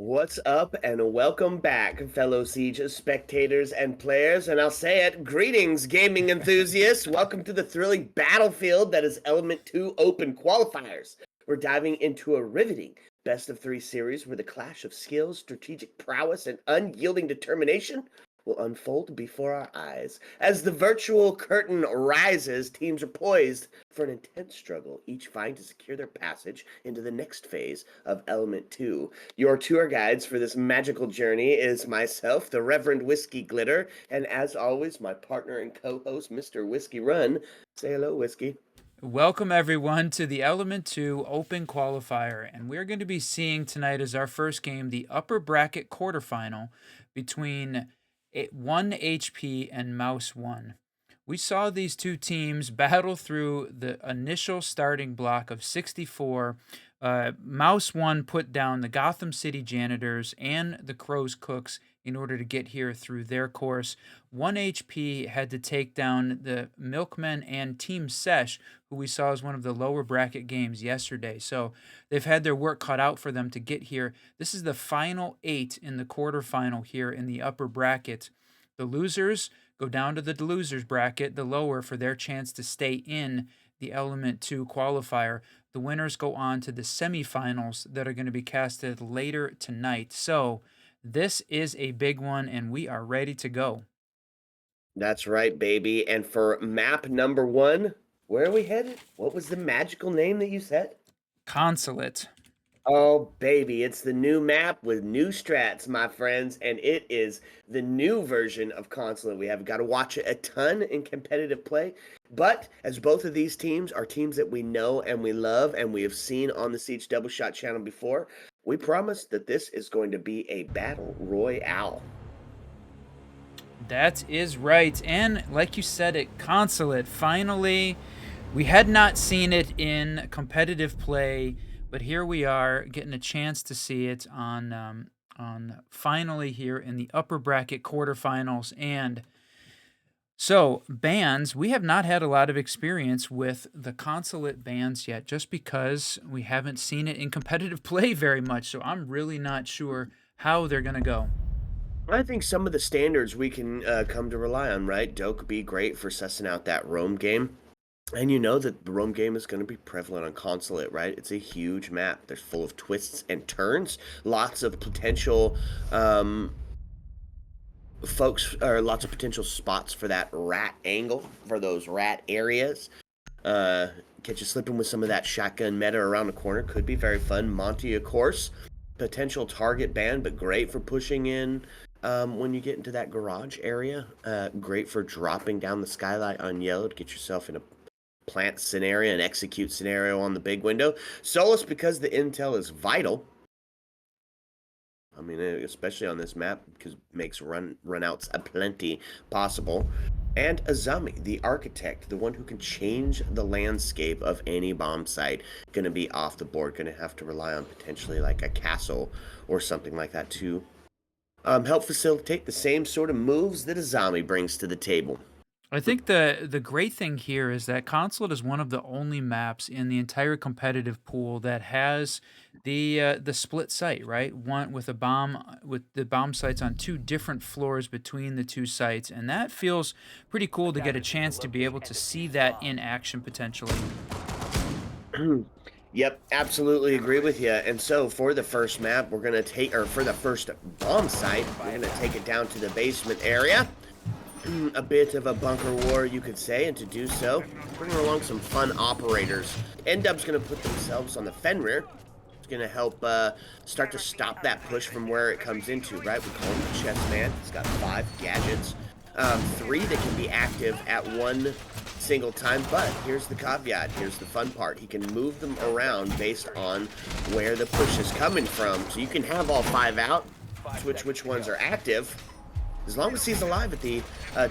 What's up and welcome back, fellow Siege spectators and players, and I'll say it, greetings, gaming enthusiasts. Welcome to the thrilling battlefield that is Element 2 Open Qualifiers. We're diving into a riveting best-of-3 series where the clash of skills, strategic prowess, and unyielding determination will unfold before our eyes. As the virtual curtain rises, teams are poised for an intense struggle, each vying to secure their passage into the next phase of Element 2. Your tour guides for this magical journey is myself, the Reverend Whiskey Glitter, and as always, my partner and co-host, Mr. Whiskey Run. Say hello, Whiskey. Welcome everyone to the Element 2 Open Qualifier, and we're going to be seeing tonight as our first game the upper bracket quarterfinal between 1 HP and Mouse 1. We saw these two teams battle through the initial starting block of 64. Mouse 1 put down the Gotham City Janitors and the Crow's Cooks in order to get here through their course. 1 HP had to take down the Milkmen and Team Sesh, who we saw as one of the lower bracket games yesterday. So they've had their work cut out for them to get here. This is the final 8 in the quarterfinal here in the upper bracket. The losers go down to the losers bracket, the lower, for their chance to stay in the Element 2 qualifier. The winners go on to the semifinals that are going to be casted later tonight. So this is a big one, and we are ready to go. That's right, baby. And for map number 1, where are we headed? What was the magical name that you said? Consulate. Oh, baby, it's the new map with new strats, my friends, and it is the new version of Consulate. We have got to watch it a ton in competitive play, but as both of these teams are teams that we know and we love and we have seen on the Siege Double Shot channel before, we promise that this is going to be a battle royale. That is right. And like you said, it Consulate. Finally, we had not seen it in competitive play, but here we are getting a chance to see it on finally here in the upper bracket quarterfinals. And so bands, we have not had a lot of experience with the Consulate bands yet, just because we haven't seen it in competitive play very much. So I'm really not sure how they're going to go. I think some of the standards we can come to rely on, right? Doe could be great for sussing out that roam game. And you know that the roam game is going to be prevalent on Consulate, right? It's a huge map. There's full of twists and turns, lots of potential lots of potential spots for that rat angle, for those rat areas. Catch you slipping with some of that shotgun meta around the corner could be very fun. Monty, of course, potential target ban, but great for pushing in when you get into that garage area. Great for dropping down the skylight on yellow to get yourself in a plant scenario and execute scenario on the big window. Solus, because the intel is vital. I mean, especially on this map, because it makes runouts aplenty possible. And Azami, the architect, the one who can change the landscape of any bomb site, going to be off the board. Going to have to rely on potentially like a castle or something like that to help facilitate the same sort of moves that Azami brings to the table. I think the great thing here is that Consulate is one of the only maps in the entire competitive pool that has the split site, right? One with the bomb sites on 2 different floors between the 2 sites, and that feels pretty cool to get a chance to be able to see that in action potentially. Yep, absolutely agree with you. And so for the first map, we're going to take, or for the first bomb site, we're going to take it down to the basement area. A bit of a bunker war, you could say, and to do so, bringing along some fun operators. N-Dub's going to put themselves on the Fenrir. It's going to help start to stop that push from where it comes into, right? We call him the chess man. He's got 5 gadgets, 3 that can be active at one single time, but here's the caveat, here's the fun part. He can move them around based on where the push is coming from. So you can have all 5 out, switch which ones are active. As long as he's alive at the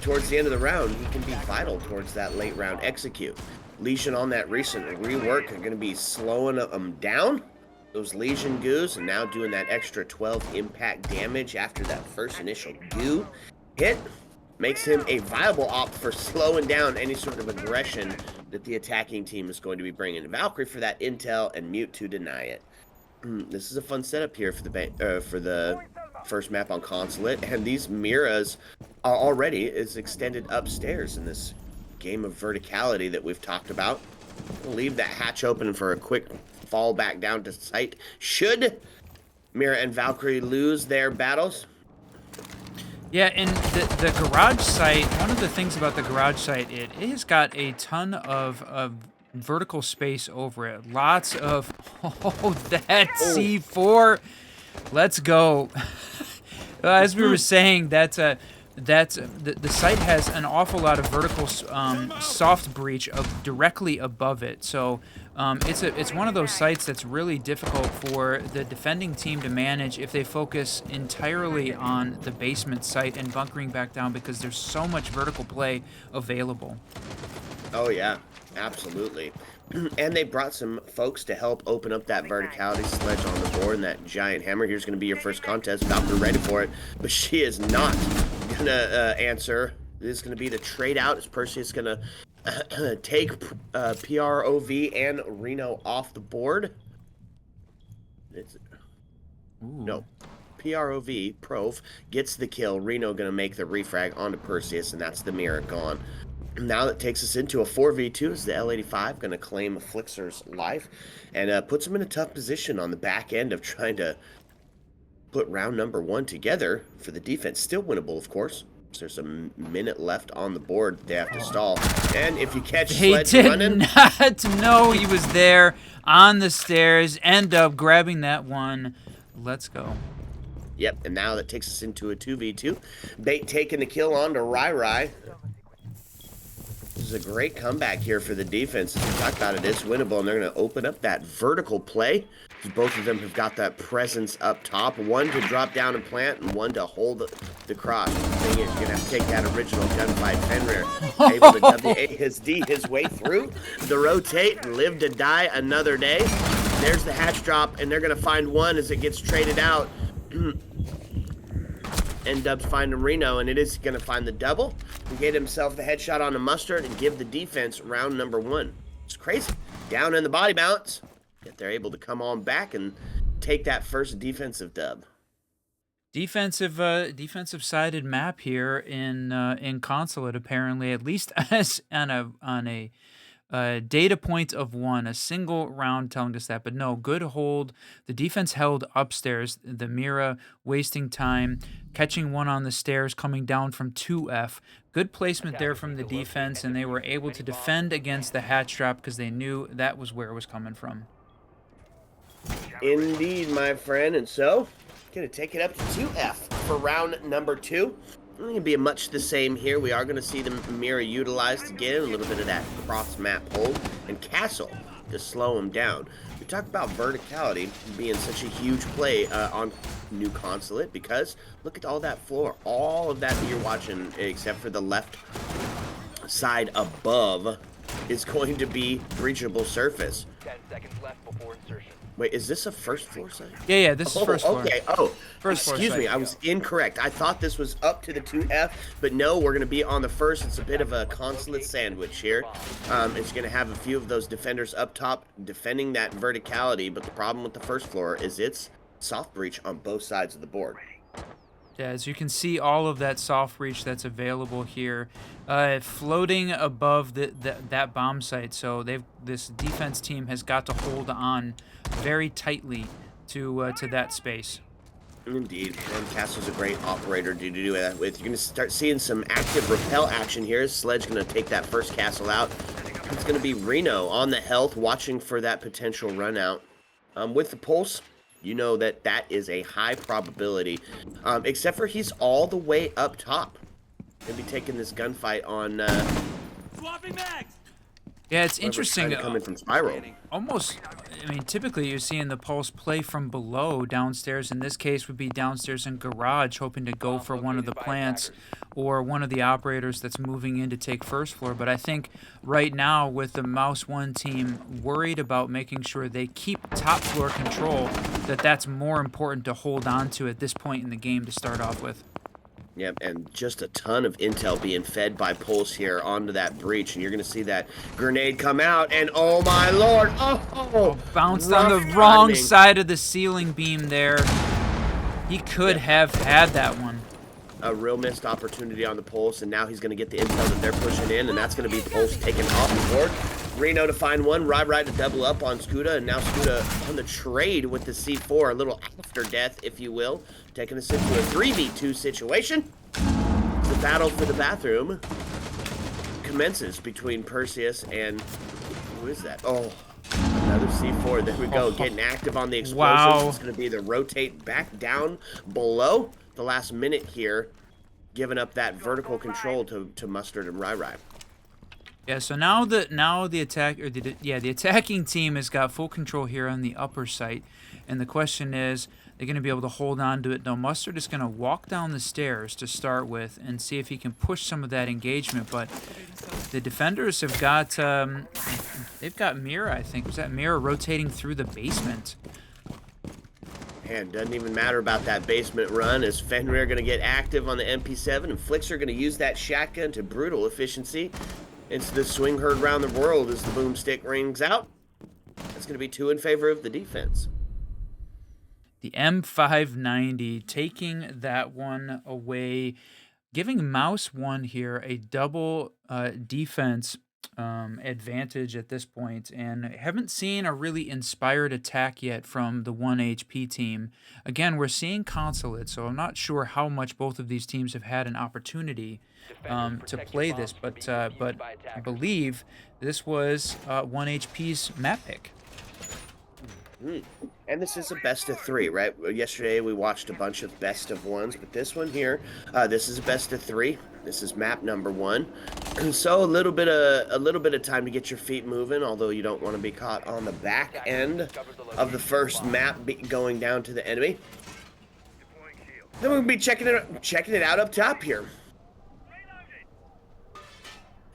towards the end of the round, he can be vital towards that late round execute. Legion on that recent rework are going to be slowing them down, those Legion goos, and now doing that extra 12 impact damage after that first initial goo hit. Makes him a viable op for slowing down any sort of aggression that the attacking team is going to be bringing. Valkyrie for that intel, and Mute to deny it. This is a fun setup here for the first map on Consulate, and these Miras are already is extended upstairs in this game of verticality that we've talked about. We'll leave that hatch open for a quick fall back down to sight. Should Mira and Valkyrie lose their battles? Yeah, and the garage site, one of the things about the garage site, it has got a ton of vertical space over it. Lots of, oh, that C4. Let's go. As we were saying, the site has an awful lot of vertical soft breach directly above it. So it's one of those sites that's really difficult for the defending team to manage if they focus entirely on the basement site and bunkering back down, because there's so much vertical play available. Oh yeah, absolutely. And they brought some folks to help open up that verticality sledge on the board and that giant hammer. Here's going to be your first contest. Valkyrie ready for it, but she is not going to answer. This is going to be the trade out as Perseus going to take PROV and Reno off the board. No. Prov gets the kill. Reno going to make the refrag onto Perseus, and that's the mirror gone. Now that takes us into a 4v2 as the L85 going to claim Flixer's life and puts him in a tough position on the back end of trying to put round number 1 together for the defense. Still winnable, of course. So there's a minute left on the board. They have to stall. And if you catch Sledge running... He did not know he was there on the stairs. End up grabbing that one. Let's go. Yep, and now that takes us into a 2v2. Bait taking the kill on to Rai. This is a great comeback here for the defense. As we talked about, it is winnable, and they're going to open up that vertical play. Both of them have got that presence up top. One to drop down and plant, and one to hold the cross. The thing is, you're going to have to take that original gunfight. Fenrir able to WA his D his way through the rotate and live to die another day. There's the hatch drop, and they're going to find one as it gets traded out. End up finding Reno, and it is going to find the double and get himself the headshot on the Mustard and give the defense round number 1. It's crazy. Down in the body balance, yet they're able to come on back and take that first defensive dub. Defensive sided map here in Consulate, apparently, at least as on a data point of 1, a single round telling us that. But no, good hold. The defense held upstairs. The Mira wasting time, catching one on the stairs, coming down from 2F. Good placement there from the defense, and they were able to defend against the hatch drop because they knew that was where it was coming from. Indeed, my friend. And so, going to take it up to 2F for round number 2. It's going to be much the same here. We are going to see the Mira utilized again, a little bit of that cross-map hold, and Castle to slow him down. We talked about verticality being such a huge play on New Consulate, because look at all that floor. All of that you're watching, except for the left side above, is going to be breachable surface. 10 seconds left before insertion. Wait, is this a first floor site? Yeah, this is first floor. Okay, First floor excuse me, site. I was incorrect. I thought this was up to the 2F, but no, we're going to be on the first. It's a bit of a Consulate sandwich here. It's going to have a few of those defenders up top defending that verticality, but the problem with the first floor is it's soft breach on both sides of the board. Yeah, as you can see, all of that soft breach that's available here, floating above that bomb site. So this defense team has got to hold on very tightly to that space. Indeed, and Castle's a great operator to do that with. You're going to start seeing some active repel action here. Sledge going to take that first castle out. It's going to be Reno on the health, watching for that potential run out. With the pulse, you know that is a high probability, except for he's all the way up top. He'll be taking this gunfight on... Swapping mags! Yeah, it's interesting. Coming from Spiral. Almost, I mean, typically you're seeing the Pulse play from below downstairs. In this case, would be downstairs in garage, hoping to go for one of the plants or one of the operators that's moving in to take first floor. But I think right now, with the Mouse 1 team worried about making sure they keep top floor control, that's more important to hold on to at this point in the game to start off with. Yep, and just a ton of intel being fed by Pulse here onto that breach, and you're going to see that grenade come out, and oh my lord, oh, bounced on the rough wrong timing. side of the ceiling beam there. He could have had that one. A real missed opportunity on the Pulse, and now he's going to get the intel that they're pushing in, and that's going to be Pulse taken off the board. Reno to find one, right to double up on Scuda, and now Scuda on the trade with the C4, a little after death, if you will, taking us into a 3v2 situation. The battle for the bathroom commences between Perseus and who is that? Oh, another C4. There we go, getting active on the explosives. Wow. It's going to be the rotate back down below the last minute here, giving up that vertical control to Mustard and Rai. Yeah, so now the attacking team has got full control here on the upper site, and the question is, they're going to be able to hold on to it. Now Mustard is going to walk down the stairs to start with and see if he can push some of that engagement, but the defenders have got they've got Mira, I think. Was that Mira rotating through the basement? And doesn't even matter about that basement run, as Fenrir going to get active on the MP7, and Flixer going to use that shotgun to brutal efficiency into the swing heard around the world as the boomstick rings out. That's going to be 2 in favor of the defense. The M590 taking that one away, giving Mouse 1 here a double defense advantage at this point, and haven't seen a really inspired attack yet from the 1 HP team. Again, we're seeing Consulate, so I'm not sure how much both of these teams have had an opportunity to play this, but I believe this was 1 HP's map pick. And this is a best of 3, right? Yesterday we watched a bunch of best of 1s, but this one here, this is a best of 3. This is map number 1. So a little bit of time to get your feet moving, although you don't want to be caught on the back end of the first map going down to the enemy. Then we'll be checking it out up top here.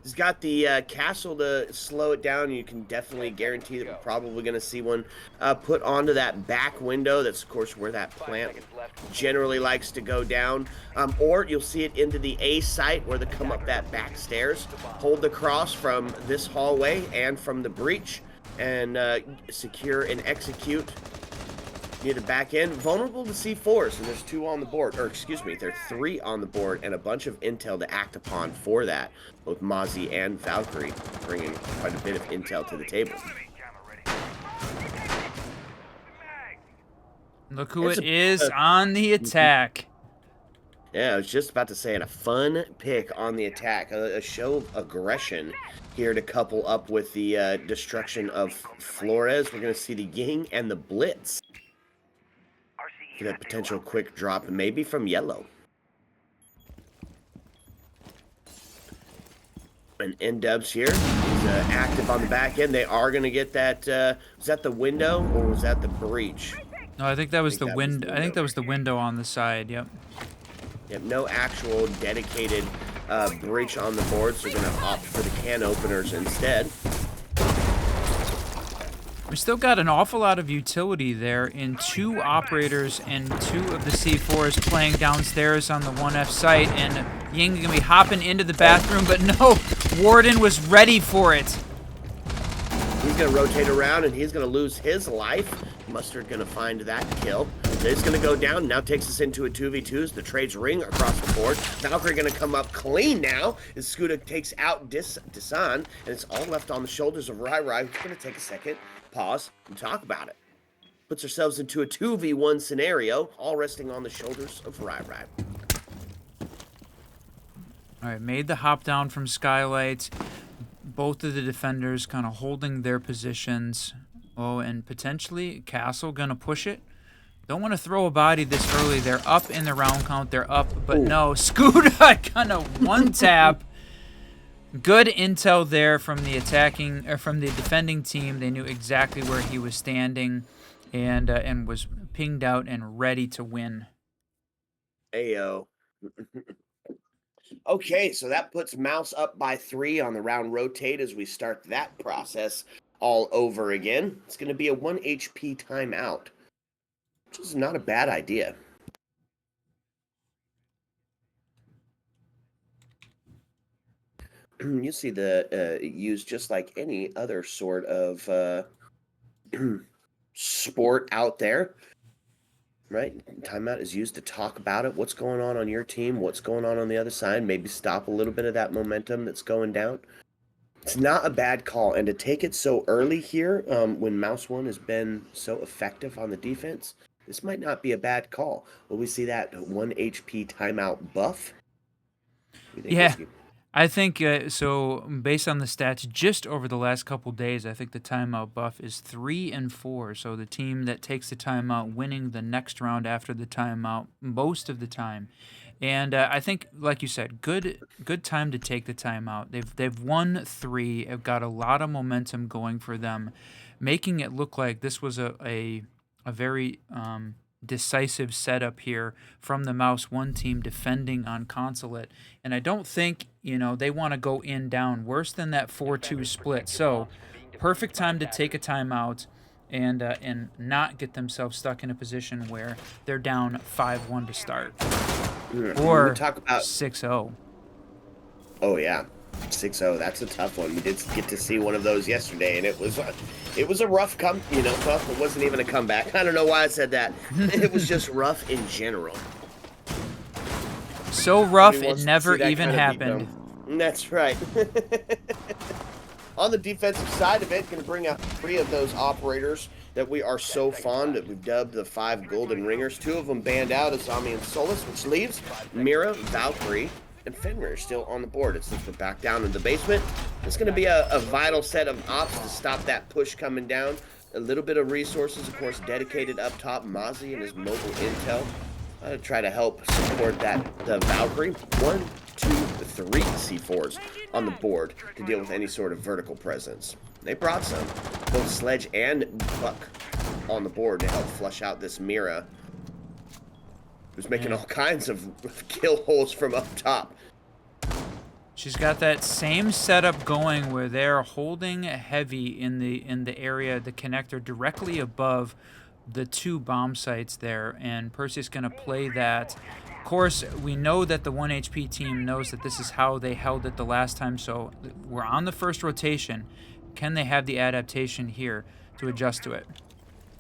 He's got the castle to slow it down. You can definitely guarantee that we're probably going to see one put onto that back window. That's, of course, where that plant generally likes to go down. Or you'll see it into the A site where they come up that back stairs, hold the cross from this hallway and from the breach, and secure and execute near the back end. Vulnerable to C4s, and there's 2 on the board, or excuse me, there are 3 on the board, and a bunch of intel to act upon for that. Both Mozzie and Valkyrie bringing quite a bit of intel to the table. Look who it is on the attack. Yeah, I was just about to say, and a fun pick on the attack. A show of aggression here to couple up with the destruction of Flores. We're going to see the Ying and the Blitz. For that potential quick drop, maybe from Yellow. And N-Dubs here. He's active on the back end. They are going to get that. Was that the window or was that the breach? No, I think that was the window. I think that was the window on the side. Yep. Yep. No actual dedicated breach on the board, so we're going to opt for the can openers instead. We still got an awful lot of utility there in 2 operators and 2 of the C4s playing downstairs on the 1F site, and Ying gonna be hopping into the bathroom, but no, Warden was ready for it. He's gonna rotate around and he's gonna lose his life. Mustard gonna find that kill. It's gonna go down, now takes us into a 2v2s. The trades ring across the board. Valkyrie gonna come up clean now as Scuda takes out Disan, and it's all left on the shoulders of Rai. Who's gonna take a second, pause, and talk about it. Puts ourselves into a 2v1 scenario, all resting on the shoulders of Rai. All right, made the hop down from Skylight. Both of the defenders kind of holding their positions. Oh, and potentially Castle gonna push it. Don't want to throw a body this early. They're up in the round count. They're up, but no. Scuda kind of one tap. Good intel there from the defending team. They knew exactly where he was standing, and was pinged out and ready to win. Ayo. Okay, so that puts Mouse up by 3 on the round rotate as we start that process all over again. It's going to be a 1 HP timeout, which is not a bad idea. you see the used just like any other sort of sport out there, right? Timeout is used to talk about it. What's going on your team? What's going on the other side? Maybe stop a little bit of that momentum that's going down. It's not a bad call, and to take it so early here, when Mouse One has been so effective on the defense, this might not be a bad call. Will we see that 1 HP timeout buff? Yeah, I think so. Based on the stats, just over the last couple days, I think the timeout buff is 3 and 4. So the team that takes the timeout winning the next round after the timeout most of the time. And I think, like you said, good time to take the timeout. They've won 3. Have got a lot of momentum going for them, making it look like this was a very decisive setup here from the Mouse One team defending on Consulate. And I don't think they want to go in down worse than that 4-2 split. So perfect time to take a timeout and not get themselves stuck in a position where they're down 5-1 to start. Or talk about 6-0. Oh yeah, 6-0. That's a tough one. We did get to see one of those yesterday, and it was a rough well, it wasn't even a comeback. I don't know why I said that. It was just rough in general. So rough it never even happened. That's right. On the defensive side of it, going to bring out 3 of those operators that we are so fond that we've dubbed the 5 golden ringers. 2 of them banned out as Ami and Solus, which leaves Mira, Valkyrie, and Fenrir still on the board. It's since we're back down in the basement. It's going to be a vital set of ops to stop that push coming down. A little bit of resources, of course, dedicated up top. Mozzie and his mobile intel to try to help support the Valkyrie. 1, 2, 3 C4s on the board to deal with any sort of vertical presence. They brought some, both Sledge and Buck on the board to help flush out this Mira, who's making all kinds of kill holes from up top. She's got that same setup going where they're holding heavy in the area, the connector directly above the 2 bomb sites there, and Perseus going to play that. Of course, we know that the 1 HP team knows that this is how they held it the last time, so we're on the first rotation. Can they have the adaptation here to adjust to it?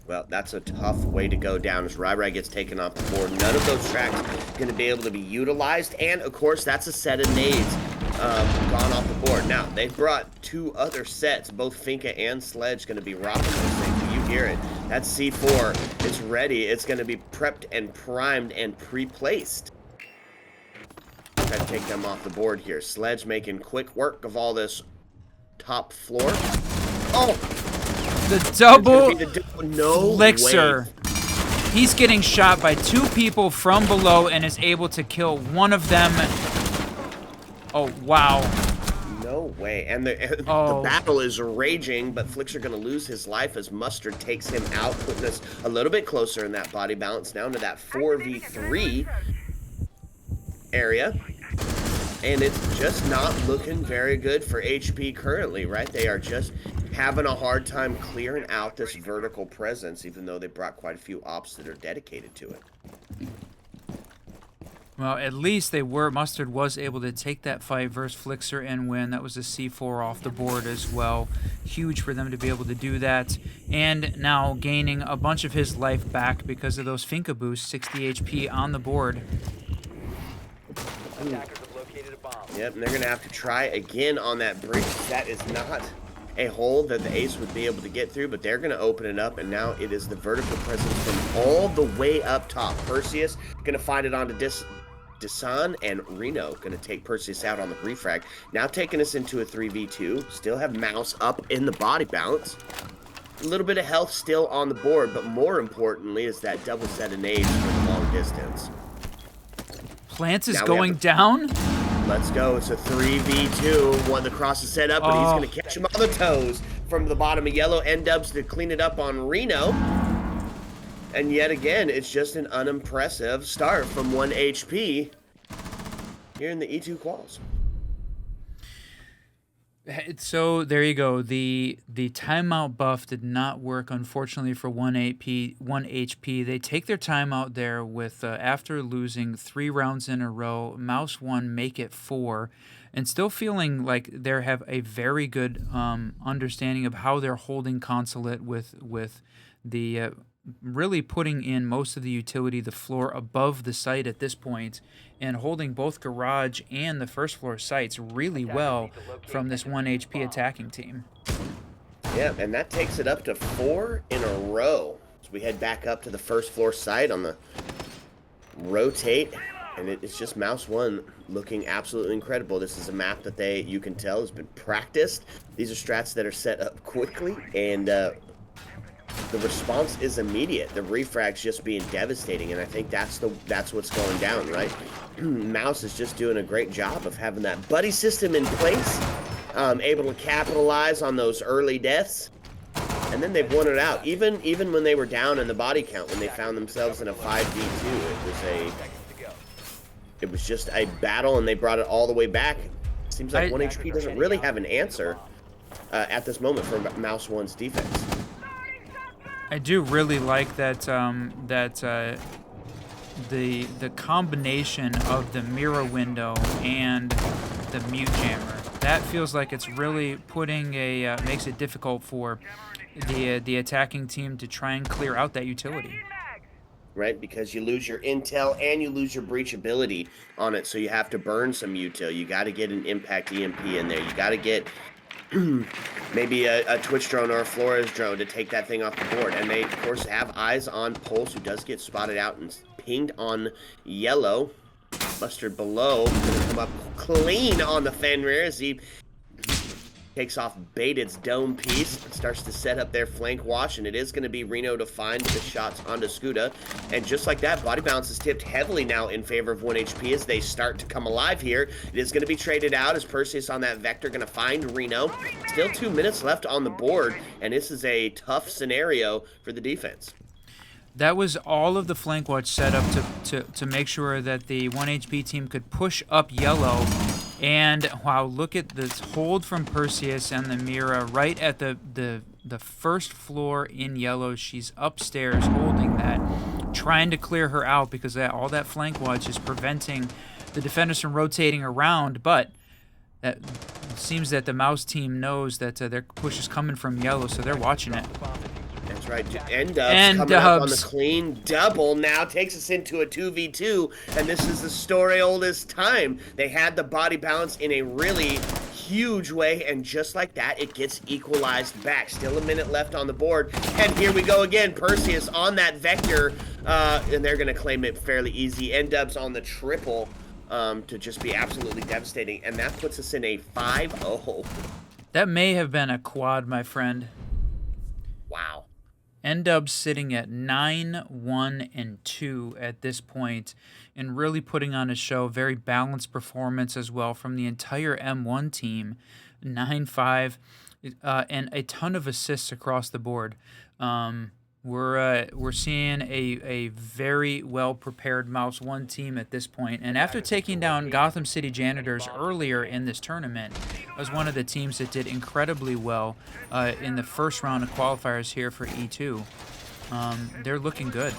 Well, that's a tough way to go down as Rai gets taken off the board. None of those tracks going to be able to be utilized, and of course, that's a set of nades gone off the board. Now, they brought 2 other sets, both Finka and Sledge going to be rocking those things. You hear it. That C4 is ready. It's going to be prepped and primed and pre-placed. Try to take them off the board here. Sledge making quick work of all this top floor. Oh! The double no Flixer. way. He's getting shot by 2 people from below and is able to kill one of them. Oh, wow. No way. And the battle is raging, but Flixer going to lose his life as Mustard takes him out, putting us a little bit closer in that body balance down to that 4v3 area. And it's just not looking very good for HP currently, right? They are just having a hard time clearing out this vertical presence, even though they brought quite a few ops that are dedicated to it. Well, at least Mustard was able to take that fight versus Flixer and win. That was a C4 off the board as well. Huge for them to be able to do that. And now gaining a bunch of his life back because of those Finka boosts, 60 HP on the board. Yep, and they're going to have to try again on that breach. That is not a hole that the ace would be able to get through, but they're going to open it up, and now it is the vertical presence from all the way up top. Perseus going to find it onto Desan, and Reno going to take Perseus out on the refrag. Now taking us into a 3v2. Still have Mouse up in the body balance. A little bit of health still on the board, but more importantly is that double set of nades for the long distance. Plants is going down. Let's go. It's a 3v2. One, the cross is set up, but he's going to catch him on the toes from the bottom of yellow. N-dubs to clean it up on Reno. And yet again, it's just an unimpressive start from 1 HP here in the E2 quals. So there you go. The timeout buff did not work, unfortunately, for 1 HP. They take their timeout there with after losing 3 rounds in a row. Mouse 1 make it 4, and still feeling like they have a very good understanding of how they're holding Consulate with the really putting in most of the utility, the floor above the site at this point, and holding both garage and the first floor sites really well from this 1 HP attacking team. Yeah, and that takes it up to 4 in a row. So we head back up to the first floor site on the rotate, and it's just Mouse 1 looking absolutely incredible. This is a map that you can tell has been practiced. These are strats that are set up quickly, and the response is immediate. The refrag's just being devastating, and I think that's what's going down, right? Mouse is just doing a great job of having that buddy system in place, able to capitalize on those early deaths, and then they've won it out. Even when they were down in the body count, when they found themselves in a 5v2, it was just a battle, and they brought it all the way back. Seems like 1 HP doesn't really have an answer at this moment for Mouse 1's defense. I do really like that the combination of the mirror window and the mute jammer. That feels like it's really putting makes it difficult for the attacking team to try and clear out that utility. Right, because you lose your intel and you lose your breachability on it, so you have to burn some util. You got to get an impact EMP in there. You got to get maybe a Twitch drone or a Flores drone to take that thing off the board. And they, of course, have eyes on Pulse, who does get spotted out and pinged on yellow. Mustard below, gonna come up clean on the Fenrir as he takes off Baited's dome piece, starts to set up their flank wash, and it is going to be Reno to find the shots onto Scuda. And just like that, body balance is tipped heavily now in favor of 1 HP as they start to come alive here. It is going to be traded out as Perseus on that Vector going to find Reno. Still 2 minutes left on the board, and this is a tough scenario for the defense. That was all of the flank watch set up to make sure that the 1 HP team could push up yellow. And wow, look at this hold from Perseus and the Mira right at the first floor in yellow. She's upstairs holding that, trying to clear her out because all that flank watch is preventing the defenders from rotating around. But it seems that the Mouse team knows that their push is coming from yellow, so they're watching it. That's right. N-Dubs coming up on the clean double now takes us into a 2v2, and this is the story old as time. They had the body balance in a really huge way, and just like that, it gets equalized back. Still a minute left on the board, and here we go again. Perseus on that Vector, and they're going to claim it fairly easy. N-Dubs on the triple to just be absolutely devastating, and that puts us in a 5-0. That may have been a quad, my friend. Wow. N-Dubs sitting at 9-1-2 at this point, and really putting on a show. Very balanced performance as well from the entire M1 team. 9-5, and a ton of assists across the board. We're seeing a very well prepared Mouse 1 team at this point. And after taking down Gotham City Janitors earlier in this tournament, it was one of the teams that did incredibly well in the first round of qualifiers here for E2. They're looking good.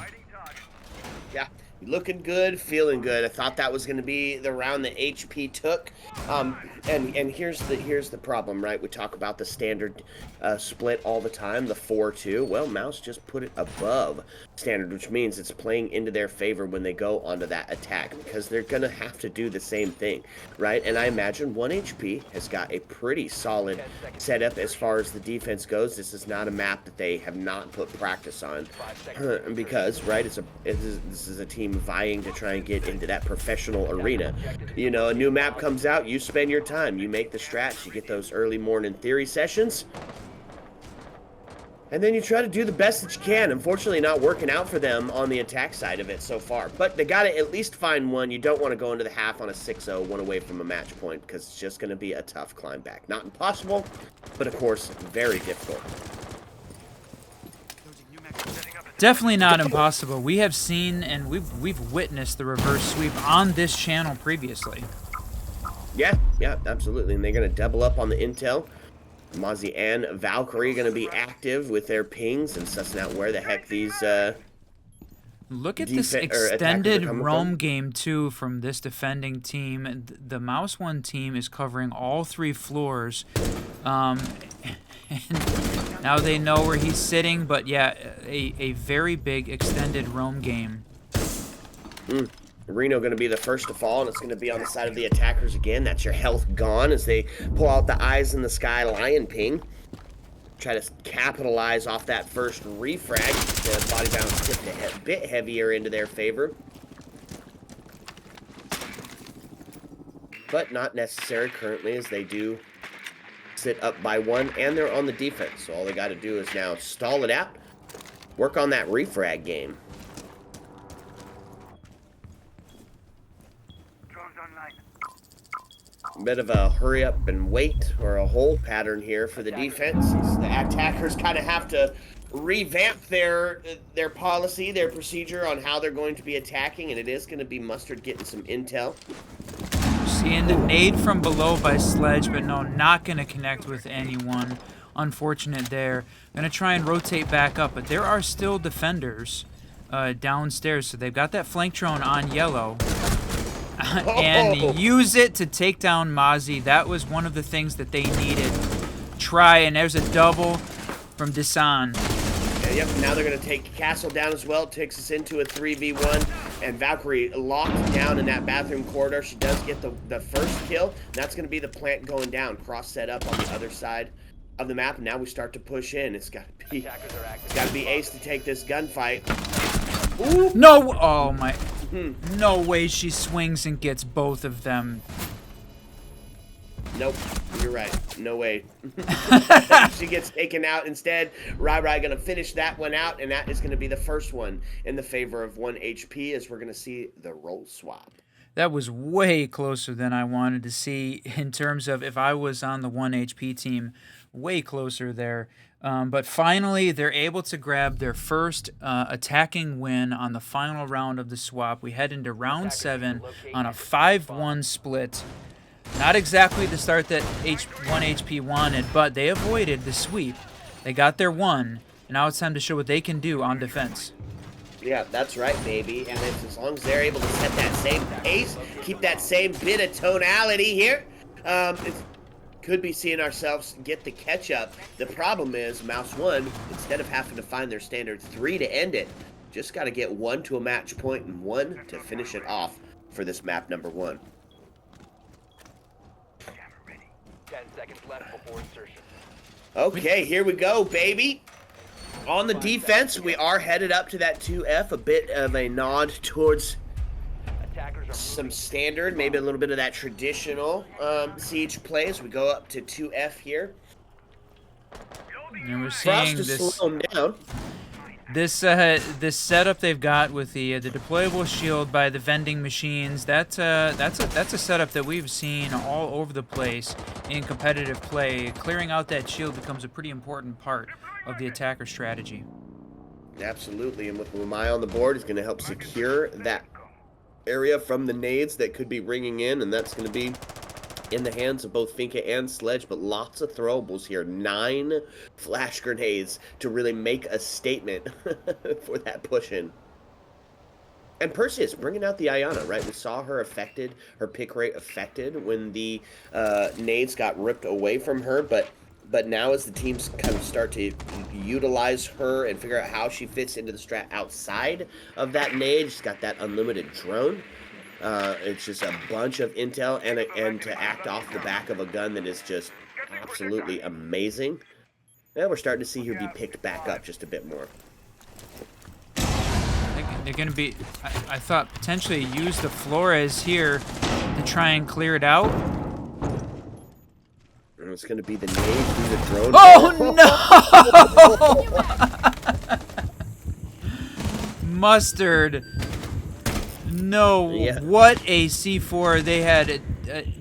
Yeah, looking good, feeling good. I thought that was going to be the round that HP took. And here's the problem, right? We talk about the standard split all the time, the 4-2. Well, Mouse just put it above standard, which means it's playing into their favor when they go onto that attack, because they're going to have to do the same thing, right? And I imagine 1 HP has got a pretty solid setup as far as the defense goes. This is not a map that they have not put practice on, because, right, this is a team vying to try and get into that professional arena. You know, a new map comes out, you spend your time, you make the strats, you get those early morning theory sessions, and then you try to do the best that you can. Unfortunately, not working out for them on the attack side of it so far, but they got to at least find one. You don't want to go into the half on a 6-0, one away from a match point, because it's just going to be a tough climb back. Not impossible, but of course, very difficult. Definitely not impossible. We have seen and we've witnessed the reverse sweep on this channel previously. Yeah, absolutely. And they're going to double up on the intel. Mozzie and Valkyrie going to be active with their pings and sussing out where the heck these Look at this attackers are extended coming roam from. game, too, from this defending team. The Mouse 1 team is covering all 3 floors. And now they know where he's sitting, but yeah, a very big extended roam game. Reno going to be the first to fall, and it's going to be on the side of the attackers again. That's your health gone as they pull out the eyes in the sky lion ping. Try to capitalize off that first refrag. The body bounce tipped a bit heavier into their favor. But not necessary currently, as they do sit up by 1, and they're on the defense. So all they got to do is now stall it out, work on that refrag game. A bit of a hurry up and wait or a hold pattern here for the defense. The attackers kind of have to revamp their policy, their procedure on how they're going to be attacking, and it is going to be Mustard getting some intel. Seeing the nade from below by Sledge, but no, not going to connect with anyone. Unfortunate there. Going to try and rotate back up, but there are still defenders downstairs, so they've got that flank drone on yellow. And use it to take down Mozzie. That was one of the things that they needed. Try, and there's a double from Desan. Yep, now they're going to take Castle down as well. It takes us into a 3v1. And Valkyrie locked down in that bathroom corridor. She does get the first kill. And that's going to be the plant going down. Cross set up on the other side of the map. And now we start to push in. It's got to be Ace to take this gunfight. Ooh. No! Oh, my... No way she swings and gets both of them. Nope, you're right. No way. She gets taken out instead. Rai going to finish that one out, and that is going to be the first one in the favor of 1 HP as we're going to see the role swap. That was way closer than I wanted to see in terms of if I was on the 1 HP team. Way closer there. But finally, they're able to grab their first attacking win on the final round of the swap. We head into round 7 on a 5-1 split. Not exactly the start that 1 HP wanted, but they avoided the sweep. They got their 1, and now it's time to show what they can do on defense. Yeah, that's right, baby. And as long as they're able to set that same pace, keep that same bit of tonality here, could be seeing ourselves get the catch-up. The problem is, Mouse 1, instead of having to find their standard 3 to end it, just got to get 1 to a match point and 1 to finish it off for this map number 1. 10 seconds left before insertion. Okay, here we go, baby. On the defense, we are headed up to that 2F, a bit of a nod towards some standard, maybe a little bit of that traditional siege play as we go up to 2F here. And we're seeing this, slow them down. this setup they've got with the deployable shield by the vending machines. That's a setup that we've seen all over the place in competitive play. Clearing out that shield becomes a pretty important part of the attacker strategy. Absolutely, and with Lumai on the board, it's going to help secure that area from the nades that could be ringing in, and that's going to be in the hands of both Finka and Sledge, but lots of throwables here. 9 flash grenades to really make a statement for that push-in. And Perseus bringing out the Ayana, right? We saw her affected, her pick rate affected when the nades got ripped away from her, but now as the teams kind of start to utilize her and figure out how she fits into the strat outside of that nade, she's got that unlimited drone. It's just a bunch of intel and to act off the back of a gun that is just absolutely amazing. Now we're starting to see her be picked back up just a bit more. They're going to be, I thought, potentially use the Flores here to try and clear it out. And it's going to be the nade through the drone. Oh, no! Mustard. No, yeah. What a C4. They had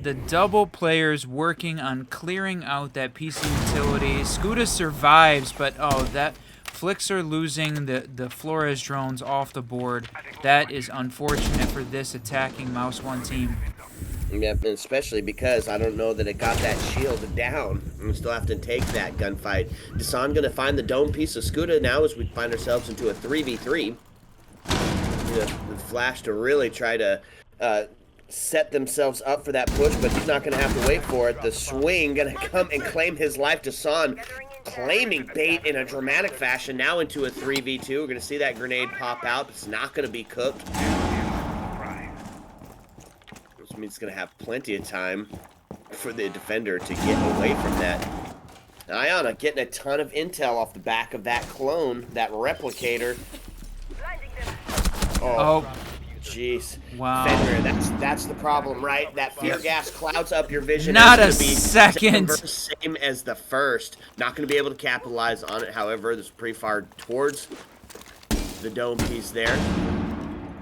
the double players working on clearing out that PC utility. Scuda survives, but that Flixer losing the Flores drones off the board. That is unfortunate for this attacking Mouse 1 team. Yep, and especially because I don't know that it got that shield down. We still have to take that gunfight. Desan gonna find the dome piece of Scuda now as we find ourselves into a 3v3. The Flash to really try to set themselves up for that push, but he's not gonna have to wait for it. The swing gonna come and claim his life. Desan claiming bait in a dramatic fashion now into a 3v2. We're gonna see that grenade pop out. It's not gonna be cooked. Which means it's going to have plenty of time for the defender to get away from that. Ayana getting a ton of intel off the back of that clone, that replicator. Oh, jeez. Wow. Fenrir, that's the problem, right? That fear gas clouds up your vision. Not a It's gonna be second. Same as the first. Not going to be able to capitalize on it. However, this is pretty far towards the dome piece there.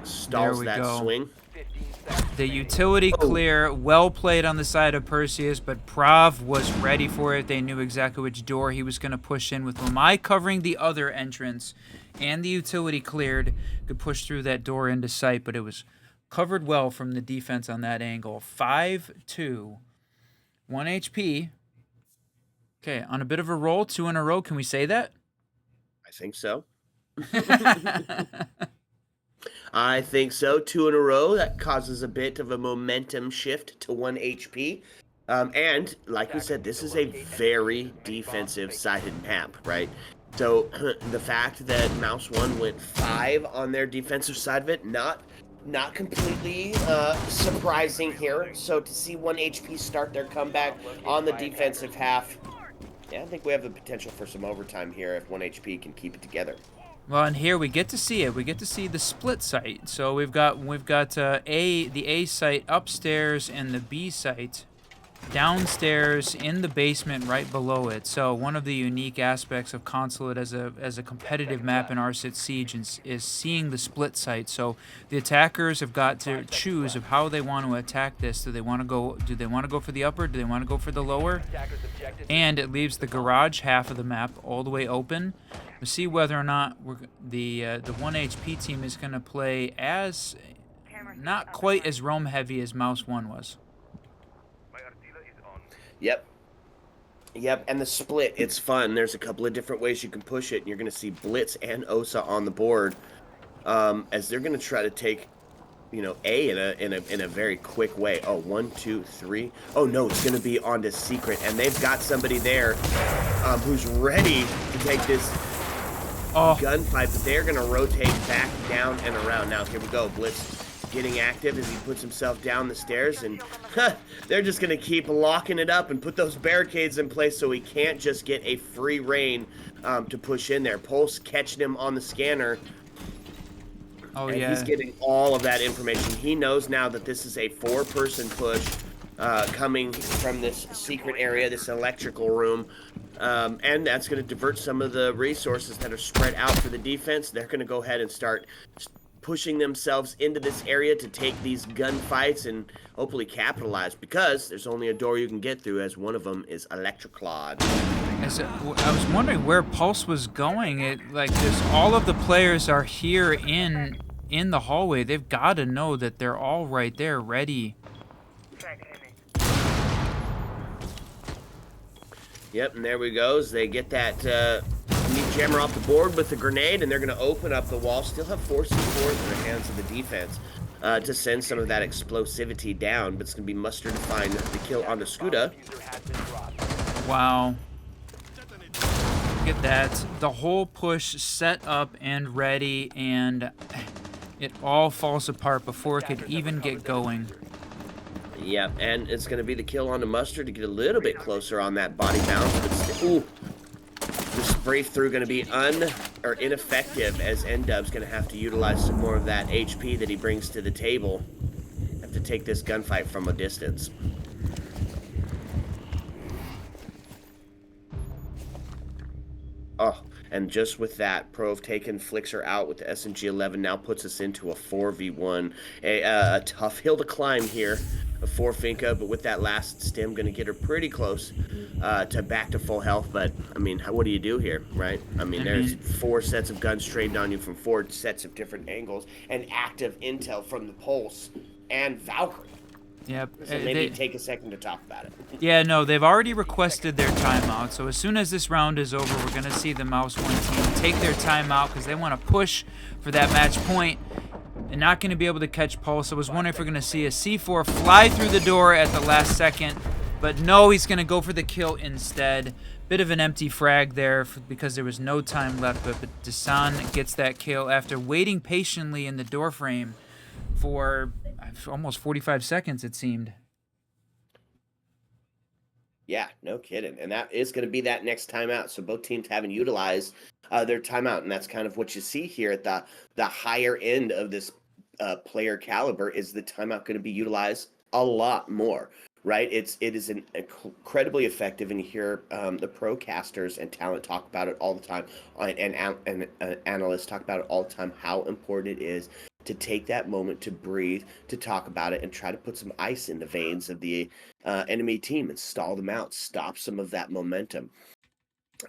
Stalls that swing. The utility clear, well played on the side of Perseus, but Prav was ready for it. They knew exactly which door he was going to push in with Lamai covering the other entrance, and the utility cleared, could push through that door into sight, but it was covered well from the defense on that angle. 5-2, 1 HP. Okay, on a bit of a roll, 2 in a row. Can we say that? I think so. I think so. 2 in a row. That causes a bit of a momentum shift to 1 HP. And like we said, this is a very defensive-sided map, right? So the fact that Mouse 1 went 5 on their defensive side of it, not completely surprising here. So to see 1 HP start their comeback on the defensive half, yeah, I think we have the potential for some overtime here if 1 HP can keep it together. Well, and here we get to see it. We get to see the split site. So we've got the A site upstairs and the B site downstairs in the basement right below it. So one of the unique aspects of Consulate as a competitive map in R6 Siege is seeing the split site. So the attackers have got to choose of how they want to attack this. Do they want to go for the upper? Do they want to go for the lower? And it leaves the garage half of the map all the way open. To see whether or not the 1 HP team is going to play as not quite as roam heavy as Mouse 1 was. Yep, and the split, it's fun. There's a couple of different ways you can push it, and you're going to see Blitz and Osa on the board as they're going to try to take, A in a very quick way. Oh, 1, 2, 3. Oh, no, it's going to be onto Secret, and they've got somebody there who's ready to take this gunfight, but they're going to rotate back, down, and around. Now, here we go. Blitz getting active as he puts himself down the stairs, and they're just going to keep locking it up and put those barricades in place so he can't just get a free reign to push in there. Pulse catching him on the scanner. Oh, and he's getting all of that information. He knows now that this is a 4-person push coming from this secret area, this electrical room. And that's going to divert some of the resources that are spread out for the defense. They're going to go ahead and start pushing themselves into this area to take these gunfights and hopefully capitalize, because there's only a door you can get through, as one of them is electroclawed. I was wondering where Pulse was going. All of the players are here in the hallway. They've got to know that they're all right there, ready. Yep, and there we go. They get that meat jammer off the board with the grenade, and they're going to open up the wall. Still have 4 C4s in the hands of the defense to send some of that explosivity down, but it's going to be Mustard to find the kill on the Scuda. Wow. Look at that. The whole push set up and ready, and it all falls apart before it could even get going. Yep, and it's going to be the kill on the Mustard to get a little bit closer on that body bounce, but still, the spray through going to be ineffective, as N-Dub's going to have to utilize some more of that HP that he brings to the table. Have to take this gunfight from a distance. Oh, and just with that, Prove taken Flixer out with the SMG-11 now puts us into a 4v1. A tough hill to climb here for Finka, but with that last stim, going to get her pretty close to back to full health. But, I mean, what do you do here, right? I mean, there's 4 sets of guns trained on you from 4 sets of different angles, and active intel from the Pulse and Valkyrie. Yep. So maybe take a second to talk about it. Yeah, no, they've already requested their timeout. So as soon as this round is over, we're going to see the Mouse 1 team take their timeout because they want to push for that match point and not going to be able to catch Pulse. I was wondering if we're going to see a C4 fly through the door at the last second. But no, he's going to go for the kill instead. Bit of an empty frag there because there was no time left. But Desan gets that kill after waiting patiently in the door frame for almost 45 seconds, it seemed. Yeah, no kidding. And that is going to be that next timeout. So both teams haven't utilized their timeout. And that's kind of what you see here at the higher end of this player caliber is the timeout going to be utilized a lot more, right? It is incredibly effective. And you hear the procasters and talent talk about it all the time. And analysts talk about it all the time, how important it is to take that moment to breathe, to talk about it, and try to put some ice in the veins of the enemy team and stall them out, stop some of that momentum.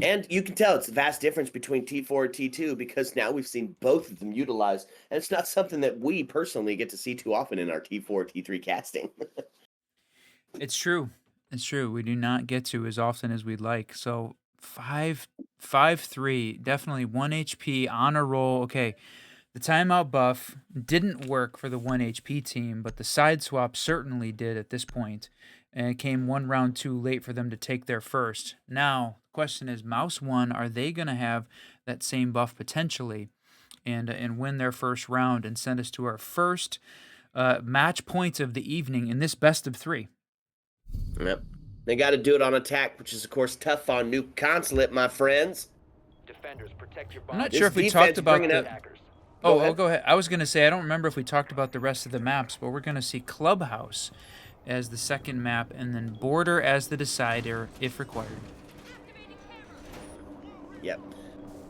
And you can tell it's a vast difference between T4 and T2 because now we've seen both of them utilized, and it's not something that we personally get to see too often in our T4, T3 casting. It's true. It's true. We do not get to as often as we'd like. So 5-3, definitely 1 HP on a roll. Okay. The timeout buff didn't work for the 1 HP team, but the side swap certainly did at this point, and it came one round too late for them to take their first. Now, the question is, Mouse 1, are they going to have that same buff potentially and win their first round and send us to our first match point of the evening in this best of 3? Yep. They got to do it on attack, which is, of course, tough on new Consulate, my friends. Defenders, protect your I'm not bomb. sure if we talked about the... Attackers. Go ahead. I was going to say, I don't remember if we talked about the rest of the maps, but we're going to see Clubhouse as the second map and then Border as the decider if required. Yep.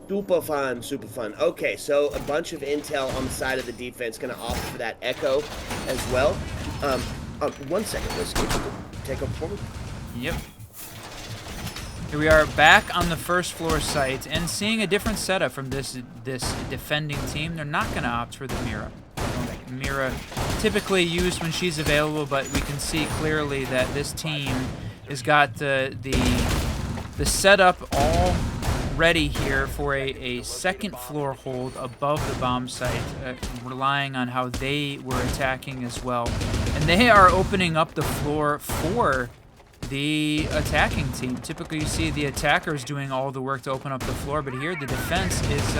Super fun, super fun. Okay, so a bunch of intel on the side of the defense. Going to opt for that Echo as well. 1 second, let's take a forward. Yep. Here we are back on the first floor site and seeing a different setup from this defending team. They're not going to opt for the Mira. Mira typically used when she's available, but we can see clearly that this team has got the setup all ready here for a second floor hold above the bomb site, relying on how they were attacking as well. And they are opening up the floor for the attacking team. Typically you see the attackers doing all the work to open up the floor, but here the defense is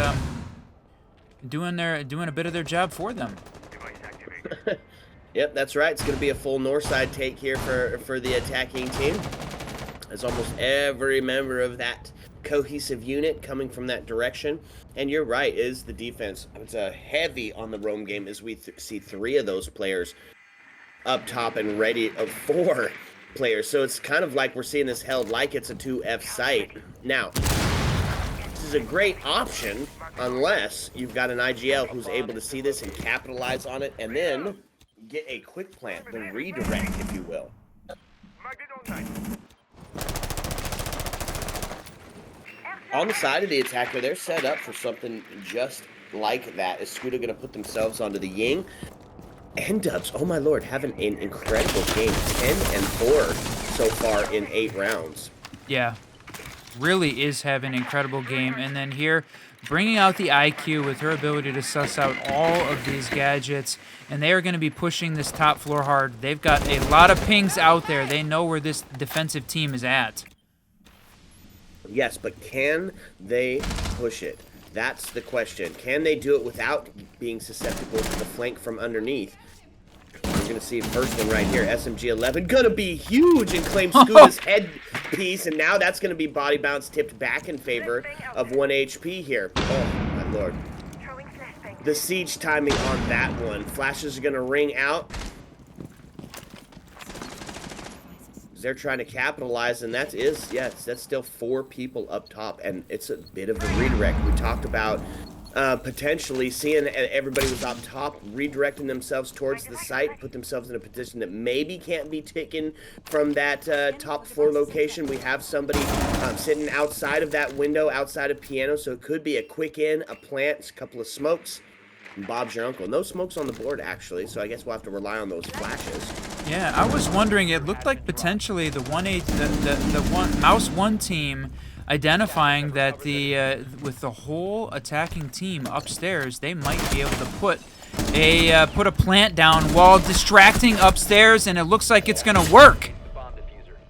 doing a bit of their job for them. Yep, that's right. It's going to be a full north side take here for the attacking team. As almost every member of that cohesive unit coming from that direction. And you're right, is the defense. It's a heavy on the roam game as we see 3 of those players up top and ready, 4 players. So it's kind of like we're seeing this held like it's a 2F site. Now, this is a great option unless you've got an IGL who's able to see this and capitalize on it and then get a quick plant, the redirect, if you will. On the side of the attacker, they're set up for something just like that. Is Scooter going to put themselves onto the Ying? N-Dubs, oh my lord, having an incredible game. 10-4 so far in 8 rounds. Yeah, really is having an incredible game. And then here, bringing out the IQ with her ability to suss out all of these gadgets. And they are going to be pushing this top floor hard. They've got a lot of pings out there. They know where this defensive team is at. Yes, but can they push it? That's the question. Can they do it without being susceptible to the flank from underneath? We're going to see first one right here. SMG-11 going to be huge and claim Scoota's headpiece, and now that's going to be body bounce tipped back in favor of 1 HP here. Oh, my lord. The siege timing on that one. Flashes are going to ring out. They're trying to capitalize, and that's still 4 people up top, and it's a bit of a redirect. We talked about potentially seeing everybody was up top, redirecting themselves towards the site, put themselves in a position that maybe can't be taken from that top floor location. We have somebody sitting outside of that window, outside of piano, so it could be a quick in, a plant, a couple of smokes. Bob's your uncle. No smokes on the board, actually, so I guess we'll have to rely on those flashes. Yeah, I was wondering. It looked like potentially the one Mouse One team identifying that with the whole attacking team upstairs, they might be able to put a plant down while distracting upstairs, and it looks like it's gonna work.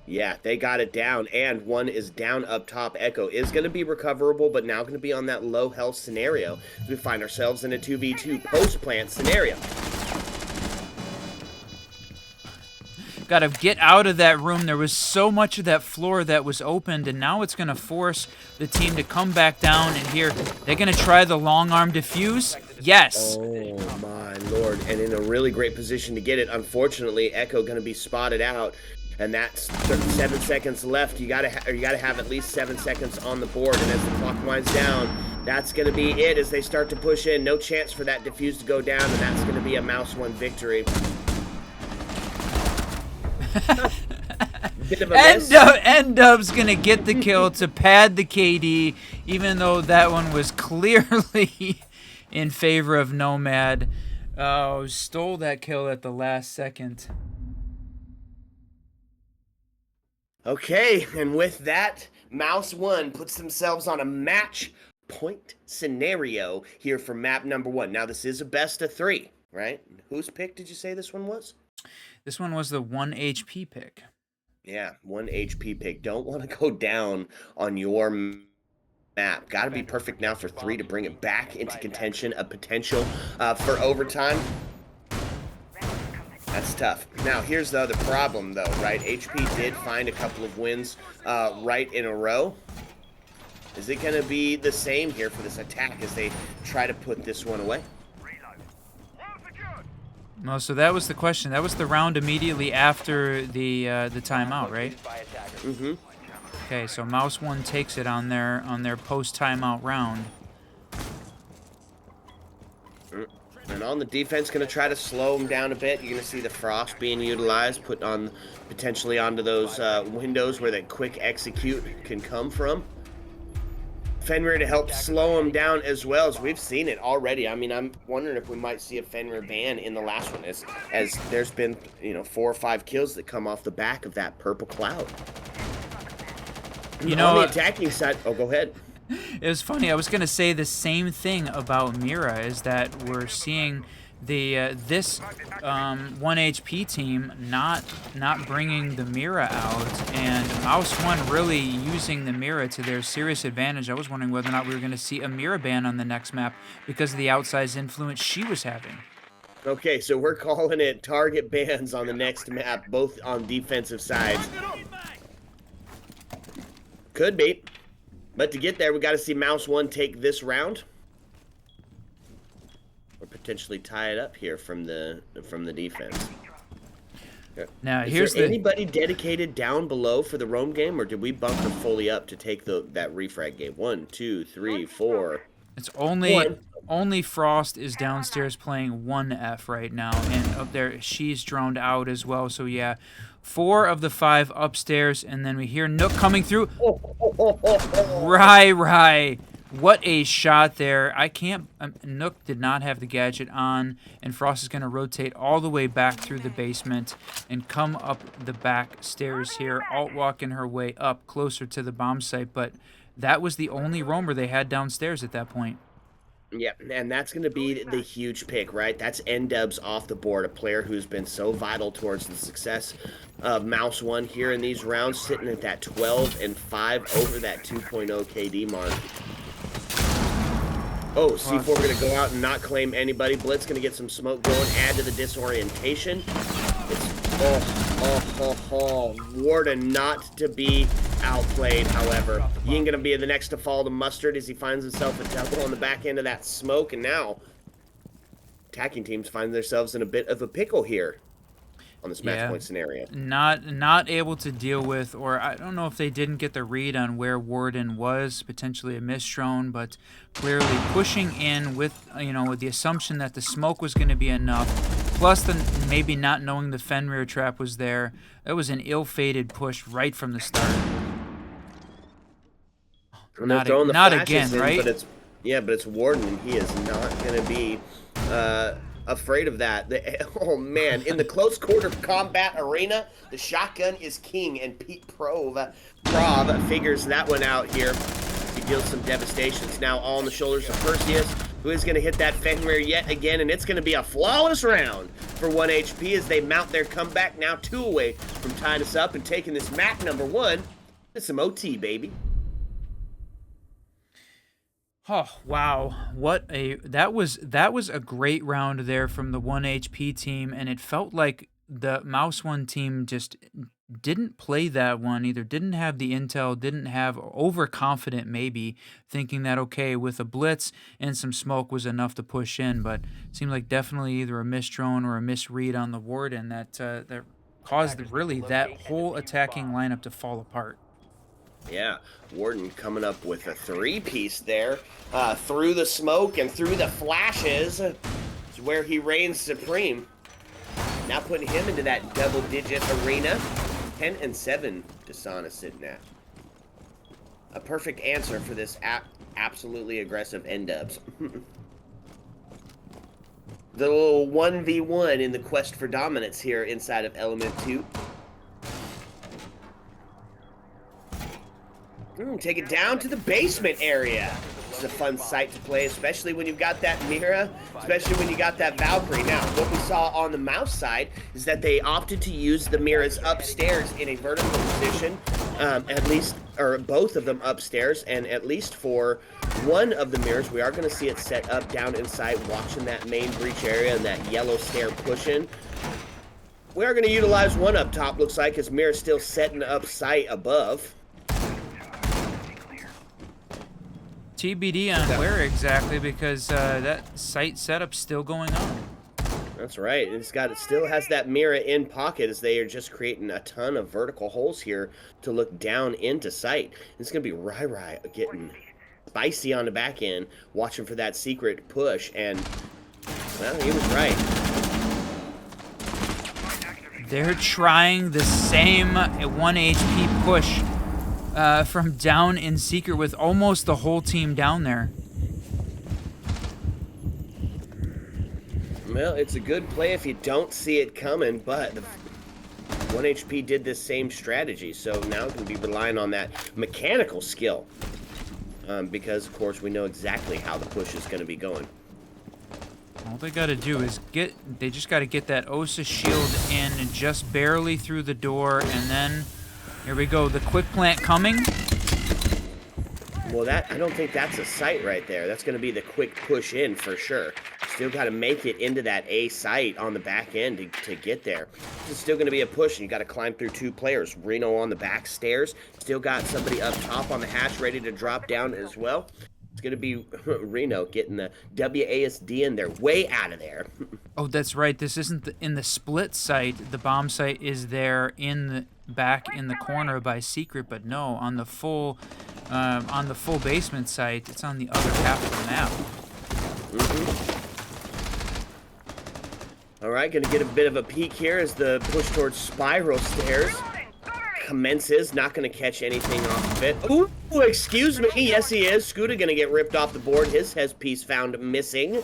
Yeah, they got it down, and one is down up top. Echo is going to be recoverable, but now going to be on that low health scenario. We find ourselves in a 2v2 post-plant scenario. Got to get out of that room. There was so much of that floor that was opened, and now it's going to force the team to come back down. And here, they're going to try the long arm defuse. Yes. Oh, my Lord. And in a really great position to get it. Unfortunately, Echo going to be spotted out. And that's 7 seconds left. You gotta have at least 7 seconds on the board. And as the clock winds down, that's gonna be it as they start to push in. No chance for that defuse to go down, and that's gonna be a Mouse One victory. Bit of a miss. N-Dub's gonna get the kill to pad the KD, even though that one was clearly in favor of Nomad. Oh, stole that kill at the last second. Okay, and with that, Mouse One puts themselves on a match point scenario here for map number 1. Now, this is a best of 3, right? Whose pick did you say this one was? This one was the 1 HP pick. Yeah, 1 HP pick. Don't want to go down on your map. Got to be perfect now for 3 to bring it back into contention, a potential for overtime. That's tough. Now, here's the other problem, though, right? HP did find a couple of wins right in a row. Is it going to be the same here for this attack as they try to put this one away? No, so that was the question. That was the round immediately after the timeout, right? Mm-hmm. Okay, so Mouse One takes it on their post timeout round. And on the defense, going to try to slow them down a bit. You're going to see the frost being utilized, put on potentially onto those windows where that quick execute can come from. Fenrir to help slow them down as well, as we've seen it already. I mean, I'm wondering if we might see a Fenrir ban in the last one, as there's been 4 or 5 kills that come off the back of that purple cloud. You know, on the attacking side, oh, go ahead. It was funny. I was gonna say the same thing about Mira, is that we're seeing the this 1 HP team not bringing the Mira out, and Mouse One really using the Mira to their serious advantage. I was wondering whether or not we were gonna see a Mira ban on the next map because of the outsized influence she was having. Okay, so we're calling it target bans on the next map, both on defensive sides. Could be. But to get there, we got to see Mouse One take this round, or potentially tie it up here from the defense. Now, Is there anybody dedicated down below for the roam game, or did we bunker fully up to take that refrag game? 1, 2, 3, 4. It's only Frost is downstairs playing 1F right now, and up there she's droned out as well. So yeah, 4 of the 5 upstairs, and then we hear Nook coming through. Right. What a shot there. I can't... Nook did not have the gadget on, and Frost is going to rotate all the way back through the basement and come up the back stairs here, alt-walking her way up closer to the bomb site, but that was the only roamer they had downstairs at that point. Yeah, and that's going to be the huge pick, right? That's N-Dubs off the board, a player who's been so vital towards the success of Mouse One here in these rounds, sitting at that 12 and 5 over that 2.0 KD mark. Oh, C4 going to go out and not claim anybody. Blitz going to get some smoke going, add to the disorientation. Warden not to be outplayed, however. Yin going to be the next to fall to Mustard as he finds himself a double on the back end of that smoke, and now attacking teams find themselves in a bit of a pickle here on this match point scenario. Not able to deal with, or I don't know if they didn't get the read on where Warden was, potentially a missed drone, but clearly pushing in with, with the assumption that the smoke was going to be enough, plus the maybe not knowing the Fenrir trap was there. That was an ill-fated push right from the start. Not again, right? But it's Warden, and he is not going to be afraid of that. Oh man, in the close quarter combat arena, the shotgun is king, and Pete Prov figures that one out here. He deals some devastations now all on the shoulders of Perseus, who is going to hit that Fenrir yet again, and it's going to be a flawless round for 1 HP as they mount their comeback, now 2 away from tying us up and taking this map number 1. It's some OT, baby. Oh wow, that was a great round there from the 1 HP team, and it felt like the Mouse 1 team just didn't play that one, either didn't have the intel, didn't have overconfident maybe, thinking that okay, with a blitz and some smoke was enough to push in, but it seemed like definitely either a misdrone or a misread on the warden that caused really that whole attacking lineup to fall apart. Yeah, Warden coming up with a 3-piece there. Through the smoke and through the flashes is where he reigns supreme. Now putting him into that double-digit arena. 10 and 7, Desana sitting at. A perfect answer for this absolutely aggressive N-dubs. The little 1v1 in the quest for dominance here inside of Element 2. Take it down to the basement area. It's a fun sight to play, especially when you've got that Mira, especially when you got that Valkyrie. Now, what we saw on the Mouse side is that they opted to use the Miras upstairs in a vertical position, at least, or both of them upstairs, and at least for one of the Miras, we are going to see it set up down inside, watching that main breach area and that yellow stair pushing. We are going to utilize one up top, looks like, as Mira's still setting up sight above. TBD on where exactly, because that site setup's still going on. That's right. It still has that mirror in pocket, as they are just creating a ton of vertical holes here to look down into sight. It's going to be Rai getting spicy on the back end, watching for that secret push, and, well, he was right. They're trying the same 1 HP push from down in secret with almost the whole team down there. Well, it's a good play if you don't see it coming, but 1 HP did this same strategy, so now it can be relying on that mechanical skill. Because, of course, we know exactly how the push is going to be going. All they got to do is they just got to get that Osa shield in and just barely through the door, and then here we go, the quick plant coming. Well, I don't think that's a site right there. That's going to be the quick push in for sure. Still got to make it into that A site on the back end to get there. It's still going to be a push, and you got to climb through 2 players. Reno on the back stairs. Still got somebody up top on the hatch ready to drop down as well. It's going to be Reno getting the WASD in there, way out of there. Oh, that's right. This isn't in the split site. The bomb site is there in the back in the corner by secret, but no, on the full basement site, it's on the other half of the map. All right, gonna get a bit of a peek here as the push towards spiral stairs commences. Not gonna catch anything off of it. Ooh, excuse me. Yes, he is. Scooter gonna get ripped off the board. His piece found missing.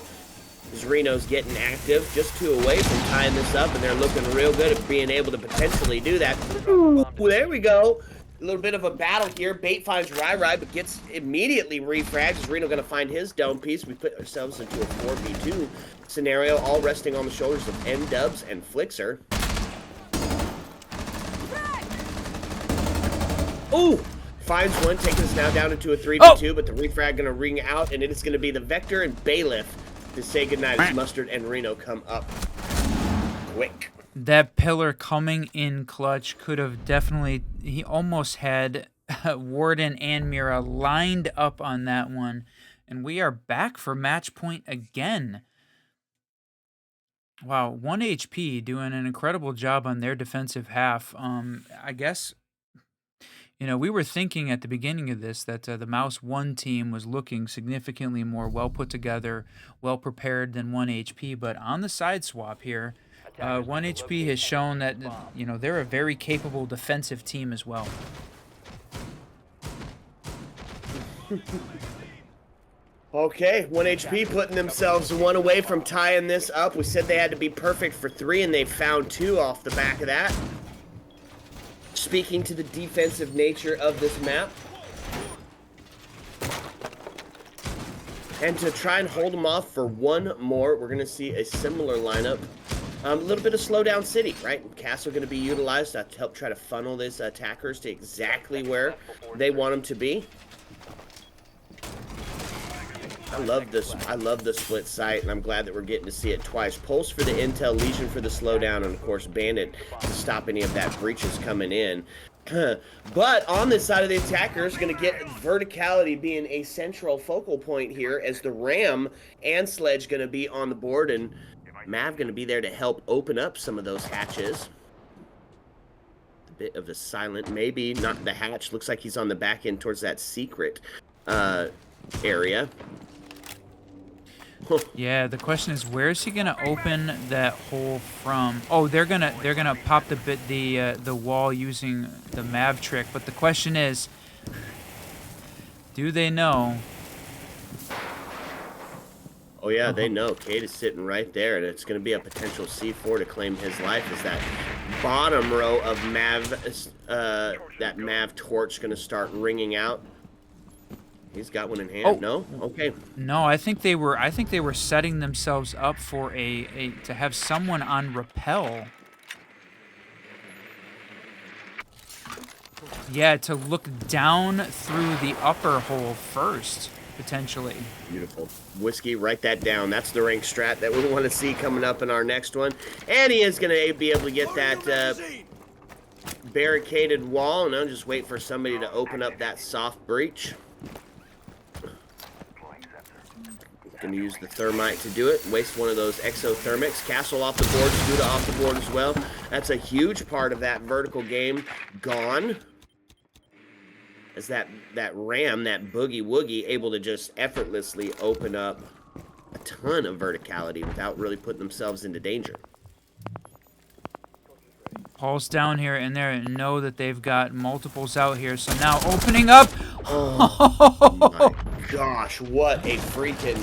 Reno's getting active, just 2 away from tying this up, and they're looking real good at being able to potentially do that. Ooh, there we go. A little bit of a battle here. Bait finds Rai, but gets immediately refragged. Is Reno going to find his dome piece? We put ourselves into a 4v2 scenario, all resting on the shoulders of N-Dubs and Flixer. Ooh! Finds one, taking us now down into a 3v2, but the refrag going to ring out, and it is going to be the Vector and Bailiff to say goodnight as Mustard and Reno come up quick. That pillar coming in clutch could have definitely... He almost had Warden and Mira lined up on that one. And we are back for match point again. Wow, 1 HP doing an incredible job on their defensive half. I guess... You know, we were thinking at the beginning of this that the Mouse 1 team was looking significantly more well put together, well prepared than 1 HP, but on the side swap here, 1 HP has shown that, you know, they're a very capable defensive team as well. Okay, 1 HP putting themselves 1 away from tying this up. We said they had to be perfect for 3, and they found 2 off the back of that. Speaking to the defensive nature of this map. And to try and hold them off for 1 more, we're going to see a similar lineup. A little bit of slowdown city, right? Castle going to be utilized to help try to funnel these attackers to exactly where they want them to be. I love this. I love the split sight, and I'm glad that we're getting to see it twice. Pulse for the intel, Legion for the slowdown, and of course Bandit to stop any of that breaches coming in. But on this side of the attackers, going to get verticality being a central focal point here, as the Ram and Sledge going to be on the board, and Mav going to be there to help open up some of those hatches. A bit of a silent, maybe not the hatch. Looks like he's on the back end towards that secret area. Yeah, the question is, where is he gonna open that hole from? Oh, they're gonna pop the wall using the Mav trick. But the question is, do they know? Oh yeah, they know. Cade is sitting right there, and it's going to be a potential C4 to claim his life. As that bottom row of Mav, that Mav torch going to start ringing out. He's got one in hand. Oh. No? Okay. No, I think they were setting themselves up for to have someone on rappel. Yeah, to look down through the upper hole first, potentially. Beautiful. Whiskey, write that down. That's the rank strat that we want to see coming up in our next one. And he is going to be able to get that barricaded wall. And I'll just wait for somebody to open up that soft breach. Going to use the thermite to do it. Waste one of those exothermics. Castle off the board. Scuda off the board as well. That's a huge part of that vertical game gone. As that Ram, that Boogie Woogie, able to just effortlessly open up a ton of verticality without really putting themselves into danger. Pulse down here and there and know that they've got multiples out here. So now opening up. Oh my gosh, what a freaking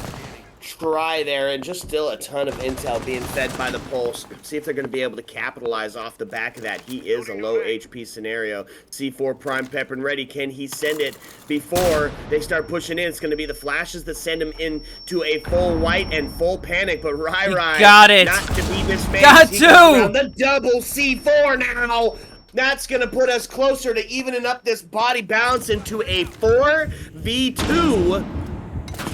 try there, and just still a ton of intel being fed by the Pulse. See if they're going to be able to capitalize off the back of that. He is a low HP scenario. C4 prime pepper and ready. Can he send it before they start pushing in? It's going to be the flashes that send him into a full white and full panic, but Rai got it. not to be this man. Got to the double C4 now. That's going to put us closer to evening up this body balance into a 4v2.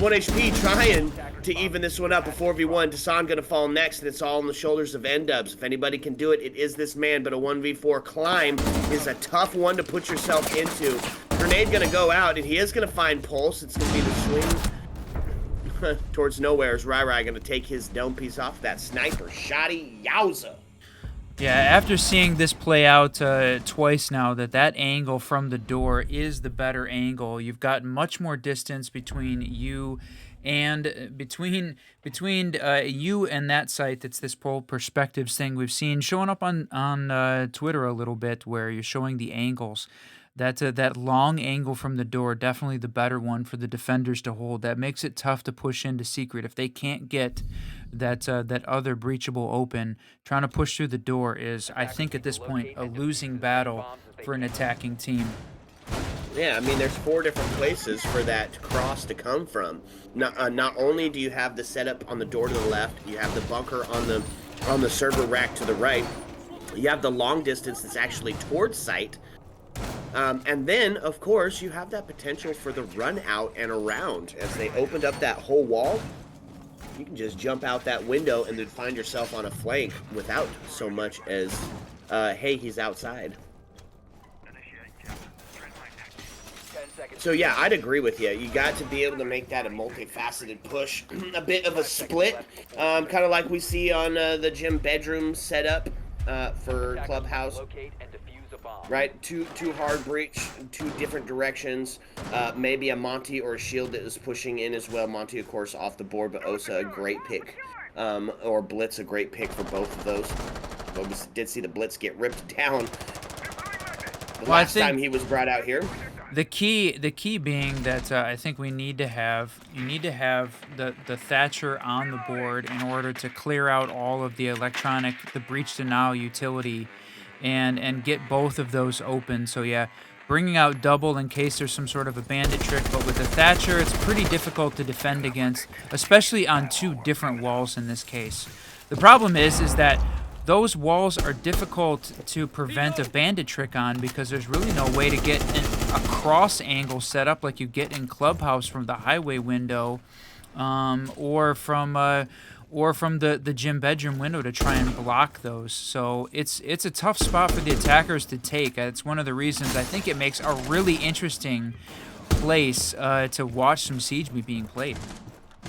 1 HP trying to even this one up. A 4v1. Dasan going to fall next, and it's all on the shoulders of N-Dubs. If anybody can do it, it is this man, but a 1v4 climb is a tough one to put yourself into. Grenade going to go out, and he is going to find Pulse. It's going to be the swing towards nowhere. Is Rai going to take his dome piece off that sniper? Shoddy yowza. Yeah, after seeing this play out twice now, that angle from the door is the better angle. You've got much more distance between you and between you and that site. That's this whole perspectives thing we've seen showing up on Twitter a little bit, where you're showing the angles. That long angle from the door, definitely the better one for the defenders to hold. That makes it tough to push into secret. If they can't get that other breachable open, trying to push through the door is, I think at this point, a losing battle for an attacking team. Yeah, I mean, there's 4 different places for that cross to come from. Not only do you have the setup on the door to the left, you have the bunker on the server rack to the right. You have the long distance that's actually towards site. And then, of course, you have that potential for the run out and around. As they opened up that whole wall, you can just jump out that window and then find yourself on a flank without so much as, hey, he's outside. So yeah, I'd agree with you. You got to be able to make that a multifaceted push. A bit of a split, kind of like we see on the gym bedroom setup for Clubhouse. Right, two hard breach, 2 different directions. Maybe a Monty or a Shield that is pushing in as well. Monty, of course, off the board, but Osa a great pick, or Blitz a great pick for both of those. But we did see the Blitz get ripped down the last time he was brought out here. The key being that I think you need to have the Thatcher on the board in order to clear out all of the breach denial utility, and get both of those open. So yeah, bringing out double in case there's some sort of a bandit trick. But with the Thatcher, it's pretty difficult to defend against, especially on two different walls in this case. The problem is that those walls are difficult to prevent a bandit trick on because there's really no way to get a cross angle set up like you get in Clubhouse from the highway window, or from the gym bedroom window to try and block those. So it's a tough spot for the attackers to take. It's one of the reasons I think it makes a really interesting place to watch some Siege being played.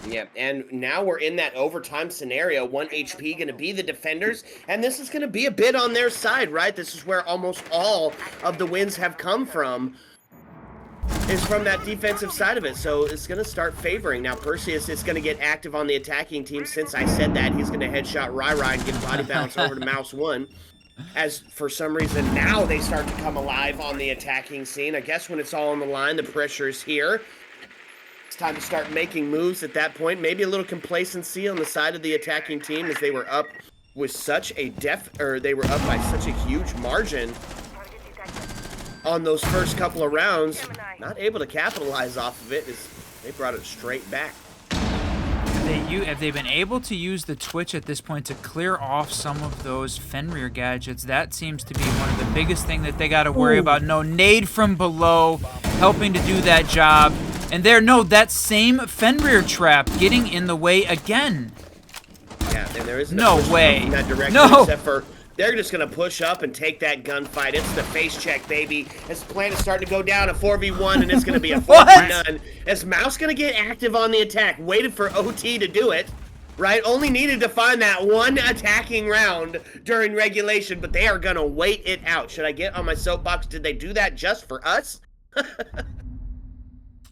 Yeah, and now we're in that overtime scenario. 1 HP going to be the defenders, and this is going to be a bit on their side, right? This is where almost all of the wins have come from, is from that defensive side of it. So it's going to start favoring. Now, Perseus is going to get active on the attacking team. Since I said that, he's going to headshot Rai and give body bounce over to Mouse 1. As for some reason, now they start to come alive on the attacking scene. I guess when it's all on the line, the pressure is here. It's time to start making moves at that point. Maybe a little complacency on the side of the attacking team as they were up with such a they were up by such a huge margin on those first couple of rounds. Not able to capitalize off of it as they brought it straight back. Have they been able to use the Twitch at this point to clear off some of those Fenrir gadgets? That seems to be one of the biggest thing that they got to worry about. No nade from below, helping to do that job. And that same Fenrir trap getting in the way again. Yeah, and there isn't no way. In that direction, no. Except for they're just going to push up and take that gunfight. It's the face check, baby. As the plan is starting to go down, a 4v1, and it's going to be a 4v9. As Mouse going to get active on the attack. Waited for OT to do it, right? Only needed to find that one attacking round during regulation, but they are going to wait it out. Should I get on my soapbox? Did they do that just for us?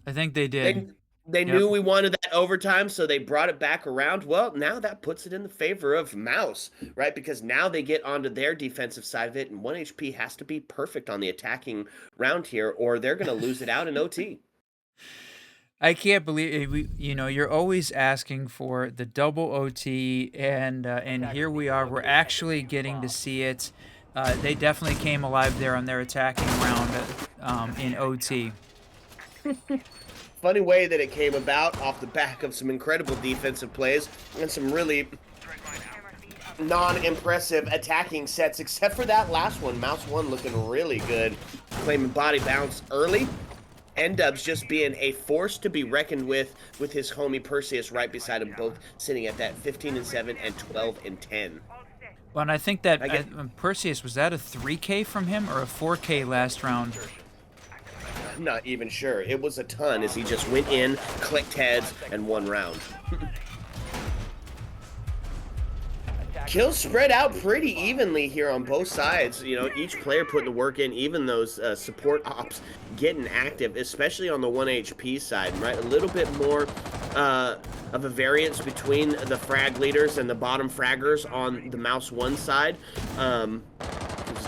I think they did. They knew we wanted that overtime, so they brought it back around. Well, now that puts it in the favor of Mouse, right? Because now they get onto their defensive side of it, and 1 HP has to be perfect on the attacking round here, or they're going to lose it out in OT. I can't believe it. You're always asking for the double OT, and here we are. We're actually getting to see it. They definitely came alive there on their attacking round in OT. Funny way that it came about off the back of some incredible defensive plays and some really non-impressive attacking sets, except for that last one. Mouse 1 looking really good, claiming body bounce early. N-Dubs just being a force to be reckoned with his homie Perseus right beside him, both sitting at that 15-7 and 12-10. Well, and I think that Perseus, was that a 3K from him or a 4K last round? I'm not even sure. It was a ton as he just went in, clicked heads, and won round. Kills spread out pretty evenly here on both sides. Each player putting the work in, even those support ops getting active, especially on the 1 HP side, right? A little bit more of a variance between the frag leaders and the bottom fraggers on the Mouse 1 side.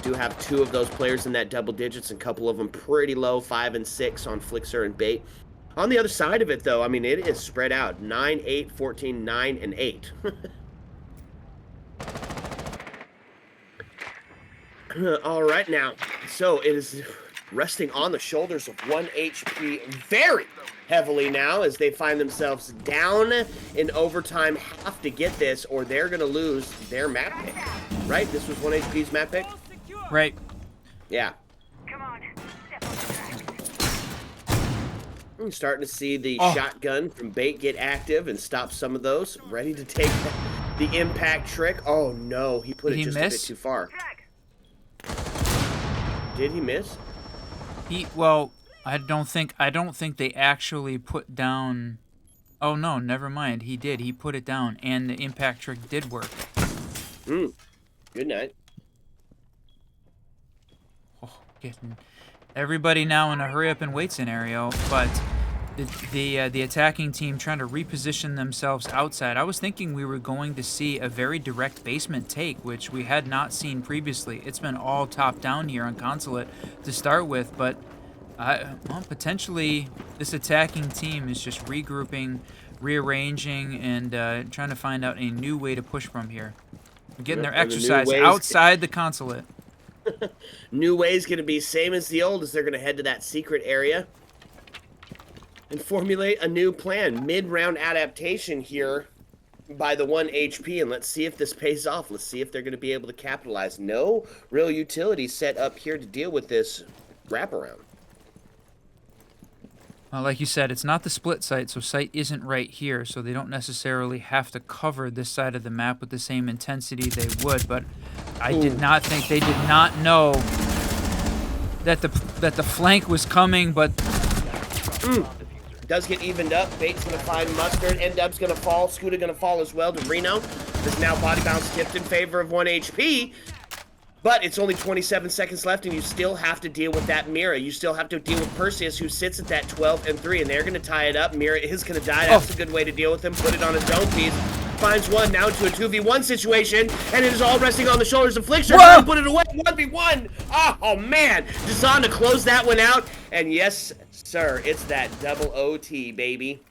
Do have 2 of those players in that double digits, and a couple of them pretty low, 5 and 6 on Flixer and Bait. On the other side of it, though, I mean, it is spread out. 9, 8, 14, 9, and 8. All right, now, so it is resting on the shoulders of 1 HP very heavily now as they find themselves down in overtime. Have to get this, or they're going to lose their map pick, right? This was 1 HP's map pick? Right. Yeah. I'm starting to see the shotgun from Bait get active and stop some of those. Ready to take the impact trick. Oh no, he put it just a bit too far. Did he miss? I don't think they actually put down. Oh no, never mind. He did. He put it down, and the impact trick did work. Good night. Getting everybody now in a hurry up and wait scenario, but the attacking team trying to reposition themselves outside. I was thinking we were going to see a very direct basement take, which we had not seen previously. It's been all top down here on Consulate to start with, but Well, potentially this attacking team is just regrouping, rearranging, and trying to find out a new way to push from here. Getting their And the new exercise ways- outside the consulate. New way's going to be same as the old, as they're going to head to that secret area and formulate a new plan. Mid-round adaptation here by the 1 HP, and let's see if this pays off. Let's see if they're going to be able to capitalize. No real utility set up here to deal with this wraparound. Like you said, it's not the split site, so site isn't right here, so they don't necessarily have to cover this side of the map with the same intensity they would. But I did not think they did not know that the flank was coming. But Does get evened up. Bait's going to find Mustard. N-Dub's going to fall. Scooter going to fall as well to Reno. There's now body bounce tipped in favor of 1 HP. But it's only 27 seconds left, and you still have to deal with that Mira. You still have to deal with Perseus, who sits at that 12 and 3, and they're going to tie it up. Mira is going to die. That's a good way to deal with him. Put it on his own piece. Finds one now into a 2v1 situation, and it is all resting on the shoulders of Flickster. Trying to put it away. 1v1. Oh, man. Desan to close that one out. And yes, sir, it's that double OT, baby.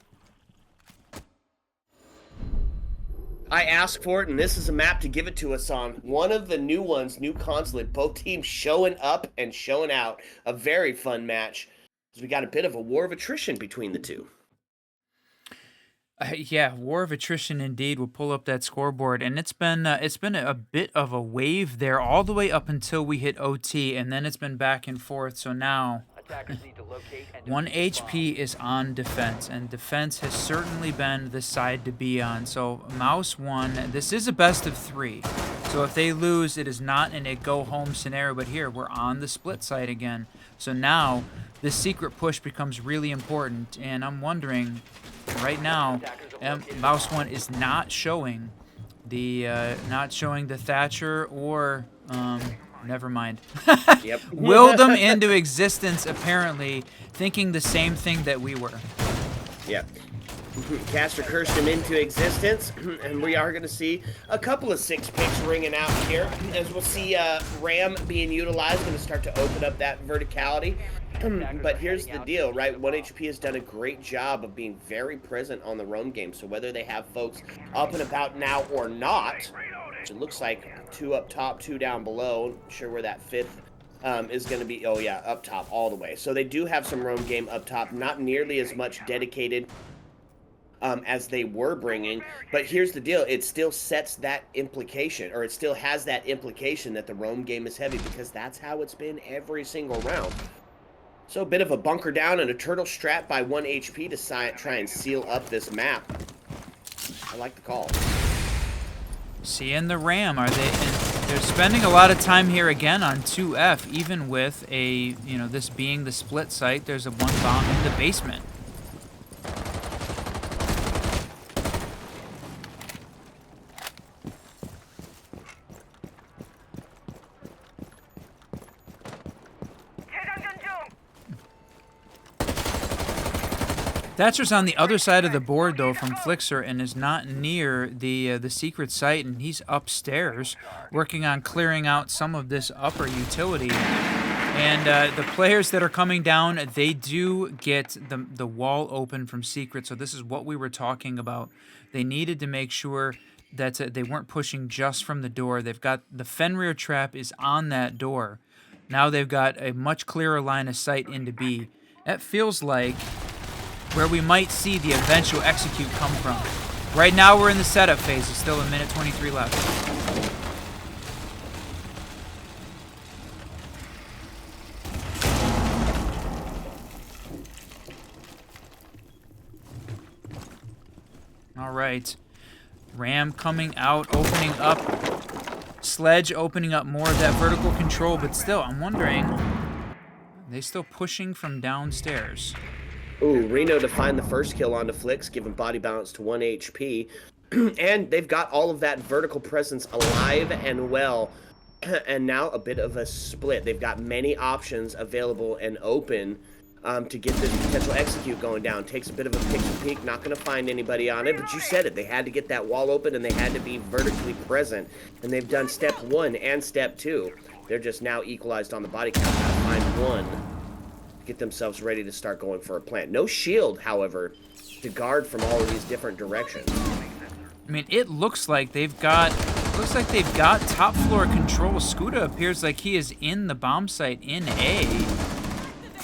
I asked for it, and this is a map to give it to us on. One of the new ones, new consulate, both teams showing up and showing out. A very fun match. We got a bit of a war of attrition between the two. yeah, war of attrition indeed. Will pull up that scoreboard, and it's been a bit of a wave there all the way up until we hit OT, and then it's been back and forth. So now Attackers need to locate and 1 defuse the bomb. HP is on defense, and defense has certainly been the side to be on. So Mouse won. This is a best of 3. So if they lose, it is not in a go-home scenario. But here, we're on the split side again. So now this secret push becomes really important, and I'm wondering, right now, Mouse 1 is not showing the Thatcher or never mind. Yep. Willed them into existence, apparently, thinking the same thing that we were. Yep. Caster cursed him into existence, and we are going to see a couple of 6 picks ringing out here, as we'll see Ram being utilized, going to start to open up that verticality. But here's the deal, right? 1 HP has done a great job of being very present on the roam game, so whether they have folks up and about now or not, which it looks like 2 up top, 2 down below, not sure where that 5th is going to be. Oh yeah, up top all the way. So they do have some roam game up top, not nearly as much dedicated as they were bringing, but here's the deal, it still sets that implication, or it still has that implication that the roam game is heavy, because that's how it's been every single round. So a bit of a bunker down and a turtle strap by 1 HP to try and seal up this map. I like the call. Seeing the Ram, are they? And they're spending a lot of time here again on 2F, even with a, this being the split site. There's a 1 bomb in the basement. Thatcher's on the other side of the board, though, from Flixer, and is not near the secret site, and he's upstairs working on clearing out some of this upper utility. And the players that are coming down, they do get the wall open from secret, so this is what we were talking about. They needed to make sure that they weren't pushing just from the door. They've got the Fenrir trap is on that door. Now they've got a much clearer line of sight into B. That feels like where we might see the eventual execute come from. Right now we're in the setup phase. There's still 1:23 left. All right. Ram coming out, opening up. Sledge opening up more of that vertical control, but still, I'm wondering, are they still pushing from downstairs? Ooh, Reno to find the first kill onto Flix, giving body balance to 1 HP. And they've got all of that vertical presence alive and well. And now a bit of a split. They've got many options available and open to get this potential execute going down. Takes a bit of a picture peek, not going to find anybody on it, but you said it. They had to get that wall open, and they had to be vertically present. And they've done step 1 and step 2. They're just now equalized on the body count. Gotta find 1. get themselves ready to start going for a plant. No shield, however, to guard from all of these different directions. I mean, it looks like they've got top floor control. Scuda appears like he is in the bomb site in A.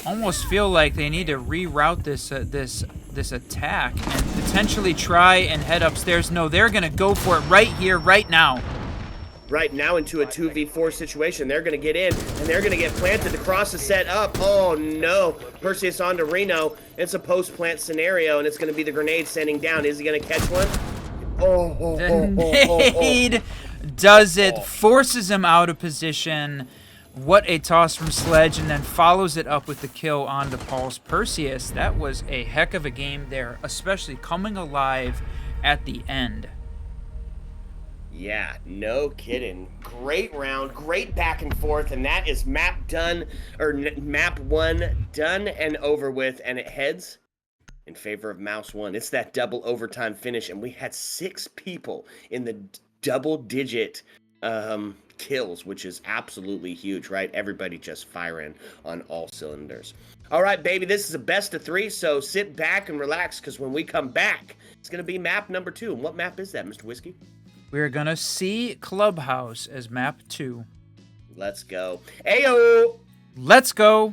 Almost feel like they need to reroute this attack and potentially try and head upstairs. No, they're gonna go for it right here, right now. Right now into a 2v4 situation. They're going to get in, and they're going to get planted. The cross is set up. Oh, no. Perseus onto Reno. It's a post-plant scenario, and it's going to be the grenade sending down. Is he going to catch one? The nade does it, forces him out of position. What a toss from Sledge, and then follows it up with the kill on the Pulse. Perseus, that was a heck of a game there, especially coming alive at the end. Yeah, no kidding. Great round, great back and forth, and that is map done, or map 1 done and over with, and it heads in favor of Mouse 1. It's that double overtime finish, and we had 6 people in the double-digit kills, which is absolutely huge, right? Everybody just firing on all cylinders. All right, baby, this is a best of 3, so sit back and relax, because when we come back, it's going to be map number 2. And what map is that, Mr. Whiskey? We're gonna see Clubhouse as map 2. Let's go. Ayo! Let's go!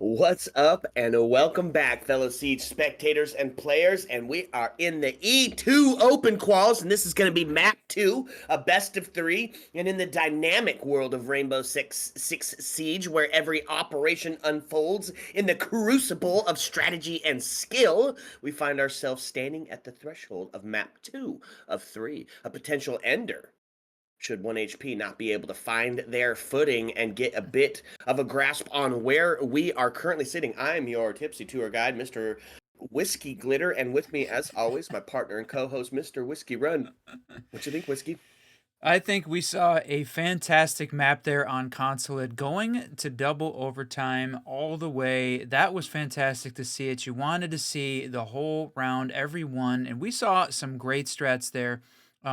What's up, and welcome back, fellow Siege spectators and players, and we are in the E2 Open Quals, and this is going to be Map 2, a best of 3, and in the dynamic world of Rainbow Six Siege, where every operation unfolds in the crucible of strategy and skill, we find ourselves standing at the threshold of Map 2 of 3, a potential ender. Should 1HP not be able to find their footing and get a bit of a grasp on where we are currently sitting. I'm your tipsy tour guide, Mr. Whiskey Glitter, and with me, as always, my partner and co-host, Mr. Whiskey Run. What you think, Whiskey? I think we saw a fantastic map there on Consulate, going to double overtime all the way. That was fantastic to see it. You wanted to see the whole round, every one, and we saw some great strats there.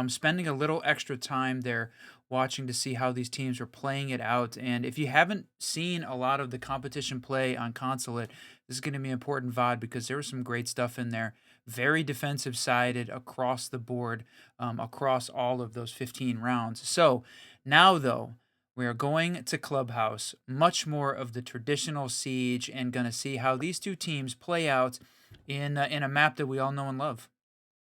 Spending a little extra time there watching to see how these teams were playing it out. And if you haven't seen a lot of the competition play on Consulate, this is going to be important VOD because there was some great stuff in there. Very defensive sided across the board, across all of those 15 rounds. So now, though, we are going to Clubhouse, much more of the traditional Siege, and going to see how these two teams play out in a map that we all know and love.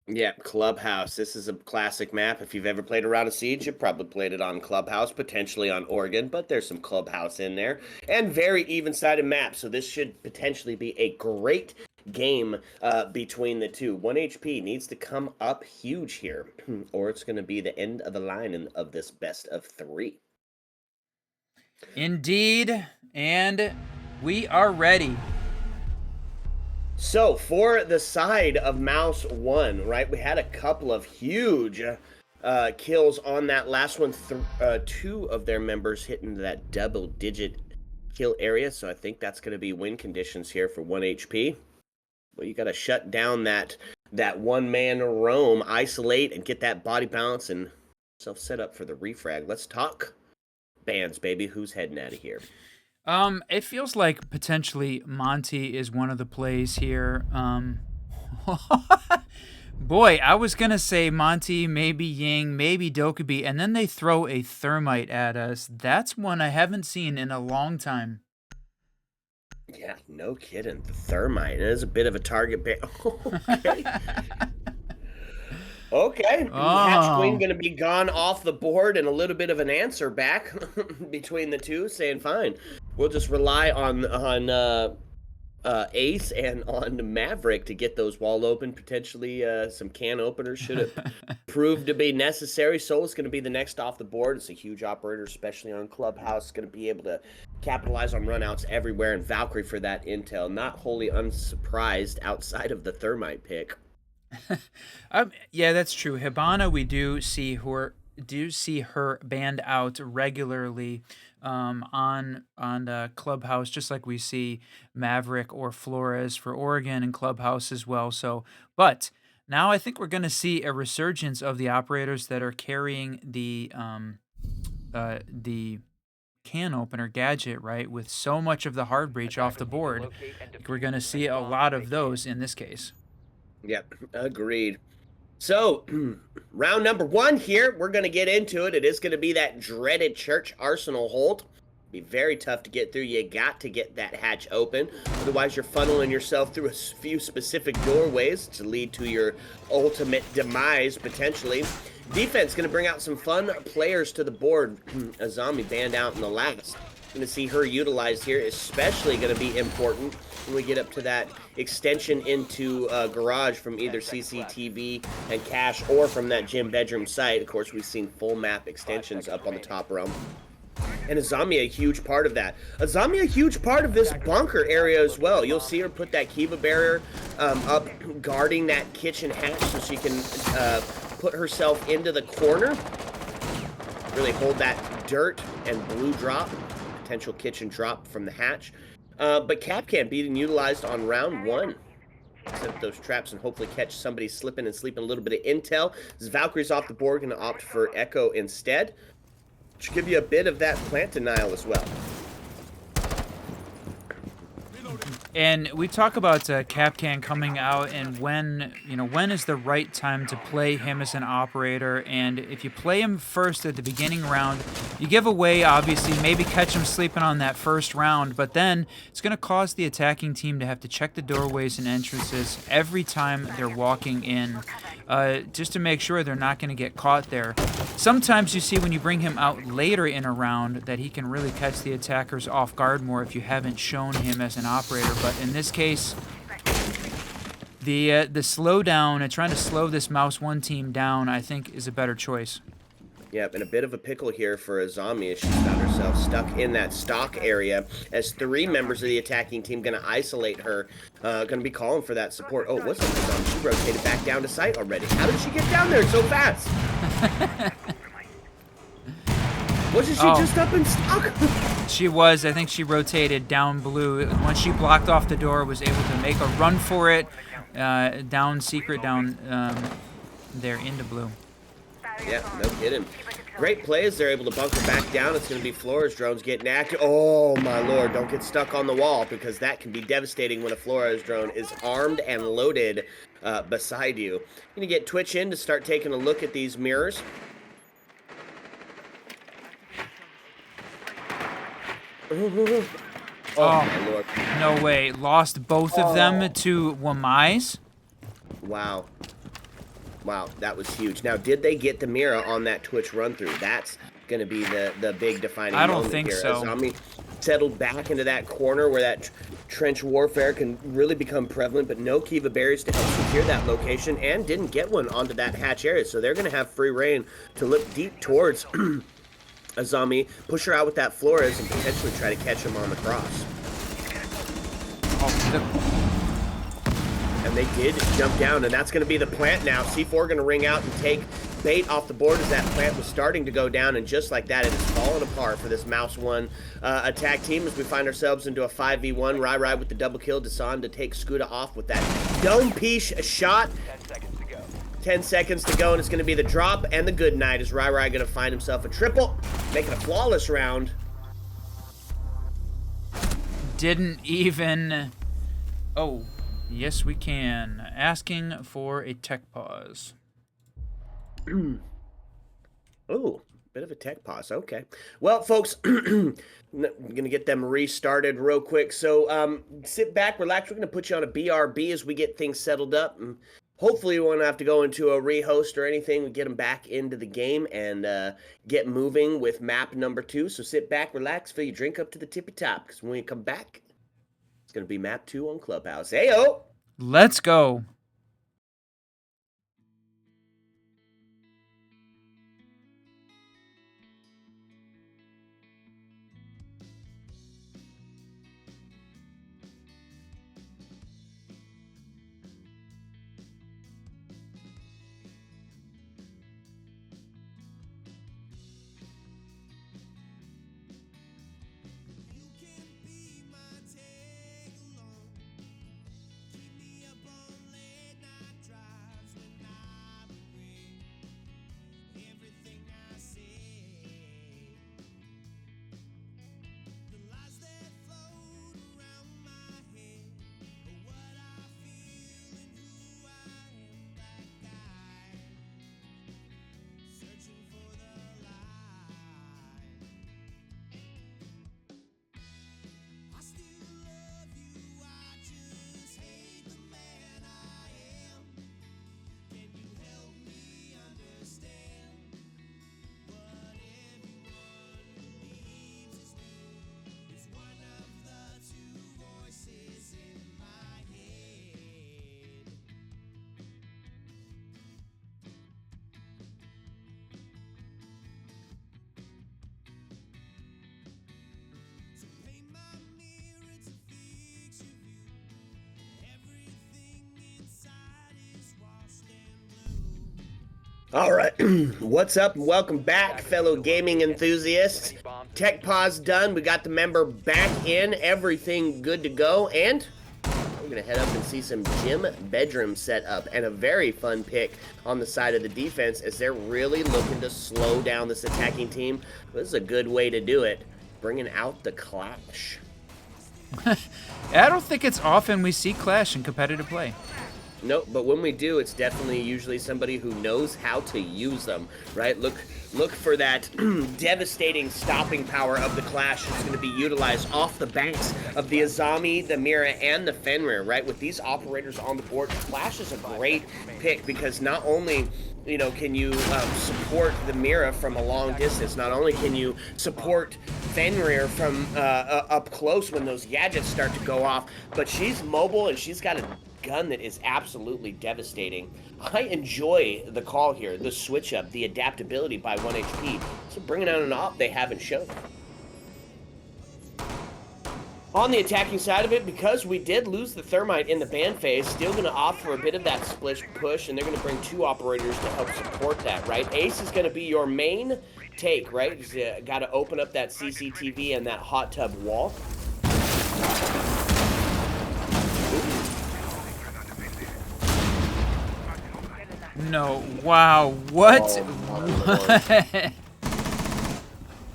Yeah, Clubhouse. This is a classic map. If you've ever played a round of Siege, you've probably played it on Clubhouse, potentially on Oregon, but there's some Clubhouse in there. And very even-sided map, so this should potentially be a great game between the two. 1HP needs to come up huge here, or it's going to be the end of the line of this best of 3. Indeed, and we are ready. So, for the side of Mouse 1, right, we had a couple of huge kills on that last one. 2 of their members hitting that double-digit kill area, so I think that's going to be win conditions here for 1HP. Well, you got to shut down that one-man roam, isolate, and get that body balance and self set up for the refrag. Let's talk bans, baby. Who's heading out of here? It feels like potentially Monty is one of the plays here. Boy, I was gonna say Monty, maybe Ying, maybe Dokkaebi, and then they throw a thermite at us. That's one I haven't seen in a long time. Yeah, no kidding. The thermite. It is a bit of a target ban. Okay. Okay. Hatch Queen going to be gone off the board and a little bit of an answer back between the two, saying, fine, we'll just rely on Ace and on Maverick to get those wall open. Potentially some can openers should it prove to be necessary. Soul is going to be the next off the board. It's a huge operator, especially on Clubhouse. Going to be able to capitalize on runouts everywhere, and Valkyrie for that intel. Not wholly unsurprised outside of the thermite pick. Yeah, that's true. Hibana, we do see her banned out regularly on Clubhouse, just like we see Maverick or Flores for Oregon and Clubhouse as well. So, but now I think we're going to see a resurgence of the operators that are carrying the can opener gadget, right? With so much of the hard breach off the board, we're going to see a lot of those in this case. Yep, agreed. So, round number 1 here, we're going to get into it. It is going to be that dreaded Church Arsenal hold. Be very tough to get through. You got to get that hatch open. Otherwise, you're funneling yourself through a few specific doorways to lead to your ultimate demise, potentially. Defense going to bring out some fun players to the board. A zombie banned out in the last. Going to see her utilized here, especially going to be important when we get up to that extension into garage from either CCTV and cache or from that gym bedroom site. Of course, we've seen full map extensions up on the top realm. And Azami a huge part of that. Azami a huge part of this bunker area as well. You'll see her put that Kiva barrier up guarding that kitchen hatch so she can put herself into the corner. Really hold that dirt and blue drop. Potential kitchen drop from the hatch. But Capcan being utilized on round 1. Set up those traps and hopefully catch somebody slipping and sleeping a little bit of intel. As Valkyrie's off the board, going to opt for Echo instead. Should give you a bit of that plant denial as well. And we talk about Capcan coming out and when is the right time to play him as an operator. And if you play him first at the beginning round, you give away, obviously, maybe catch him sleeping on that first round, but then it's going to cause the attacking team to have to check the doorways and entrances every time they're walking in, just to make sure they're not going to get caught there. Sometimes you see when you bring him out later in a round that he can really catch the attackers off guard more if you haven't shown him as an operator. But in this case, the slowdown and trying to slow this Mouse 1 team down, I think, is a better choice. Yep, and a bit of a pickle here for Azami as she's found herself stuck in that stock area as 3 members of the attacking team going to isolate her, going to be calling for that support. Oh, what's up, Azami? She rotated back down to site already. How did she get down there so fast? Wasn't she just up in stock? She was. I think she rotated down blue. Once she blocked off the door, was able to make a run for it, down secret, down there into blue. Yeah, no kidding. Great plays. They're able to bunker back down. It's going to be Flores drones getting active. Oh, my Lord. Don't get stuck on the wall because that can be devastating when a Flores drone is armed and loaded beside you. You're going to get Twitch in to start taking a look at these mirrors. Oh, my Lord. No way. Lost both of them to Wamais. Wow. Wow, that was huge. Now, did they get the mirror on that Twitch run-through? That's going to be the big defining moment here. I don't think so. Azami settled back into that corner where that trench warfare can really become prevalent, but no Kiva berries to help secure that location, and didn't get one onto that hatch area. So they're going to have free reign to look deep towards Azami, push her out with that Flores, and potentially try to catch him on the cross. And they did jump down, and that's going to be the plant now. C4 going to ring out and take bait off the board as that plant was starting to go down, and just like that, it has fallen apart for this Mouse 1 attack team as we find ourselves into a 5v1. Rai with the double kill, Desan to take Skuda off with that dome piece shot. 10 seconds to go. 10 seconds to go, and it's going to be the drop and the good night as Rai going to find himself a triple, making a flawless round. Didn't even... Oh, yes we can. Asking for a tech pause. Oh, bit of a tech pause. Okay. Well, folks, I'm going to get them restarted real quick. So sit back, relax. We're going to put you on a BRB as we get things settled up. And hopefully we won't have to go into a rehost or anything. We get them back into the game and get moving with map number 2. So sit back, relax, fill your drink up to the tippy top. Because when we come back, it's going to be map 2 on Clubhouse. Hey-o! Let's go. All right, what's up? Welcome back, fellow gaming enthusiasts. Tech pause done. We got the member back in. Everything good to go. And we're going to head up and see some gym bedroom set up. And a very fun pick on the side of the defense as they're really looking to slow down this attacking team. This is a good way to do it. Bringing out the Clash. I don't think it's often we see Clash in competitive play. Nope, but when we do, it's definitely usually somebody who knows how to use them, right? Look for that devastating stopping power of the Clash that's going to be utilized off the banks of the Azami, the Mira, and the Fenrir, right? With these operators on the board, Clash is a great pick because not only can you support the Mira from a long distance, not only can you support Fenrir from up close when those gadgets start to go off, but she's mobile and she's got a gun that is absolutely devastating. I enjoy the call here, the switch up, the adaptability by 1 HP. So bringing out an op they haven't shown. On the attacking side of it, because we did lose the Thermite in the ban phase, still going to opt for a bit of that split push, and they're going to bring 2 operators to help support that, right? Ace is going to be your main take, right? He's got to open up that CCTV and that hot tub wall. No, wow, what? Oh,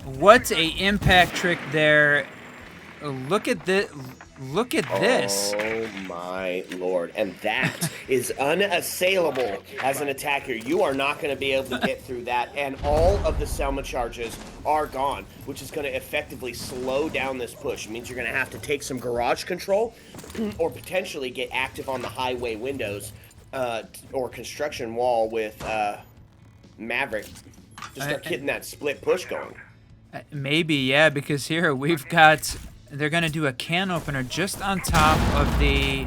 What a impact trick there. Look at this. Look at this. Oh my lord. And that is unassailable as an attacker. You are not going to be able to get through that. And all of the Selma charges are gone, which is going to effectively slow down this push. It means you're going to have to take some garage control or potentially get active on the highway windows or construction wall with Maverick to start getting that split push going. Maybe, yeah, because here we've got... They're going to do a can opener just on top of the...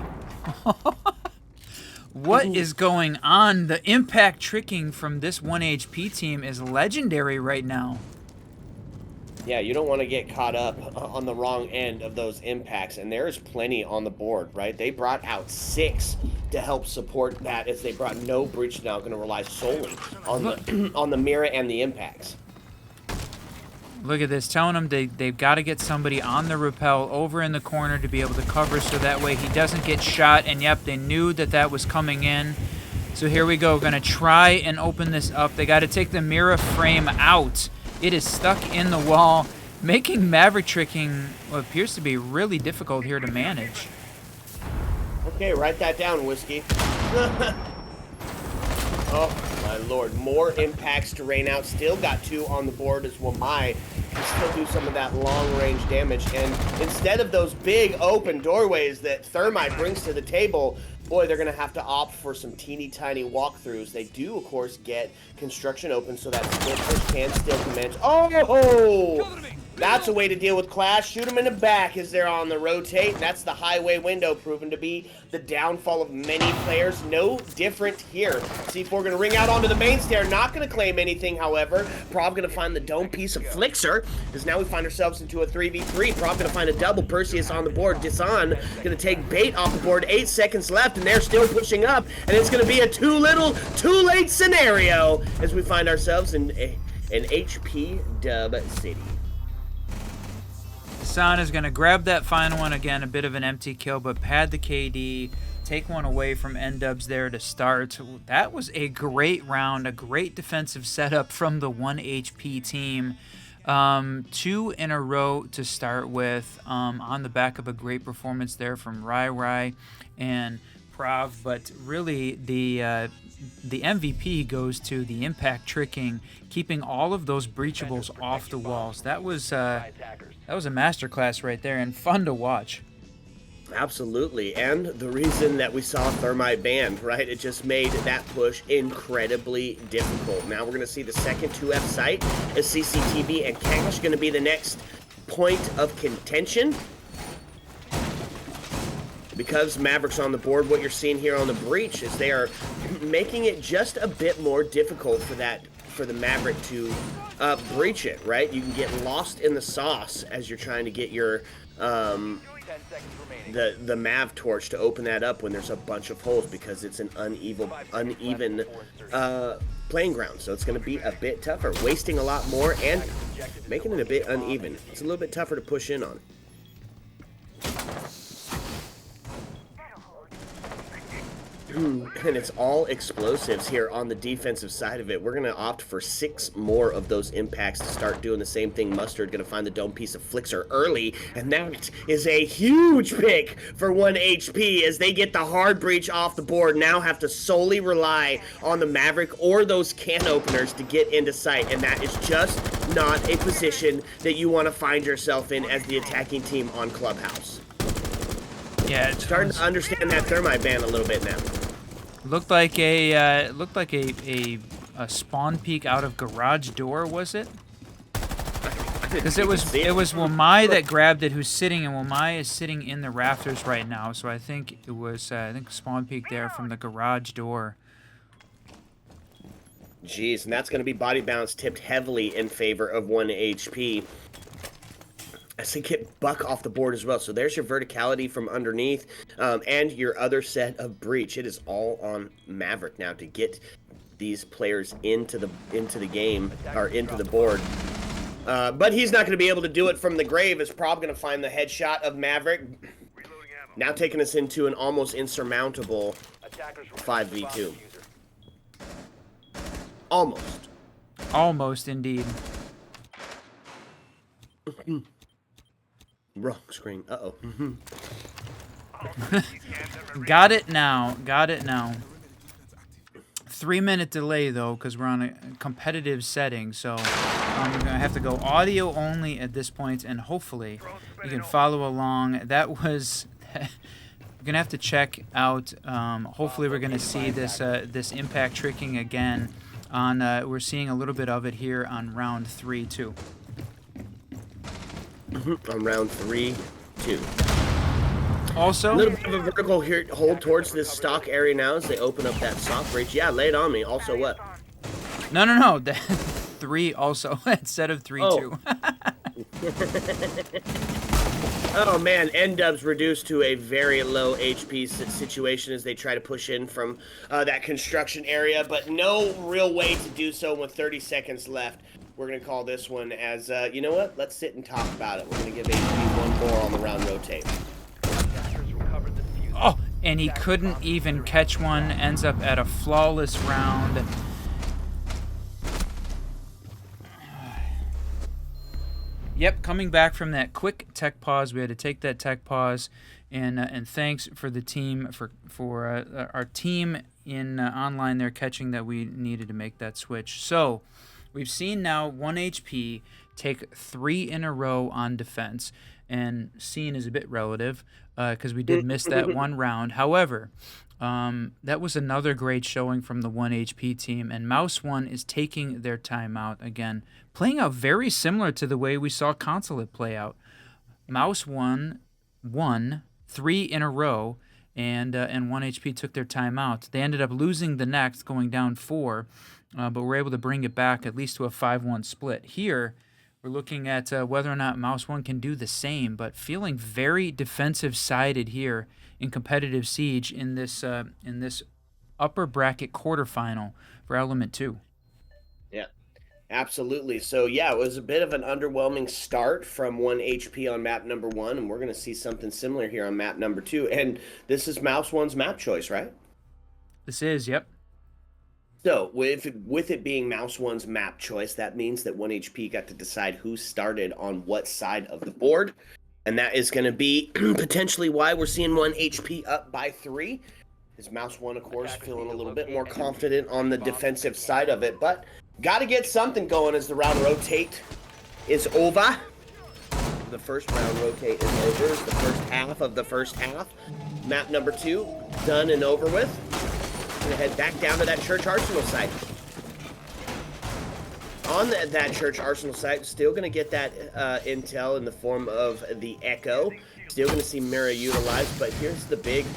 What is going on? The impact tricking from this 1 HP team is legendary right now. Yeah, you don't want to get caught up on the wrong end of those impacts, and there's plenty on the board, right? They brought out 6 to help support that, as they brought no breach now, going to rely solely on the on the Mira and the impacts. Look at this, telling him they've got to get somebody on the rappel over in the corner to be able to cover so that way he doesn't get shot. And yep, they knew that that was coming in. So here we go, going to try and open this up. They got to take the Mira frame out. It is stuck in the wall, making Maverick tricking what appears to be really difficult here to manage. Okay, write that down, Whiskey. Oh, my lord. More impacts to rain out. Still got 2 on the board as Wamai can still do some of that long-range damage. And instead of those big open doorways that Thermite brings to the table, boy, they're going to have to opt for some teeny-tiny walkthroughs. They do, of course, get construction open so that split push can still commence. Oh! That's a way to deal with Clash. Shoot them in the back as they're on the rotate. That's the highway window, proven to be the downfall of many players. No different here. C4 going to ring out onto the main stair. Not going to claim anything, however. Prob going to find the dome piece of Flixer, as now we find ourselves into a 3v3. Prob going to find a double. Perseus on the board. Disan going to take bait off the board. 8 seconds left, and they're still pushing up. And it's going to be a too little, too late scenario as we find ourselves in an HP dub city. San is going to grab that final one again, a bit of an empty kill, but pad the KD, take one away from N-Dubs there to start. That was a great round, a great defensive setup from the 1 HP team. 2 in a row to start with, on the back of a great performance there from Rai and Prav, but really the MVP goes to the impact tricking, keeping all of those breachables off the walls. That was a masterclass right there and fun to watch. Absolutely, and the reason that we saw Thermite banned, right? It just made that push incredibly difficult. Now we're going to see the second 2F site as CCTV and Cash going to be the next point of contention. Because Maverick's on the board, what you're seeing here on the breach is they are making it just a bit more difficult for the Maverick to breach it, right? You can get lost in the sauce as you're trying to get your the Mav torch to open that up when there's a bunch of holes, because it's an uneven playing ground. So it's going to be a bit tougher, wasting a lot more and making it a bit uneven. It's a little bit tougher to push in on. And it's all explosives here on the defensive side of it. We're going to opt for 6 more of those impacts to start doing the same thing. Mustard going to find the dome piece of Flixer early, and that is a huge pick for 1 HP as they get the hard breach off the board. Now have to solely rely on the Maverick or those can openers to get into sight, and that is just not a position that you want to find yourself in as the attacking team on Clubhouse. Yeah, it's Starting to understand that thermite ban a little bit now. looked like a spawn peek out of garage door, was it? Because it was Wamai that grabbed it, who's sitting, and Wamai is sitting in the rafters right now. So I think it was spawn peek there from the garage door. Jeez, and that's going to be body bounce tipped heavily in favor of 1 HP. As they get Buck off the board as well. So there's your verticality from underneath, and your other set of breach. It is all on Maverick now to get these players into the game, or into the board. But he's not going to be able to do it from the grave. Is Prob going to find the headshot of Maverick? Now taking us into an almost insurmountable 5v2. Almost. Almost, indeed. Wrong screen. Uh-oh. Got it now. Got it now. 3-minute delay, though, because we're on a competitive setting. So we're going to have to go audio only at this point, and hopefully you can follow along. That was... We're going to have to check out... hopefully we're going to see this impact tricking again. We're seeing a little bit of it here on round 3, too. On round 3, 2. Also, A little bit of a vertical here, hold towards this stock area now as they open up that soft breach. Yeah, lay it on me. Also what? No. 3 also instead of 3, 2. Oh man, N-dubs reduced to a very low HP situation as they try to push in from that construction area, but no real way to do so with 30 seconds left. We're going to call this one as, you know what? Let's sit and talk about it. We're going to give HP 1 more on the round rotate. Oh, and he couldn't even catch one. Ends up at a flawless round. Yep, coming back from that quick tech pause. We had to take that tech pause, and thanks for the team for our team in online there catching that we needed to make that switch. So we've seen now 1 HP take 3 in a row on defense, and seen is a bit relative because we did miss that one round. However, that was another great showing from the 1 HP team, and Mouse 1 is taking their timeout again, playing out very similar to the way we saw Consulate play out. Mouse 1 won 3 in a row, and 1 HP took their timeout. They ended up losing the next, going down 4, but were able to bring it back at least to a 5-1 split. Here, we're looking at whether or not Mouse 1 can do the same, but feeling very defensive-sided here in competitive Siege in this upper bracket quarterfinal for Element 2. Yeah, absolutely. So, yeah, it was a bit of an underwhelming start from 1 HP on map number 1, and we're going to see something similar here on map number 2. And this is Mouse 1's map choice, right? This is, yep. So, with it being Mouse 1's map choice, that means that 1 HP got to decide who started on what side of the board. And that is going to be potentially why we're seeing 1 HP up by 3. Is Mouse 1, of course, feeling a little bit more confident on the defensive side of it. But got to get something going as the round rotate is over. The first round rotate is over. It's the first half of the first half. Map number 2, done and over with. Gonna head back down to that Church Arsenal site. On that Church Arsenal site, still gonna get that intel in the form of the Echo. Still gonna see Mira utilized, but here's the big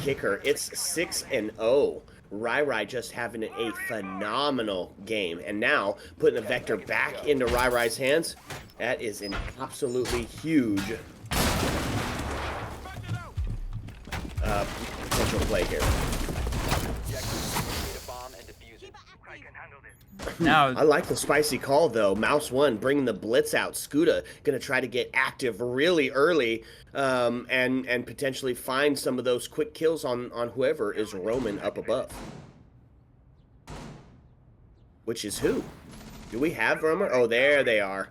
kicker. It's 6-0. Rai just having a phenomenal game, and now putting a vector back into Rai's hands. That is an absolutely huge potential play here. Now, I like the spicy call, though. Mouse 1 bringing the blitz out. Scooter going to try to get active really early and potentially find some of those quick kills on whoever is roaming up above. Which is who? Do we have roamer? Oh, there they are.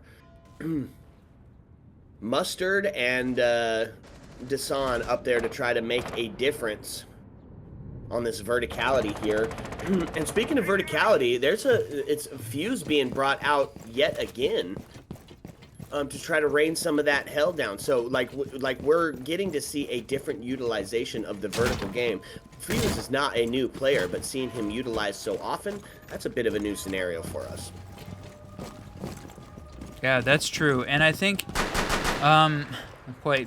Mustard and Desan up there to try to make a difference on this verticality here. And speaking of verticality, it's Fuse being brought out yet again to try to rain some of that hell down. So like we're getting to see a different utilization of the vertical game. Fuse is not a new player, but seeing him utilized so often, that's a bit of a new scenario for us. yeah, that's true. And I think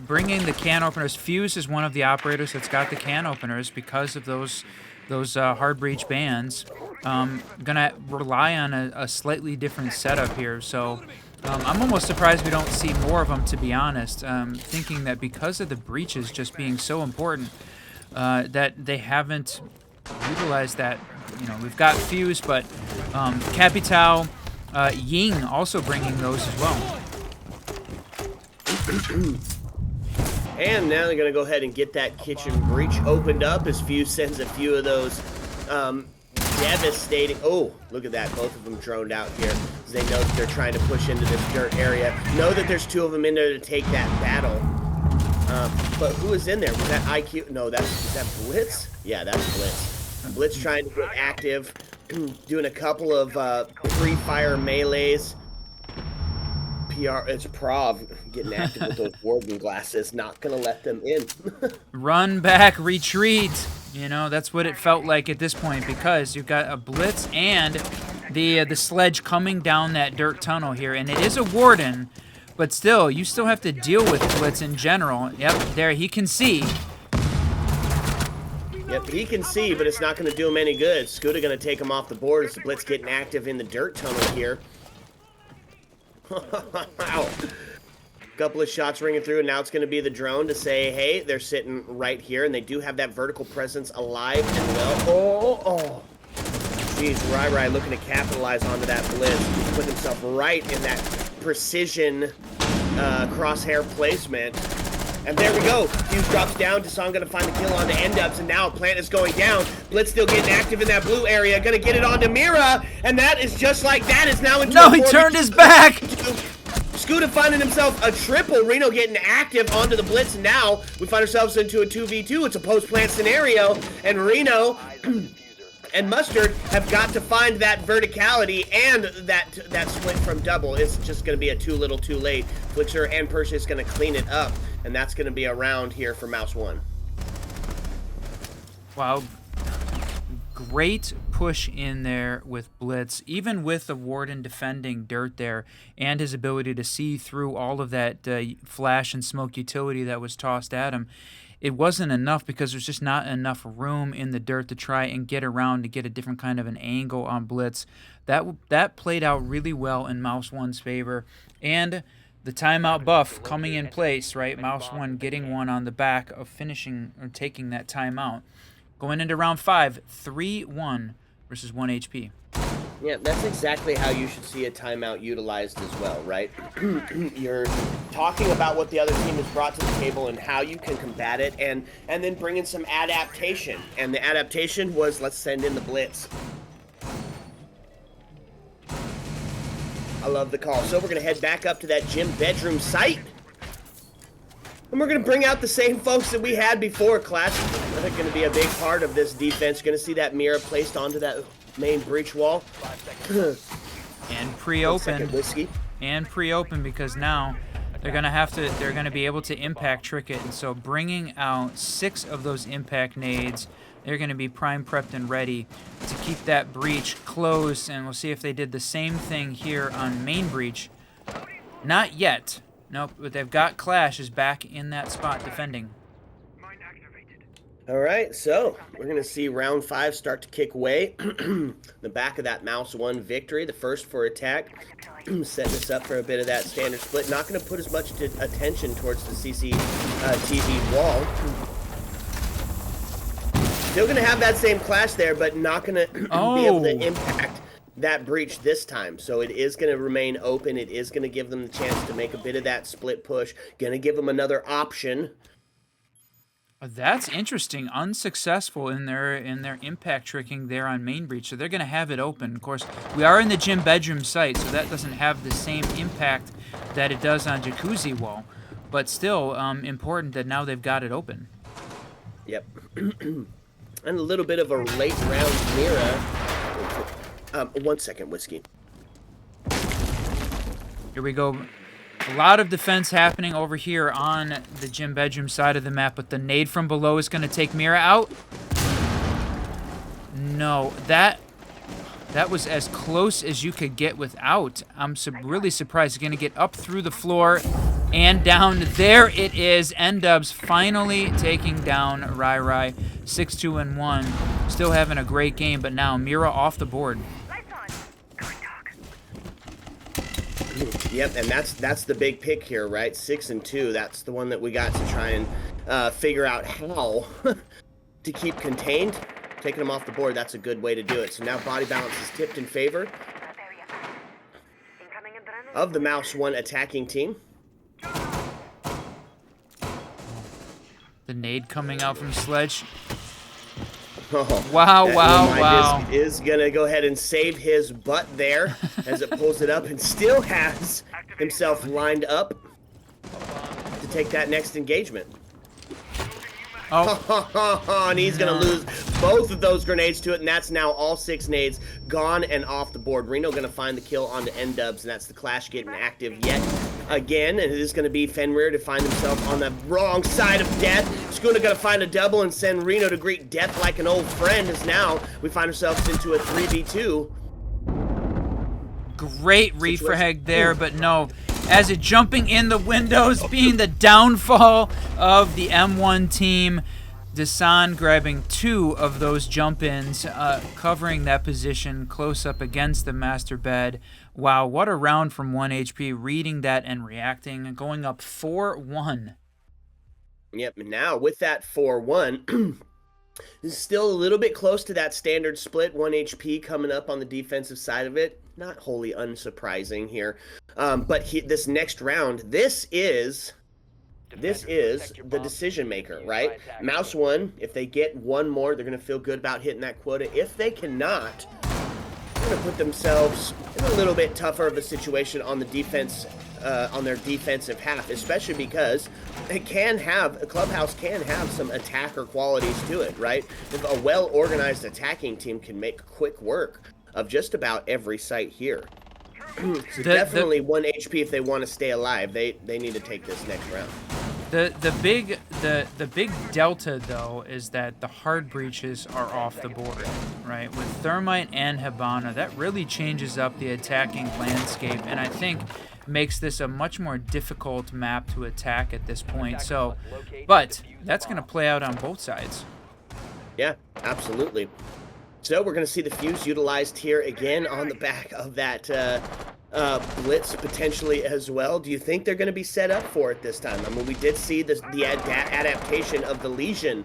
bringing the can openers, Fuse is one of the operators that's got the can openers because of those hard breach bans. Gonna rely on a slightly different setup here. So I'm almost surprised we don't see more of them, to be honest. Thinking that because of the breaches just being so important, that they haven't utilized that. You know, we've got Fuse, but Capital, Ying also bringing those as well. And now they're going to go ahead and get that kitchen breach opened up as Fuse sends a few of those devastating... Oh, look at that. Both of them droned out here as they know that they're trying to push into this dirt area. Know that there's two of them in there to take that battle. But who is in there? Was that IQ? No, is that Blitz? Yeah, that's Blitz. Blitz trying to get active, doing a couple of pre-fire melees. It's Prov getting active with those warden glasses, not gonna let them in. Run back, retreat. You know, that's what it felt like at this point, because you've got a Blitz and the sledge coming down that dirt tunnel here, and it is a warden, but still, you still have to deal with Blitz in general. Yep, there he can see. Yep, he can see, but it's not going to do him any good. Scooter going to take him off the board as the Blitz getting active in the dirt tunnel here. Wow. Couple of shots ringing through, and now it's going to be the drone to say, hey, they're sitting right here, and they do have that vertical presence alive and well. Oh. Jeez, Rai looking to capitalize onto that Blitz. Put himself right in that precision crosshair placement. And there we go. Fuse drops down. Desan going to find the kill onto End-Ups, and now Plant is going down. Blitz still getting active in that blue area. Going to get it onto Mira, and that is just like that. Is now into No, he turned his back. Scooter finding himself a triple. Reno getting active onto the Blitz. Now we find ourselves into a 2v2. It's a post-plant scenario, and Reno and Mustard have got to find that verticality and that split from double. It's just going to be a too little too late. Flixer and Persia is going to clean it up, and that's going to be a round here for Mouse 1. Wow. Great push in there with Blitz, even with the Warden defending dirt there and his ability to see through all of that flash and smoke utility that was tossed at him. It wasn't enough because there's just not enough room in the dirt to try and get around to get a different kind of an angle on Blitz. That played out really well in Mouse 1's favor. And the timeout buff coming in place, right? Mouse 1 getting one on the back of finishing or taking that timeout. Going into round 5, 3-1 versus 1 HP. Yeah, that's exactly how you should see a timeout utilized as well, right? You're talking about what the other team has brought to the table and how you can combat it, and then bring in some adaptation. And the adaptation was, let's send in the Blitz. I love the call. So we're going to head back up to that gym bedroom site. And we're going to bring out the same folks that we had before. Clash are going to be a big part of this defense. Going to see that mirror placed onto that main breach wall. And pre-open. And pre-open, because now they're going to be able to impact trick it. And so bringing out 6 of those impact nades, they're going to be prime prepped and ready to keep that breach closed. And we'll see if they did the same thing here on main breach. Not yet. Nope, but they've got Clash is back in that spot defending. All right, so we're going to see round 5 start to kick away. The back of that Mouse 1 victory, the first for attack. Setting us up for a bit of that standard split. Not going to put as much attention towards the CCTV wall. Still going to have that same Clash there, but not going to be able to impact that breach this time. So it is going to remain open. It is going to give them the chance to make a bit of that split push. Going to give them another option. That's interesting. Unsuccessful in their impact tricking there on main breach, so they're going to have it open. Of course, we are in the gym bedroom site, so that doesn't have the same impact that it does on jacuzzi wall. But still, important that now they've got it open. Yep. And a little bit of a late round Mira. 1 second, Whiskey. Here we go. A lot of defense happening over here on the gym bedroom side of the map, but the nade from below is going to take Mira out. No, that was as close as you could get without. I'm really surprised. He's going to get up through the floor and down. There it is. N-Dubs finally taking down Rai. 6-2-1. Still having a great game, but now Mira off the board. Yep, and that's the big pick here, right? 6-2. That's the one that we got to try and figure out how to keep contained. Taking them off the board, that's a good way to do it. So now body balance is tipped in favor of the Mouse 1 attacking team. The nade coming out from Sledge. Oh, Wow. Is gonna go ahead and save his butt there as it pulls it up and still has himself lined up to take that next engagement. Oh, and he's gonna lose both of those grenades to it, and that's now all 6 nades gone and off the board. Reno gonna find the kill onto N-Dubs, and that's the clash getting active yet again, and it is gonna be Fenrir to find himself on the wrong side of death. Skuna gonna find a double and send Reno to greet death like an old friend, as now we find ourselves into a 3v2. great refrag there, but no. As it jumping in the windows, being the downfall of the M1 team. Desan grabbing 2 of those jump-ins, covering that position close up against the master bed. Wow, what a round from 1HP, reading that and reacting, going up 4-1. Yep, now with that 4-1, this is still a little bit close to that standard split. 1 HP coming up on the defensive side of it. Not wholly unsurprising here. But this next round, this is the decision maker, right? Mouse 1, if they get 1 more, they're going to feel good about hitting that quota. If they cannot, they're going to put themselves in a little bit tougher of a situation on the defense, on their defensive half, especially because Clubhouse can have some attacker qualities to it, right? If a well-organized attacking team can make quick work of just about every site here. So definitely 1 HP if they want to stay alive. They need to take this next round. The big delta though is that the hard breaches are off the board, right? With Thermite and Hibana, that really changes up the attacking landscape, and I think makes this a much more difficult map to attack at this point. So, but that's going to play out on both sides. Yeah, absolutely. So we're going to see the fuse utilized here again on the back of that blitz potentially as well. Do you think they're going to be set up for it this time? I mean, we did see the adaptation of the Legion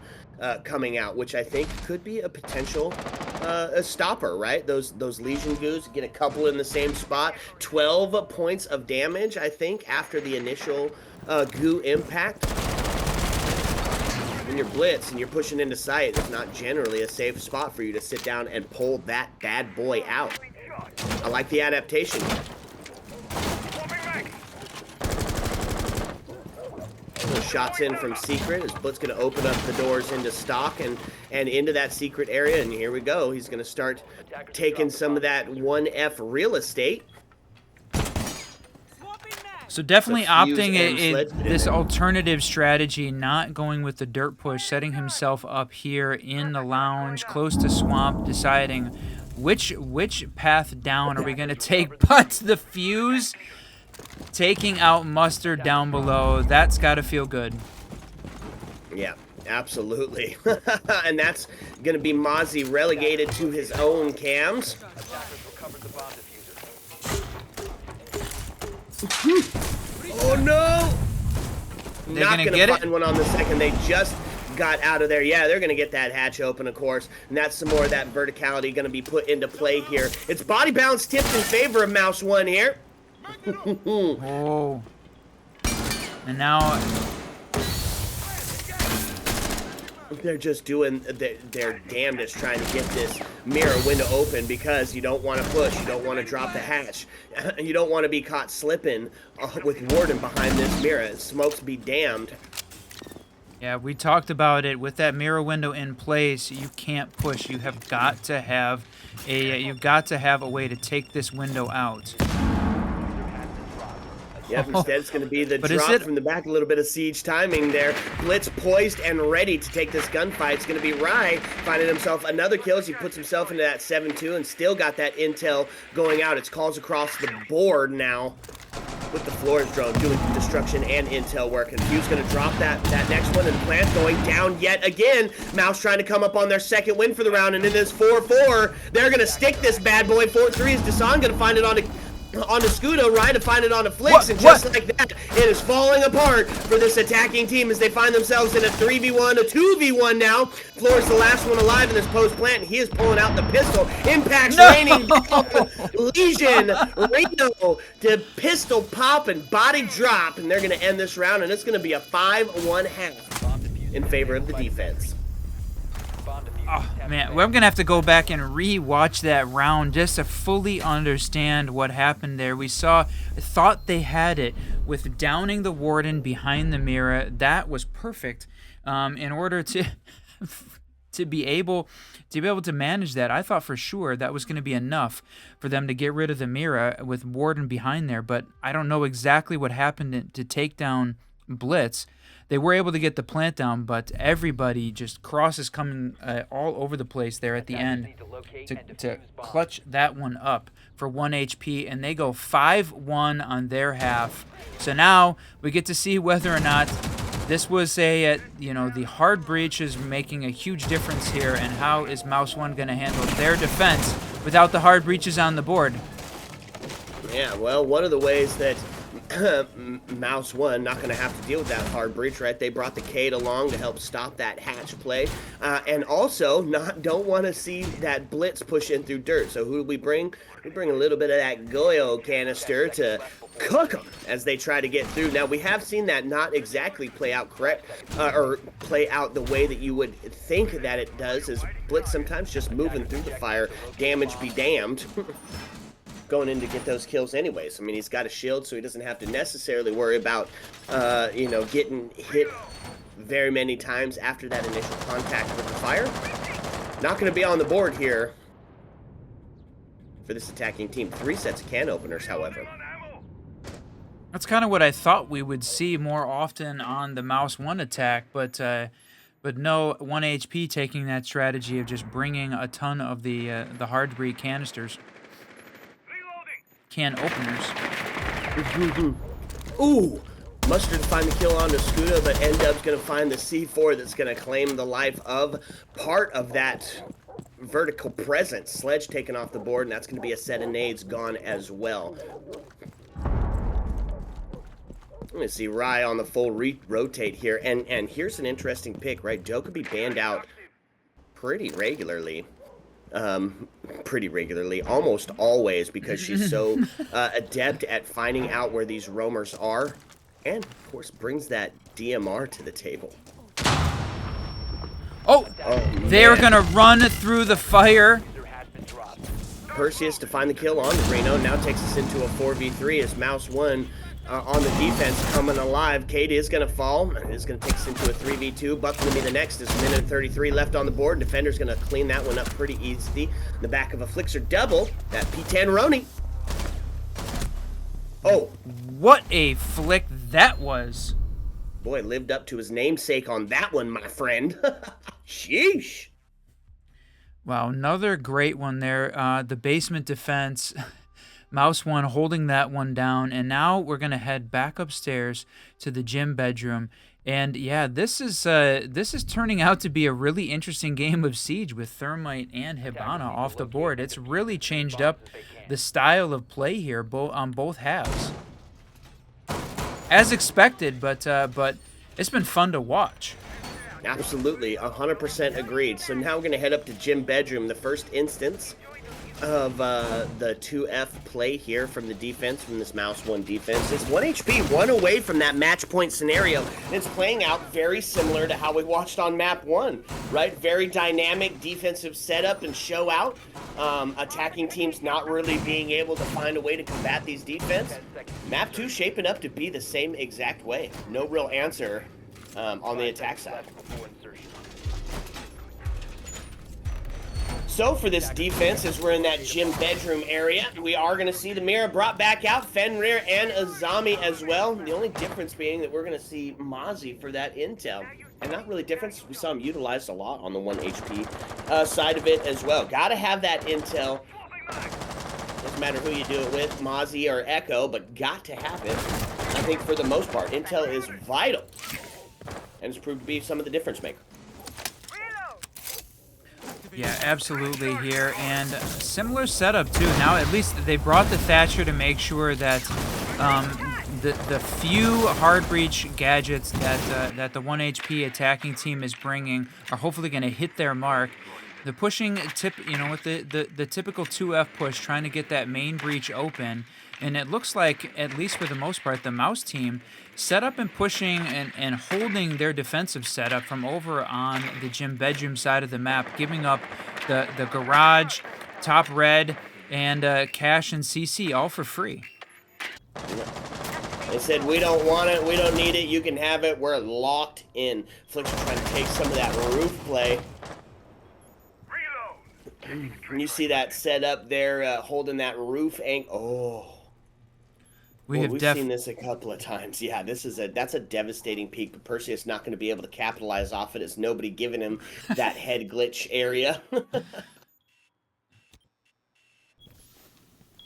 coming out, which I think could be a potential a stopper, right? Those Legion goos get a couple in the same spot. 12 points of damage, I think, after the initial goo impact. When you're blitz and you're pushing into sight, it's not generally a safe spot for you to sit down and pull that bad boy out. I like the adaptation. Shots in from Secret as Blitz going to open up the doors into stock and into that secret area, and here we go. He's going to start taking some of that 1F real estate. So definitely opting this alternative strategy, not going with the dirt push, setting himself up here in the lounge, close to swamp, deciding which path down are we going to take. But the fuse taking out Mustard down below, that's got to feel good. Yeah, absolutely. And that's going to be Mozzie relegated to his own cams. Oh no! Not gonna find one on the second. They just got out of there. Yeah, they're going to get that hatch open, of course. And that's some more of that verticality going to be put into play here. It's body balance tipped in favor of Mouse 1 here. Oh. And now they're just doing their damnedest trying to get this mirror window open because you don't want to push, you don't want to drop the hatch, you don't want to be caught slipping with Warden behind this mirror. Smokes be damned. yeah, we talked about it with that mirror window in place. You can't push. You have got to have a way to take this window out. Yep, instead it's going to be the But drop from the back, a little bit of siege timing there. Blitz poised and ready to take this gunfight. It's going to be Rye finding himself another kill as he puts himself into that 7-2 and still got that intel going out. It's calls across the board now with the Flores drone doing destruction and intel work. And Fuse going to drop that next one, and Plant going down yet again. Mouse trying to come up on their second win for the round, and it is 4-4. They're going to stick this bad boy. 4-3 is Desan going to find it on the Scudo, right, to find it on a Flix, and just like that, it is falling apart for this attacking team as they find themselves in a 3v1, a 2v1 now. Floor's the last one alive in this post plant, and he is pulling out the pistol. Impacts raining down. Legion, Reno to pistol pop and body drop, and they're going to end this round, and it's going to be a 5-1-half in favor of the defense. Oh, man, we're going to have to go back and re-watch that round just to fully understand what happened there. We thought they had it with downing the Warden behind the mirror. That was perfect in order to to be able to manage that. I thought for sure that was going to be enough for them to get rid of the mirror with Warden behind there, but I don't know exactly what happened to take down Blitz. They were able to get the plant down, but everybody just crosses coming all over the place there at the end to clutch that one up for 1 HP, and they go 5-1 on their half. So now we get to see whether or not this was the hard breach is making a huge difference here, and how is Mouse 1 going to handle their defense without the hard breaches on the board? Yeah, well, one of the ways that Mouse 1 not going to have to deal with that hard breach, right? They brought the Cade along to help stop that hatch play, and also don't want to see that Blitz push in through dirt. So who do we bring? We bring a little bit of that Goyo canister to cook them as they try to get through. Now, we have seen that not exactly play out correct, or play out the way that you would think that it does, is Blitz sometimes just moving through the fire. Damage be damned. Going in to get those kills anyways. I mean, he's got a shield, so he doesn't have to necessarily worry about, getting hit very many times after that initial contact with the fire. Not going to be on the board here for this attacking team. 3 sets of can openers, however. That's kind of what I thought we would see more often on the Mouse 1 attack, but no, 1 HP taking that strategy of just bringing a ton of the hard breed canisters. Can openers. Ooh! Mustard to find the kill on the Scuda, but N-Dub's going to find the C4 that's going to claim the life of part of that vertical presence. Sledge taken off the board, and that's going to be a set of nades gone as well. I'm going to see Rye on the full rotate here, and here's an interesting pick, right? Joe could be banned out pretty regularly. Almost always, because she's so adept at finding out where these roamers are, and of course brings that DMR to the table. They're gonna run through the fire. Perseus to find the kill on Reno, now takes us into a 4v3 as Mouse 1 on the defense coming alive. Cade is going to fall. It's going to take us into a 3v2. Buck's going to be the next. There's a minute and 33 left on the board. Defender's going to clean that one up pretty easily. In the back of a Flixer double. That P10 Roni. Oh. What a flick that was. Boy, lived up to his namesake on that one, my friend. Sheesh. Wow, another great one there. The basement defense. Mouse 1 holding that one down, and now we're going to head back upstairs to the gym bedroom. And yeah, this is turning out to be a really interesting game of Siege with Thermite and Hibana off the board. It's really changed up the style of play here on both halves. As expected, but it's been fun to watch. Absolutely, 100% agreed. So now we're going to head up to Gym Bedroom, the first instance of the 2F play here from the defense, from this Mouse 1 defense. It's 1 HP, 1 away from that match point scenario. And it's playing out very similar to how we watched on map 1, right? Very dynamic defensive setup and show out. Attacking teams not really being able to find a way to combat these defense. Map 2 shaping up to be the same exact way. No real answer on the attack side. So for this defense, as we're in that Gym Bedroom area, we are going to see the Mira brought back out, Fenrir and Azami as well. The only difference being that we're going to see Mozzie for that intel. And not really difference, we saw him utilized a lot on the 1 HP side of it as well. Got to have that intel. Doesn't matter who you do it with, Mozzie or Echo, but got to have it. I think for the most part, intel is vital. And it's proved to be some of the difference maker. Yeah, absolutely here, and similar setup too. Now at least they brought the Thatcher to make sure that the few hard breach gadgets that the 1 HP attacking team is bringing are hopefully going to hit their mark. The pushing tip, with the typical 2F push, trying to get that main breach open, and it looks like, at least for the most part, the Mouse team set up and pushing and holding their defensive setup from over on the Gym Bedroom side of the map, giving up the garage, top red, and Cash and CC all for free. They said, we don't want it, we don't need it, you can have it, we're locked in. Flicks are trying to take some of that roof play. When you see that set up there, holding that roof angle, oh. We've seen this a couple of times. Yeah, that's a devastating peak, but Perseus not going to be able to capitalize off it as nobody giving him that head glitch area.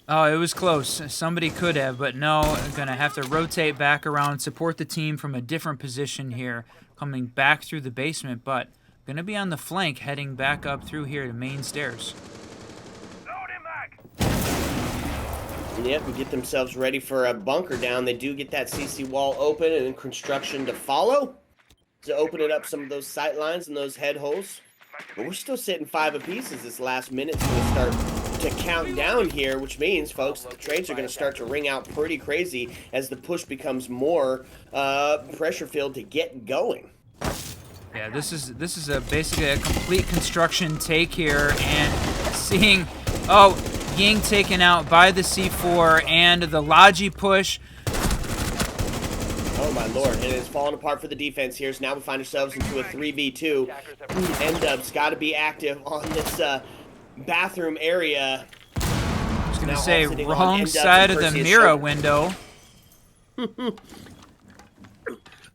Oh, it was close. Somebody could have, but no. Going to have to rotate back around, support the team from a different position here, coming back through the basement, but going to be on the flank, heading back up through here to main stairs. Yep, and get themselves ready for a bunker down. They do get that CC wall open and construction to follow to open it up some of those sight lines and those head holes. But we're still sitting 5 apiece as this last minute's going to start to count down here, which means, folks, the trades are going to start to ring out pretty crazy as the push becomes more pressure-filled to get going. Yeah, this is basically a complete construction take here, and seeing, oh, Ying taken out by the C4 and the Logi push. Oh my lord, it is falling apart for the defense here. So now we find ourselves into a 3v2. N-Dub's got to be active on this bathroom area. I was going to say, wrong side of the Mira window.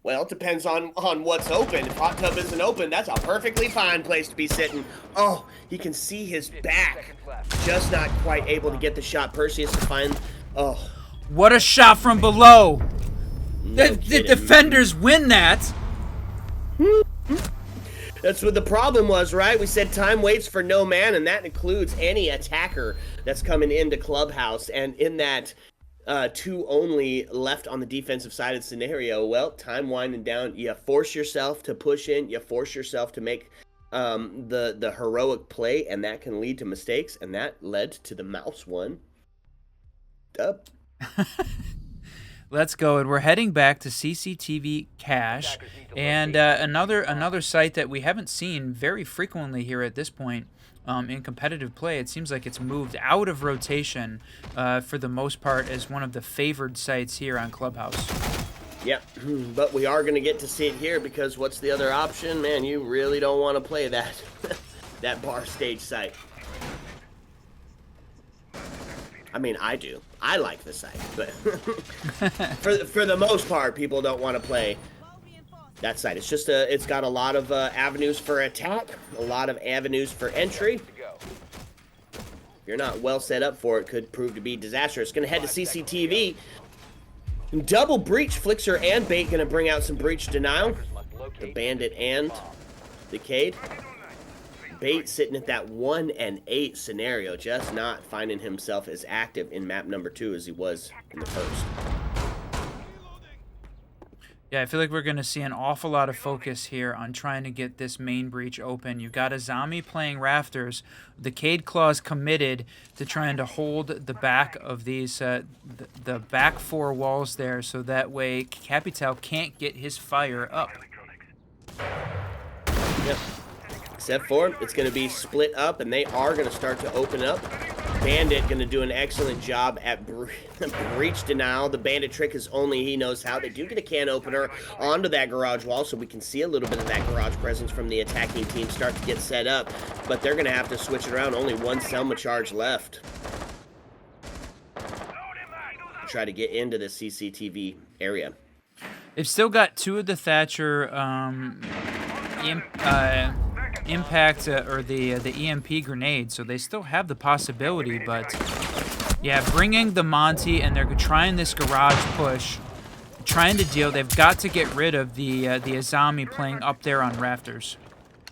Well, it depends on what's open. If hot tub isn't open, that's a perfectly fine place to be sitting. Oh, you can see his back. Just not quite able to get the shot. Perseus to find... Oh. What a shot from below. No the defenders win that. That's what the problem was, right? We said time waits for no man, and that includes any attacker that's coming into Clubhouse. And in that 2 only left on the defensive side of the scenario, well, time winding down. You force yourself to push in. You force yourself to make the heroic play, and that can lead to mistakes, and that led to the Mouse one. Dub. Let's go, and we're heading back to CCTV Cache, and another site that we haven't seen very frequently here at this point in competitive play. It seems like it's moved out of rotation for the most part as one of the favored sites here on Clubhouse. Yep, but we are going to get to see it here because what's the other option? Man, you really don't want to play that that bar stage site. I mean, I do. I like the site, but for the most part, people don't want to play that site. It's just it's got a lot of avenues for attack, a lot of avenues for entry. If you're not well set up for it, could prove to be disastrous. Going to head to CCTV. Double breach, Flixer and Bait going to bring out some breach denial. The Bandit and Decayed. Bait sitting at that 1 and 8 scenario, just not finding himself as active in map number 2 as he was in the first. Yeah, I feel like we're going to see an awful lot of focus here on trying to get this main breach open. You got Azami playing Rafters. The Cade Claw's committed to trying to hold the back of these, the back four walls there, so that way Capital can't get his fire up. Yep. Except for it's going to be split up, and they are going to start to open up. Bandit going to do an excellent job at breach denial. The Bandit trick is only he knows how. They do get a can opener onto that garage wall, so we can see a little bit of that garage presence from the attacking team start to get set up. But they're going to have to switch it around. Only one Selma charge left. Try to get into the CCTV area. They've still got two of the Thatcher impact or the EMP grenade, so they still have the possibility. But yeah, bringing the Monty, and they're trying this garage push, trying to deal. They've got to get rid of the Azami playing up there on Rafters.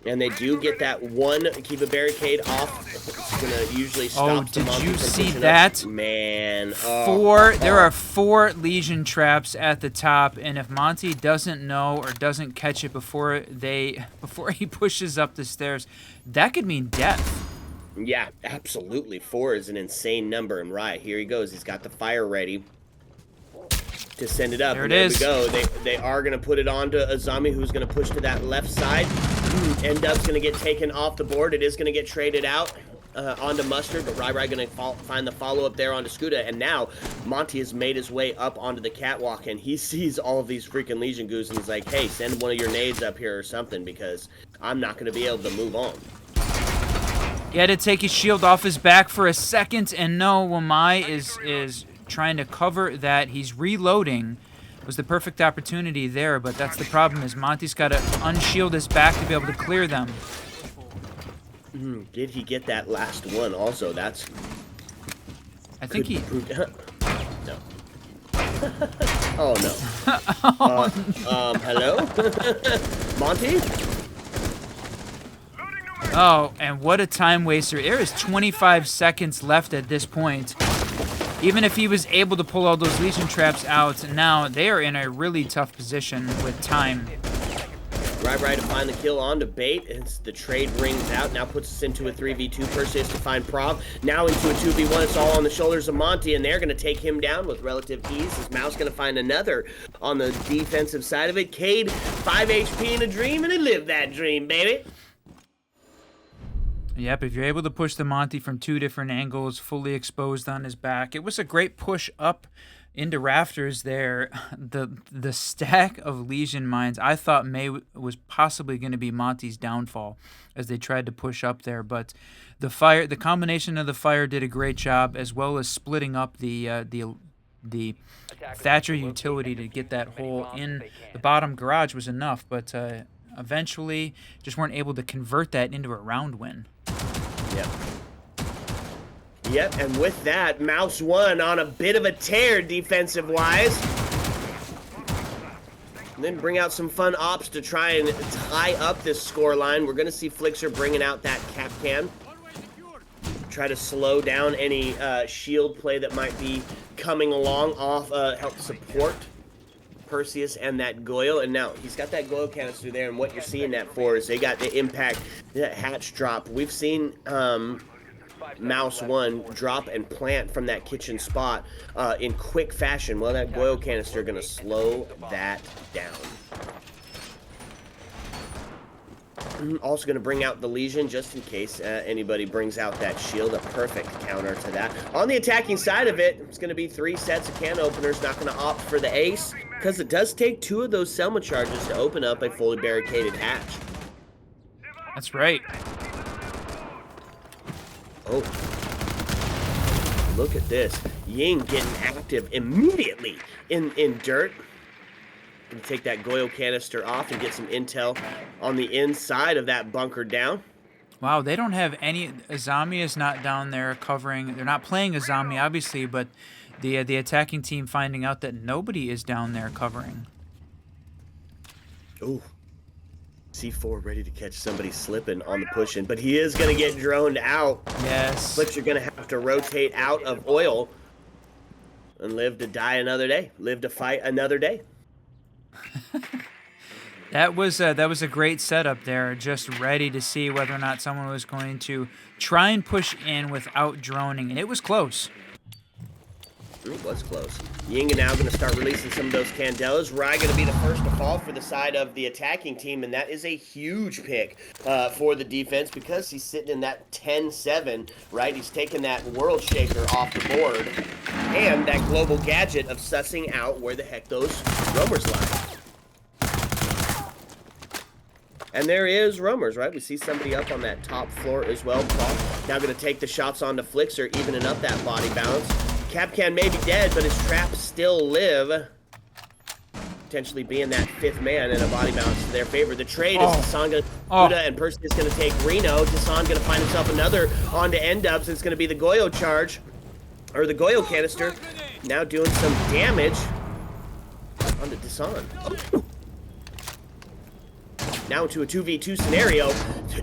And they do get that one, keep a barricade off. It's gonna usually stop. Did you see that? Man, There are 4 Legion traps at the top, and if Monty doesn't know or doesn't catch it before he pushes up the stairs, that could mean death. Yeah, absolutely. 4 is an insane number, and right here he goes. He's got the fire ready to send it up. There and it there is. we go. They are gonna put it onto Azami, who's gonna push to that left side. N-Dub's gonna get taken off the board. It is gonna get traded out onto Mustard, but Rai gonna find the follow-up there onto Scuda, and now Monty has made his way up onto the catwalk, and he sees all of these freaking Legion goos, and he's like, hey, send one of your nades up here or something, because I'm not gonna be able to move on. He had to take his shield off his back for a second, and no, Wamai is trying to cover that. He's reloading. It was the perfect opportunity there, but that's the problem, is Monty's got to unshield his back to be able to clear them. Did he get that last one also? That's... I think he... No. Oh, no. Hello? Monty? Oh, and what a time waster. There is 25 seconds left at this point. Even if he was able to pull all those Legion traps out, now they are in a really tough position with time. Right to find the kill on to Bait. As the trade rings out, now puts us into a 3v2. Perseus to find Prov. Now into a 2v1. It's all on the shoulders of Monty, and they're going to take him down with relative ease. As Mouse going to find another on the defensive side of it. Cade, 5 HP in a dream, and he lived that dream, baby. Yep, if you're able to push the Monty from 2 different angles, fully exposed on his back. It was a great push up into Rafters there. The stack of Legion mines, I thought was possibly going to be Monty's downfall as they tried to push up there, but the combination of the fire did a great job, as well as splitting up the Thatcher utility to get that hole in the bottom garage was enough, but eventually just weren't able to convert that into a round win. Yep, and with that, Mouse won on a bit of a tear defensive-wise. And then bring out some fun ops to try and tie up this scoreline. We're going to see Flixer bringing out that cap can. Try to slow down any shield play that might be coming along off, help support Perseus and that Goyle. And now he's got that Goyle canister there, and what you're seeing that for is they got the impact, that hatch drop. We've seen Mouse 1 drop and plant from that kitchen spot in quick fashion. Well, that Goyle canister going to slow that down. Also going to bring out the Legion just in case anybody brings out that shield. A perfect counter to that. On the attacking side of it, it's going to be 3 sets of can openers. Not going to opt for the ace because it does take 2 of those Selma charges to open up a fully barricaded hatch. That's right. Oh. Look at this. Ying getting active immediately in dirt. Gonna take that Goyle canister off and get some intel on the inside of that bunker down. Wow, they don't have any... Azami is not down there covering... They're not playing Azami, obviously, but the attacking team finding out that nobody is down there covering. Ooh. C4 ready to catch somebody slipping on the push-in, but he is going to get droned out. Yes. But you're going to have to rotate out of oil and live to die another day. Live to fight another day. That was a great setup there, just ready to see whether or not someone was going to try and push in without droning, and it was close. It was close. Ying now going to start releasing some of those Candelas. Rai going to be the first to fall for the side of the attacking team, and that is a huge pick for the defense because he's sitting in that 10-7, right? He's taking that World Shaker off the board and that global gadget of sussing out where the heck those roamers lie. And there is roamers, right? We see somebody up on that top floor as well. Now going to take the shots onto Flixer, evening up that body balance. Capcan may be dead, but his traps still live. Potentially being that fifth man in a body balance to their favor. The trade is Dasan and Percy is going to take Reno. Dasan going to find himself another onto N-Dubs. It's going to be the Goyo charge, or the Goyo canister. Now doing some damage onto Dasan. Oh. Now into a 2v2 scenario,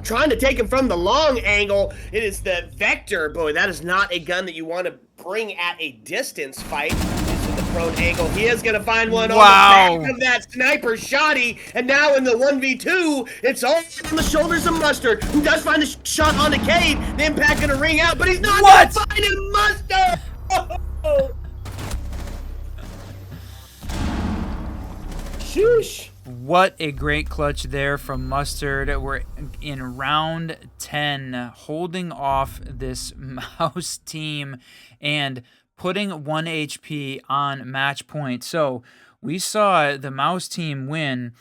trying to take him from the long angle. It is the Vector. Boy, that is not a gun that you want to bring at a distance fight. This is the prone angle. He is going to find one on the back of that sniper shotty. And now in the 1v2, it's all on the shoulders of Mustard, who does find a shot onto Cade. The impact going to ring out, but he's not going to find him. Mustard! Oh. Shoosh. What a great clutch there from Mustard. We're in round 10, holding off this Mouse team and putting 1 HP on match point. So we saw the Mouse team win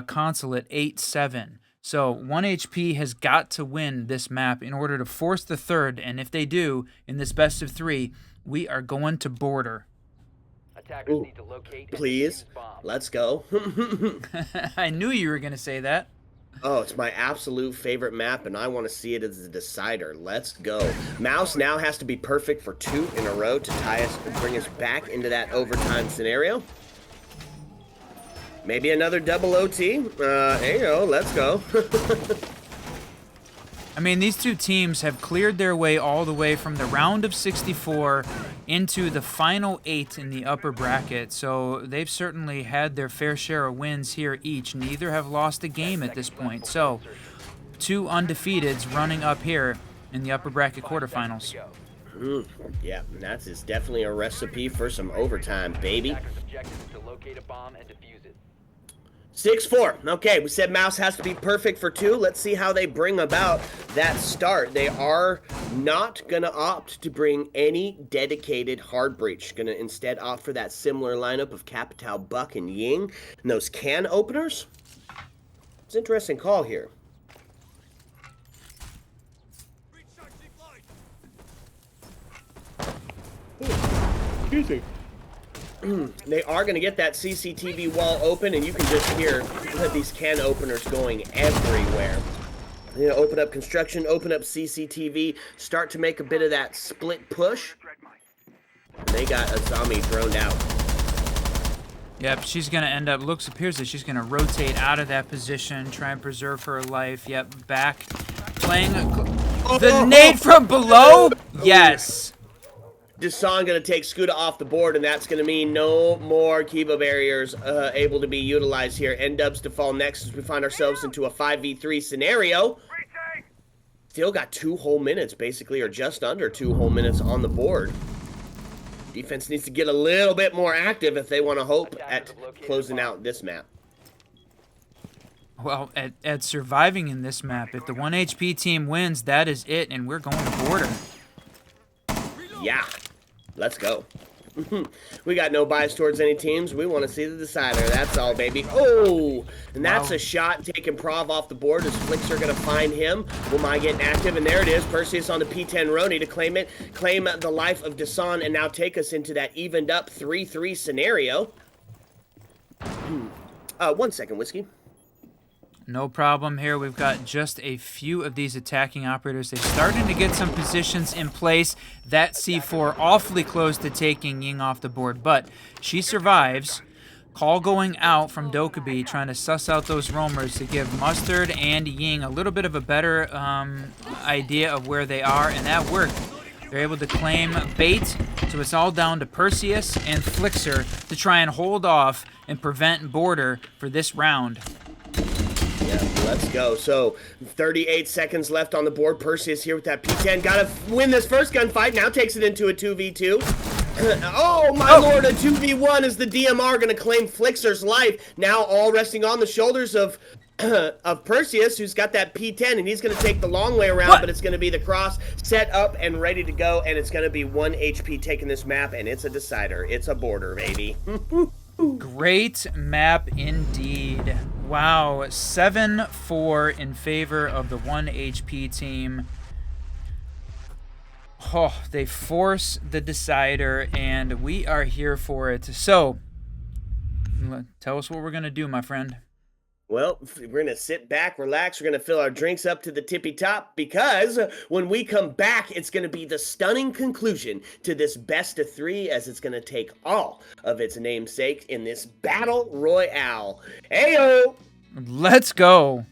Consulate 8-7. So 1 HP has got to win this map in order to force the third. And if they do, in this best of 3, we are going to border. Attackers need to locate please, let's go. I knew you were going to say that. Oh, it's my absolute favorite map, and I want to see it as a decider. Let's go. Mouse now has to be perfect for 2 in a row to tie us and bring us back into that overtime scenario. Maybe another double OT. There you go. Let's go. I mean, these two teams have cleared their way all the way from the round of 64 into the final 8 in the upper bracket. So they've certainly had their fair share of wins here each. Neither have lost a game at this point. So 2 undefeateds running up here in the upper bracket quarterfinals. Yeah, that is definitely a recipe for some overtime, baby. Attackers' objective is to locate a bomb and defuse it. 6-4. Okay, we said Mouse has to be perfect for 2. Let's see how they bring about that start. They are not going to opt to bring any dedicated hard breach. Going to instead opt for that similar lineup of Capital, Buck, and Ying. And those can openers? It's an interesting call here. Excuse me. They are going to get that CCTV wall open, and you can just hear these can openers going everywhere. You know, open up construction, open up CCTV, start to make a bit of that split push. They got a zombie droned out. Yep, she's going to end up, appears that she's going to rotate out of that position, try and preserve her life. Yep, back, playing the nade from below. Yes. Dasan going to take Scooter off the board, and that's going to mean no more Kiba barriers able to be utilized here. N-Dubs to fall next as we find ourselves into a 5v3 scenario. Still got 2 whole minutes, basically, or just under 2 whole minutes on the board. Defense needs to get a little bit more active if they want to hope at closing out this map. Well, at surviving in this map, if the 1 HP team wins, that is it, and we're going to border. Yeah, let's go. We got no bias towards any teams. We want to see the decider. That's all, baby. Oh, and that's a shot taking Prov off the board as Flicks are going to find him. Will getting active, and there it is. Perseus on the P10 Roni to claim it, claim the life of Dasan, and now take us into that evened up 3-3 scenario. 1 second, Whiskey. No problem here. We've got just a few of these attacking operators. They're starting to get some positions in place. That C4 awfully close to taking Ying off the board, but she survives. Call going out from Dokkaebi, trying to suss out those roamers to give Mustard and Ying a little bit of a better idea of where they are, and that worked. They're able to claim bait So it's all down to Perseus and Flixer to try and hold off and prevent Border for this round. Yeah, let's go. So 38 seconds left on the board. Perseus here with that P10. Gotta win this first gunfight. Now takes it into a 2v2. Oh, my lord, a 2v1 is the DMR going to claim Flixer's life. Now all resting on the shoulders of Perseus, who's got that P10, and he's going to take the long way around, but it's going to be the cross set up and ready to go, and it's going to be 1 HP taking this map, and it's a decider. It's a border, baby. Great map indeed. Wow, 7-4 in favor of the 1 HP team. Oh, they force the decider, and we are here for it. So, tell us what we're going to do, my friend. Well, we're going to sit back, relax. We're going to fill our drinks up to the tippy top because when we come back, it's going to be the stunning conclusion to this best of 3 as it's going to take all of its namesake in this battle royale. Ayo! Let's go.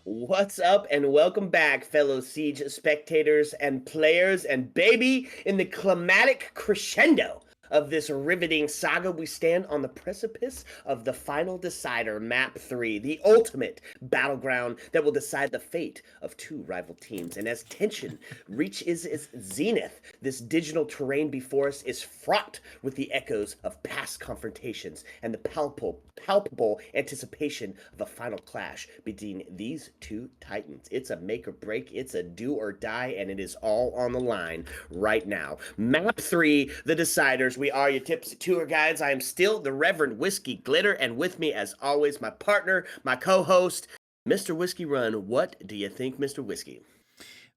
What's up, and welcome back, fellow Siege spectators and players, and baby, in the climatic crescendo of this riveting saga, we stand on the precipice of the final decider, Map 3, the ultimate battleground that will decide the fate of two rival teams. And as tension reaches its zenith, this digital terrain before us is fraught with the echoes of past confrontations and the palpable anticipation of a final clash between these two titans. It's a make or break, it's a do or die, and it is all on the line right now. Map 3, the deciders. We are your tipsy tour guides. I am still the Reverend Whiskey Glitter, and with me, as always, my partner, my co-host, Mr. Whiskey Run. What do you think, Mr. Whiskey?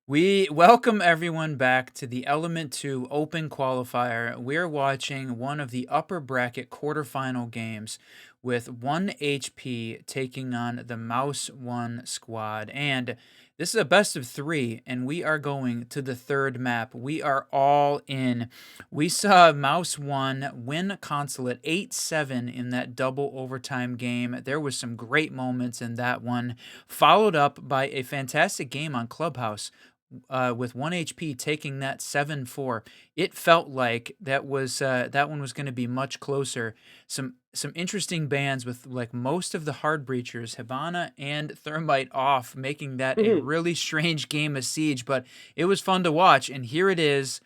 We welcome everyone back to the Element 2 Open Qualifier. We're watching one of the upper bracket quarterfinal games with 1HP taking on the Mouse 1 squad. And this is a best of 3, and we are going to the third map. We are all in. We saw Mouse 1 win Consulate 8-7 in that double overtime game. There was some great moments in that one, followed up by a fantastic game on Clubhouse. With 1HP taking that 7-4, it felt like that one was going to be much closer. Some interesting bans with like most of the hard breachers, Hibana and Thermite off, making that a really strange game of Siege. But it was fun to watch, and here it is.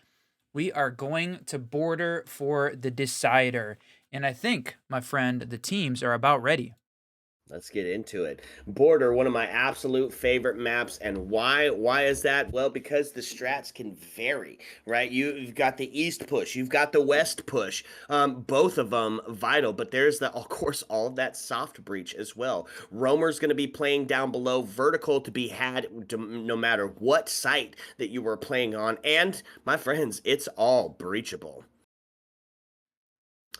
We are going to border for the decider, and I think, my friend, the teams are about ready. Let's get into it. Border, one of my absolute favorite maps, and why? Why is that? Well, because the strats can vary, right? You've got the east push, you've got the west push, both of them vital. But there's of course, all of that soft breach as well. Roamer's going to be playing down below, vertical to be had no matter what site that you were playing on, and my friends, it's all breachable.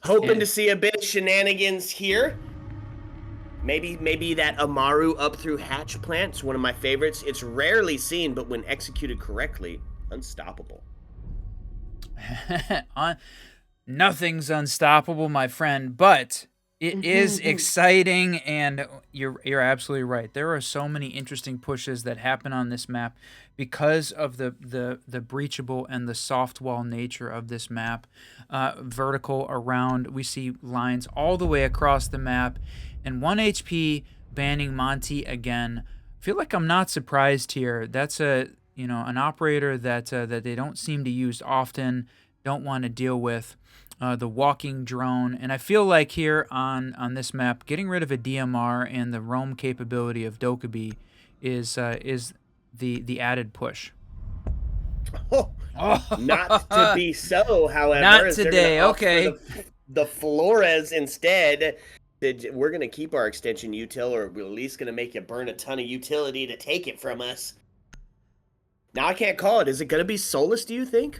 Hoping to see a bit of shenanigans here. Maybe that Amaru up through hatch plant's one of my favorites. It's rarely seen, but when executed correctly, unstoppable. Nothing's unstoppable, my friend, but it is exciting, and you're absolutely right. There are so many interesting pushes that happen on this map because of the breachable and the soft wall nature of this map. Vertical around, we see lines all the way across the map, and 1HP banning Monty again. I feel like I'm not surprised here. That's an operator that they don't seem to use often, don't want to deal with. The walking drone, and I feel like here on this map, getting rid of a DMR and the roam capability of Dokkaebi is the added push. Not to be so, however. Not today. Okay. The Flores instead. We're going to keep our extension util, or we're at least going to make you burn a ton of utility to take it from us. Now I can't call it. Is it going to be Solus, do you think?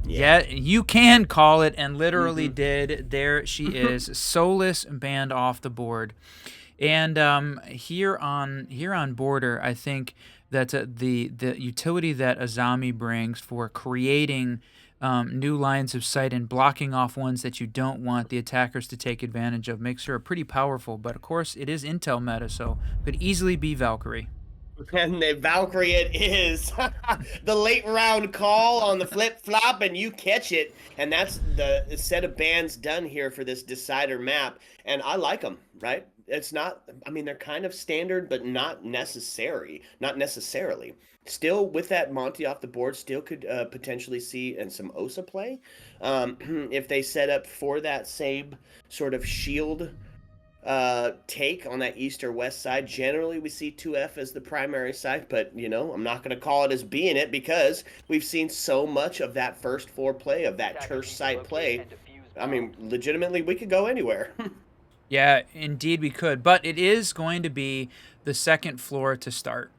Yeah, you can call it, and literally did. There she is, Solus banned off the board. And here on border, I think that the utility that Azami brings for creating new lines of sight and blocking off ones that you don't want the attackers to take advantage of makes her pretty powerful. But of course, it is Intel meta, so could easily be Valkyrie. And the Valkyrie it is. The late round call on the flip-flop, and you catch it. And that's the set of bans done here for this decider map. And I like them, right? It's not, I mean, they're kind of standard, but not necessarily. Still, with that Monty off the board, still could potentially see some Osa play. If they set up for that same sort of shield take on that east or west side. Generally, we see 2F as the primary side, but, I'm not going to call it as being it because we've seen so much of that first floor play, of that church site play. I mean, legitimately, we could go anywhere. Yeah, indeed we could, but it is going to be the second floor to start.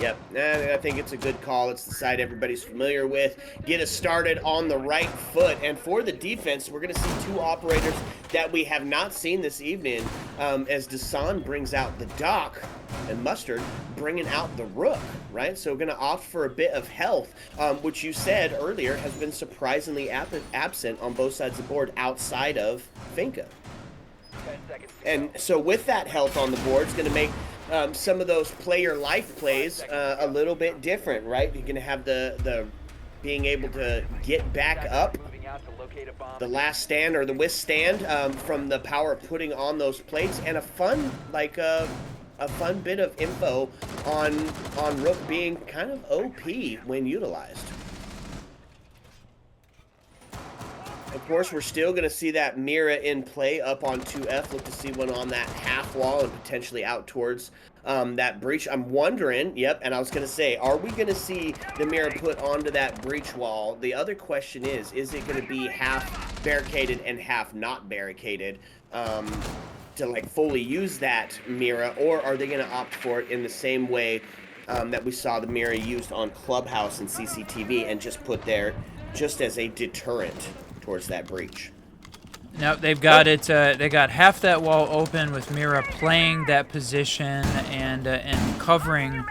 Yep, I think it's a good call. It's the side everybody's familiar with. Get us started on the right foot. And for the defense, we're going to see two operators that we have not seen this evening as Dasan brings out the Doc and Mustard bringing out the Rook, right? So we're going to opt for a bit of health, which you said earlier has been surprisingly absent on both sides of the board outside of Finka. And so with that health on the board, it's going to make some of those player life plays a little bit different, right? You're going to have the being able to get back up, Moving out to locate a bomb. the last stand or the withstand from the power of putting on those plates, and a fun bit of info on Rook being kind of OP when utilized. Of course, we're still going to see that Mira in play up on 2F. Look to see one on that half wall and potentially out towards that breach. I'm wondering, yep, and I was going to say, are we going to see the Mira put onto that breach wall? The other question is it going to be half barricaded and half not barricaded to like fully use that Mira, or are they going to opt for it in the same way that we saw the Mira used on Clubhouse and CCTV and just put there just as a deterrent towards that breach? No, they've got it. They got half that wall open with Mira playing that position and covering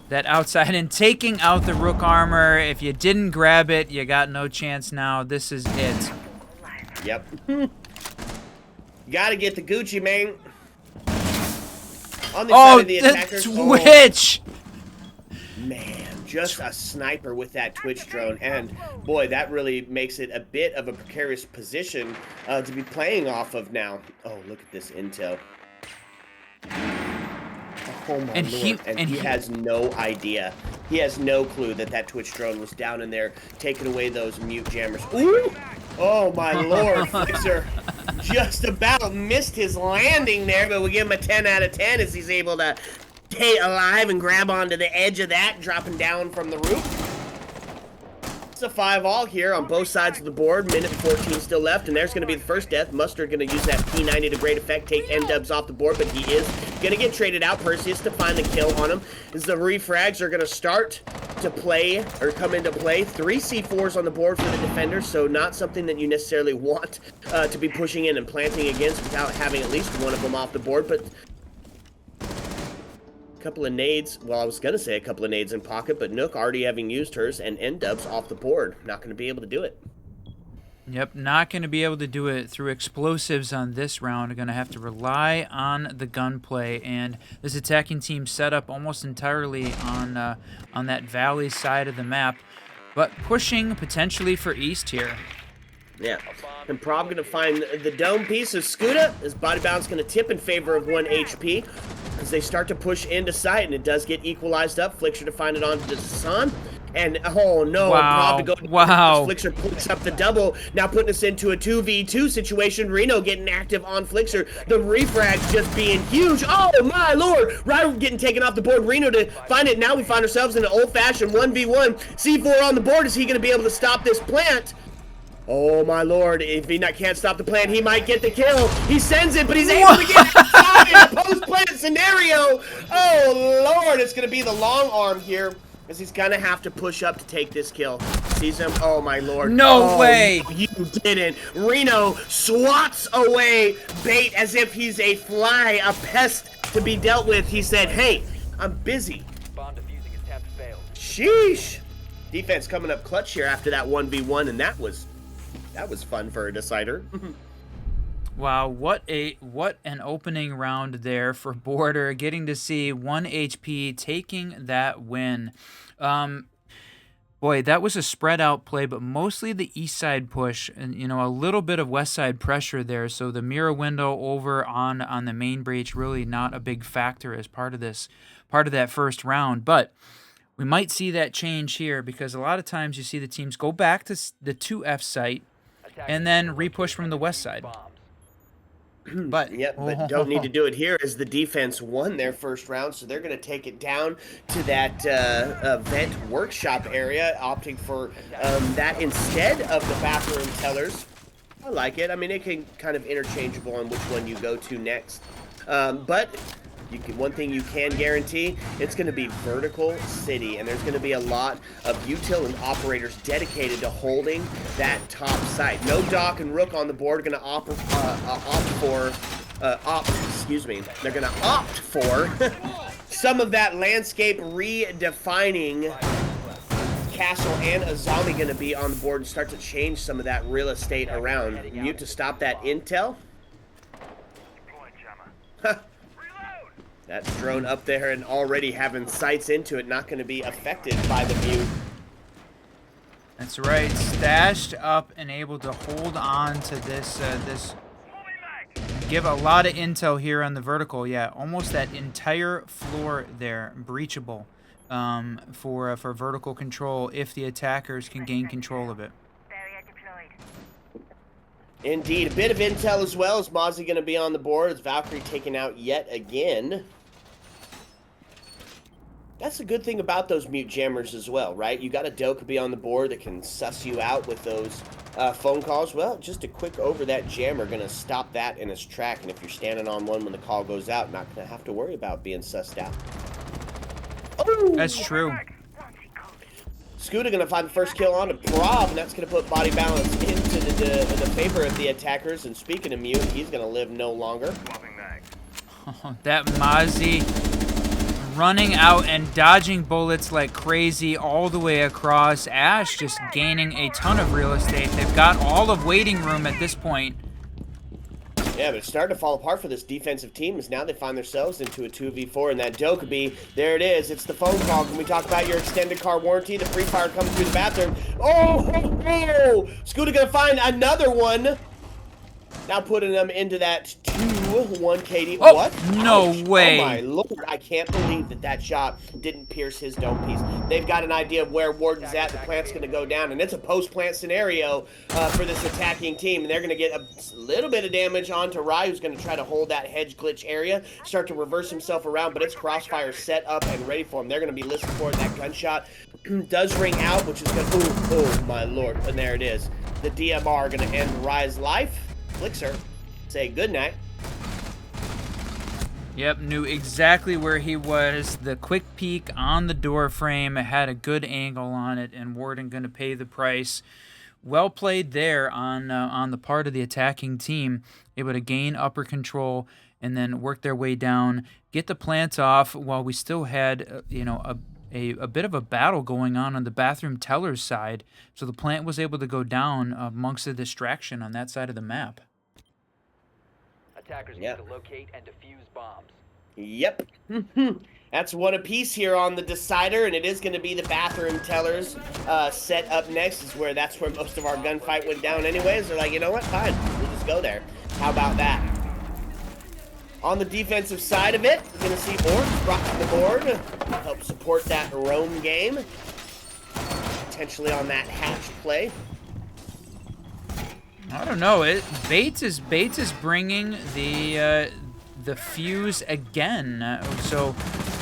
that outside and taking out the Rook armor. If you didn't grab it, you got no chance now. This is it. Yep. Gotta get the Gucci, man. On the side of the attackers. Twitch! Man, just a sniper with that Twitch drone, and boy, that really makes it a bit of a precarious position to be playing off of now. Oh, look at this intel. Oh my lord, and he has no idea. He has no clue that that Twitch drone was down in there, taking away those mute jammers. Ooh! Oh my lord, Flixer just about missed his landing there, but we give him a 10 out of 10 as he's able to stay alive and grab onto the edge of that, dropping down from the roof. It's a 5-all here on both sides of the board. Minute 14 still left, and there's going to be the first death. Mustard going to use that P90 to great effect, take N-dubs off the board, but he is going to get traded out. Perseus to find the kill on him. As the refrags are going to start to play, or come into play. 3 C4s on the board for the defender, so not something that you necessarily want to be pushing in and planting against without having at least one of them off the board, but couple of nades, well, I was gonna say a couple of nades in pocket, but Nook already having used hers, and N-dubs off the board. Not gonna be able to do it. Yep, not going to be able to do it through explosives on this round. Going to have to rely on the gunplay, and this attacking team set up almost entirely on that valley side of the map, but pushing potentially for east here. Yeah, and Prob going to find the dome piece of Scuda. His body bounce going to tip in favor of 1 HP as they start to push into sight, and it does get equalized up. Flixer to find it onto the Hassan. And, oh no, wow. Prob to go. Wow. Flixer picks up the double, now putting us into a 2v2 situation. Reno getting active on Flixer. The refrags just being huge. Oh my lord! Ryder getting taken off the board. Reno to find it. Now we find ourselves in an old-fashioned 1v1. C4 on the board. Is he going to be able to stop this plant? Oh my lord, if he can't stop the plant, he might get the kill. He sends it, but he's able to get outside in a post-plant scenario. Oh lord, it's going to be the long arm here, because he's going to have to push up to take this kill. Sees him, oh my lord. No way! You didn't. Reno swats away bait as if he's a fly, a pest to be dealt with. He said, hey, I'm busy. Bomb defusing attempt failed. Sheesh. Defense coming up clutch here after that 1v1, and that was fun for a decider. Wow, what an opening round there for Border, getting to see 1 HP taking that win. Boy, that was a spread out play, but mostly the east side push and, you know, a little bit of west side pressure there. So the mirror window over on the main breach really not a big factor as part of that first round. But we might see that change here, because a lot of times you see the teams go back to the 2F site and then repush from the west side. But yep, but don't need to do it here as the defense won their first round, so they're going to take it down to that vent workshop area, opting for that instead of the bathroom tellers. I like it. I mean, it can kind of interchangeable on which one you go to next. But one thing you can guarantee, it's going to be vertical city, and there's going to be a lot of util and operators dedicated to holding that top site. No Doc and Rook on the board. Going to They're going to opt for some of that landscape redefining. Castle and Azami going to be on the board and start to change some of that real estate around. Mute to stop that intel. That's drone up there and already having sights into it, not going to be affected by the mute. That's right, stashed up and able to hold on to this, give a lot of intel here on the vertical. Yeah, almost that entire floor there, breachable for vertical control if the attackers can gain control of it. Indeed, a bit of intel as well. Is Mozzie going to be on the board? Is Valkyrie taken out yet again? That's the good thing about those mute jammers as well, right? You got a Dokkaebi on the board that can suss you out with those phone calls. Well, just a quick over that jammer going to stop that in its track. And if you're standing on one when the call goes out, not going to have to worry about being sussed out. Oh! That's true. Scooter going to find the first kill on to Prob, and that's going to put body balance into the favor of the attackers. And speaking of mute, he's going to live no longer. Oh, that Mozzie running out and dodging bullets like crazy all the way across. Ash just gaining a ton of real estate. They've got all of waiting room at this point. Yeah, but it's starting to fall apart for this defensive team as now they find themselves into a 2v4, and that Dokkaebi, there it is. It's the phone call. Can we talk about your extended car warranty? The free fire coming through the bathroom. Oh! Scooter gonna find another one. Now putting them into that 2-1 KD. Oh, what? no Ouch. way. Oh my lord, I can't believe that shot didn't pierce his dome piece. They've got an idea of where Warden's at. The plant's going to go down, and it's a post-plant scenario for this attacking team, and they're going to get a little bit of damage onto Rai, who's going to try to hold that hedge glitch area, start to reverse himself around, but it's Crossfire set up and ready for him. They're going to be listening for it. That gunshot does ring out, which is going to, oh my lord, and there it is. The DMR going to end Rai's life. Flixer, say goodnight. Yep, knew exactly where he was. The quick peek on the door frame had a good angle on it, and Warden going to pay the price. Well played there on the part of the attacking team, able to gain upper control and then work their way down, get the plant off while we still had a bit of a battle going on the bathroom teller's side. So the plant was able to go down amongst the distraction on that side of the map. Attackers need to locate and defuse bombs. Yep. That's one apiece here on the decider, and it is going to be the bathroom tellers set up next. That's where most of our gunfight went down anyways. They're like, you know what? Fine. We'll just go there. How about that? On the defensive side of it, we're going to see Orcs brought to the board. Help support that roam game. Potentially on that hatch play. I don't know. Bates is bringing the fuse again. So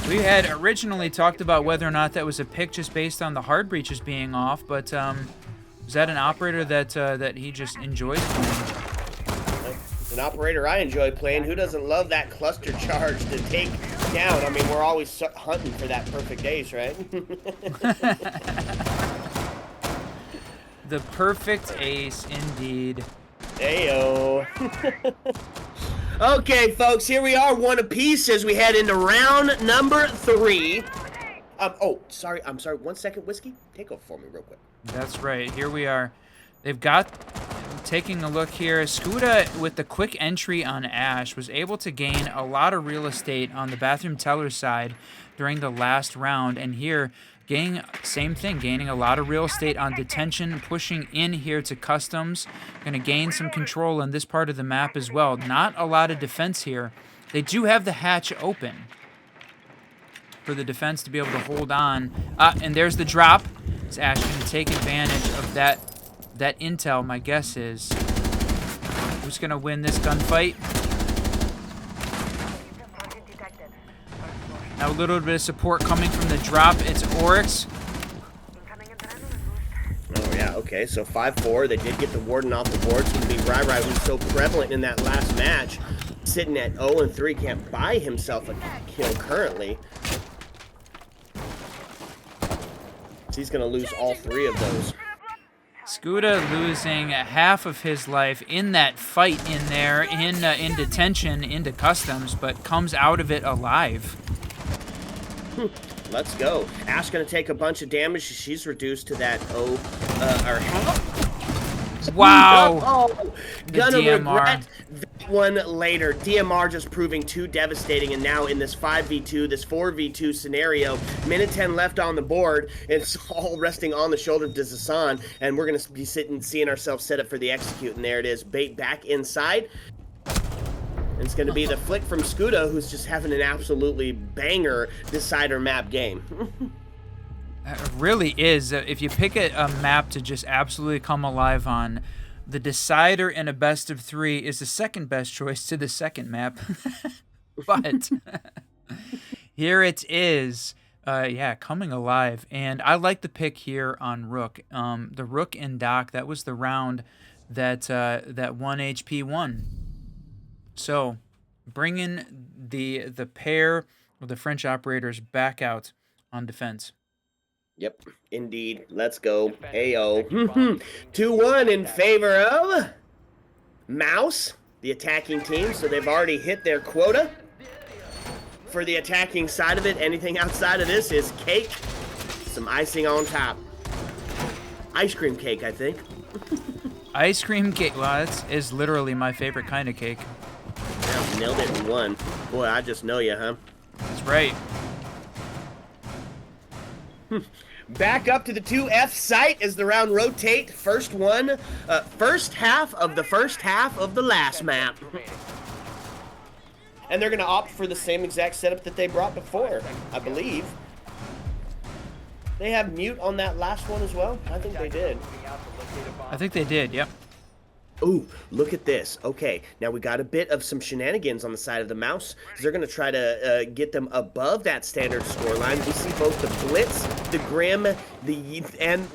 we had originally talked about whether or not that was a pick just based on the hard breaches being off, but is that an operator that he just enjoys playing? It's an operator I enjoy playing. Who doesn't love that cluster charge to take down? I mean, we're always hunting for that perfect ace, right? The perfect ace, indeed. Ayo. Okay, folks, here we are, one apiece as we head into round number 3. I'm sorry. 1 second, Whiskey. Take over for me real quick. That's right. Here we are. They've got, taking a look here, Skuda with the quick entry on Ash was able to gain a lot of real estate on the bathroom teller side during the last round, and here gaining a lot of real estate on detention, pushing in here to customs, going to gain some control on this part of the map as well. Not a lot of defense here. They do have the hatch open for the defense to be able to hold on. And there's the drop. Is Ash going to take advantage of that intel? My guess is who's going to win this gunfight. Now a little bit of support coming from the drop. It's Oryx. Oh, yeah, okay. So 5-4. They did get the Warden off the board. It's going to be Rai, who's so prevalent in that last match. Sitting at 0-3. Can't buy himself a kill currently. So he's going to lose all 3 of those. Skuda losing half of his life in that fight in there, in detention, into customs, but comes out of it alive. Let's go. Ash gonna take a bunch of damage. She's reduced to that Wow. Oh, gonna DMR. regret one later. DMR just proving too devastating, and now in this 5v2, this 4v2 scenario, minute 10 left on the board. It's all resting on the shoulder of Hassan, and we're going to be seeing ourselves set up for the execute, and there it is. Bait back inside. And it's going to be the flick from Scuda, who's just having an absolutely banger decider map game. It really is. If you pick a map to just absolutely come alive on, the decider in a best of 3 is the second best choice to the second map. But here it is. Yeah, coming alive. And I like the pick here on Rook. The Rook and Doc, that was the round that 1 HP won. So bringing the pair of the French operators back out on defense. Yep, indeed. Let's go. Ayo. 2-1 in favor of Mouse, the attacking team. So they've already hit their quota for the attacking side of it. Anything outside of this is cake. Some icing on top. Ice cream cake, I think. Ice cream cake. Well, that is literally my favorite kind of cake. Yeah, nailed it in one. Boy, I just know you, huh? That's right. Back up to the 2F site as the round rotate. First one, first half of the last map. And they're going to opt for the same exact setup that they brought before, I believe. They have mute on that last one as well? I think they did. I think they did, yep. Ooh, look at this. Okay, now we got a bit of some shenanigans on the side of the Mouse. They're going to try to get them above that standard scoreline. We see both the Blitz, the Grim, and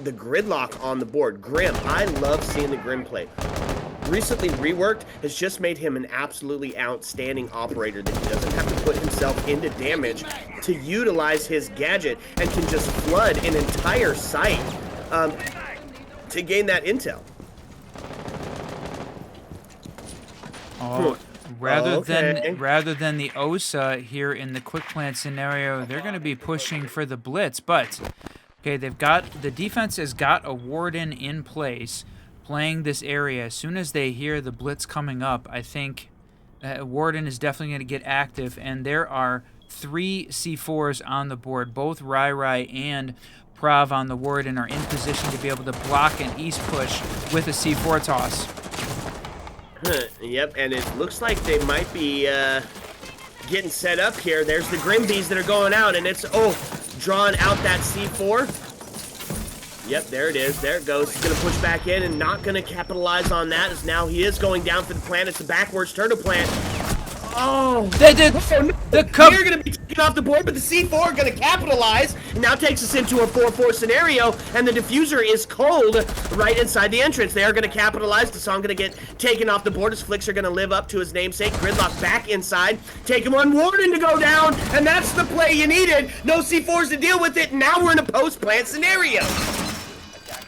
the Gridlock on the board. Grim, I love seeing the Grim play. Recently reworked has just made him an absolutely outstanding operator that he doesn't have to put himself into damage to utilize his gadget and can just flood an entire site to gain that intel. Oh, rather than the OSA here in the quick plant scenario, they're going to be pushing for the blitz. But okay, the defense has got a warden in place playing this area. As soon as they hear the blitz coming up, I think warden is definitely going to get active. And there are 3 C4s on the board. Both Rai and Prav on the warden are in position to be able to block an east push with a C4 toss. Yep, and it looks like they might be getting set up here. There's the Grimbees that are going out, and it's, drawn out that C4. Yep, there it is. There it goes. He's going to push back in and not going to capitalize on that, as now he is going down for the plant. It's a backwards turtle plant. Oh, they did. They're going to be taken off the board, but the C4 going to capitalize. And now takes us into a 4-4 scenario, and the diffuser is cold right inside the entrance. They are going to capitalize. The song going to get taken off the board as Flicks are going to live up to his namesake. Gridlock back inside. Taking one warden to go down, and that's the play you needed. No C4s to deal with it, and now we're in a post-plant scenario.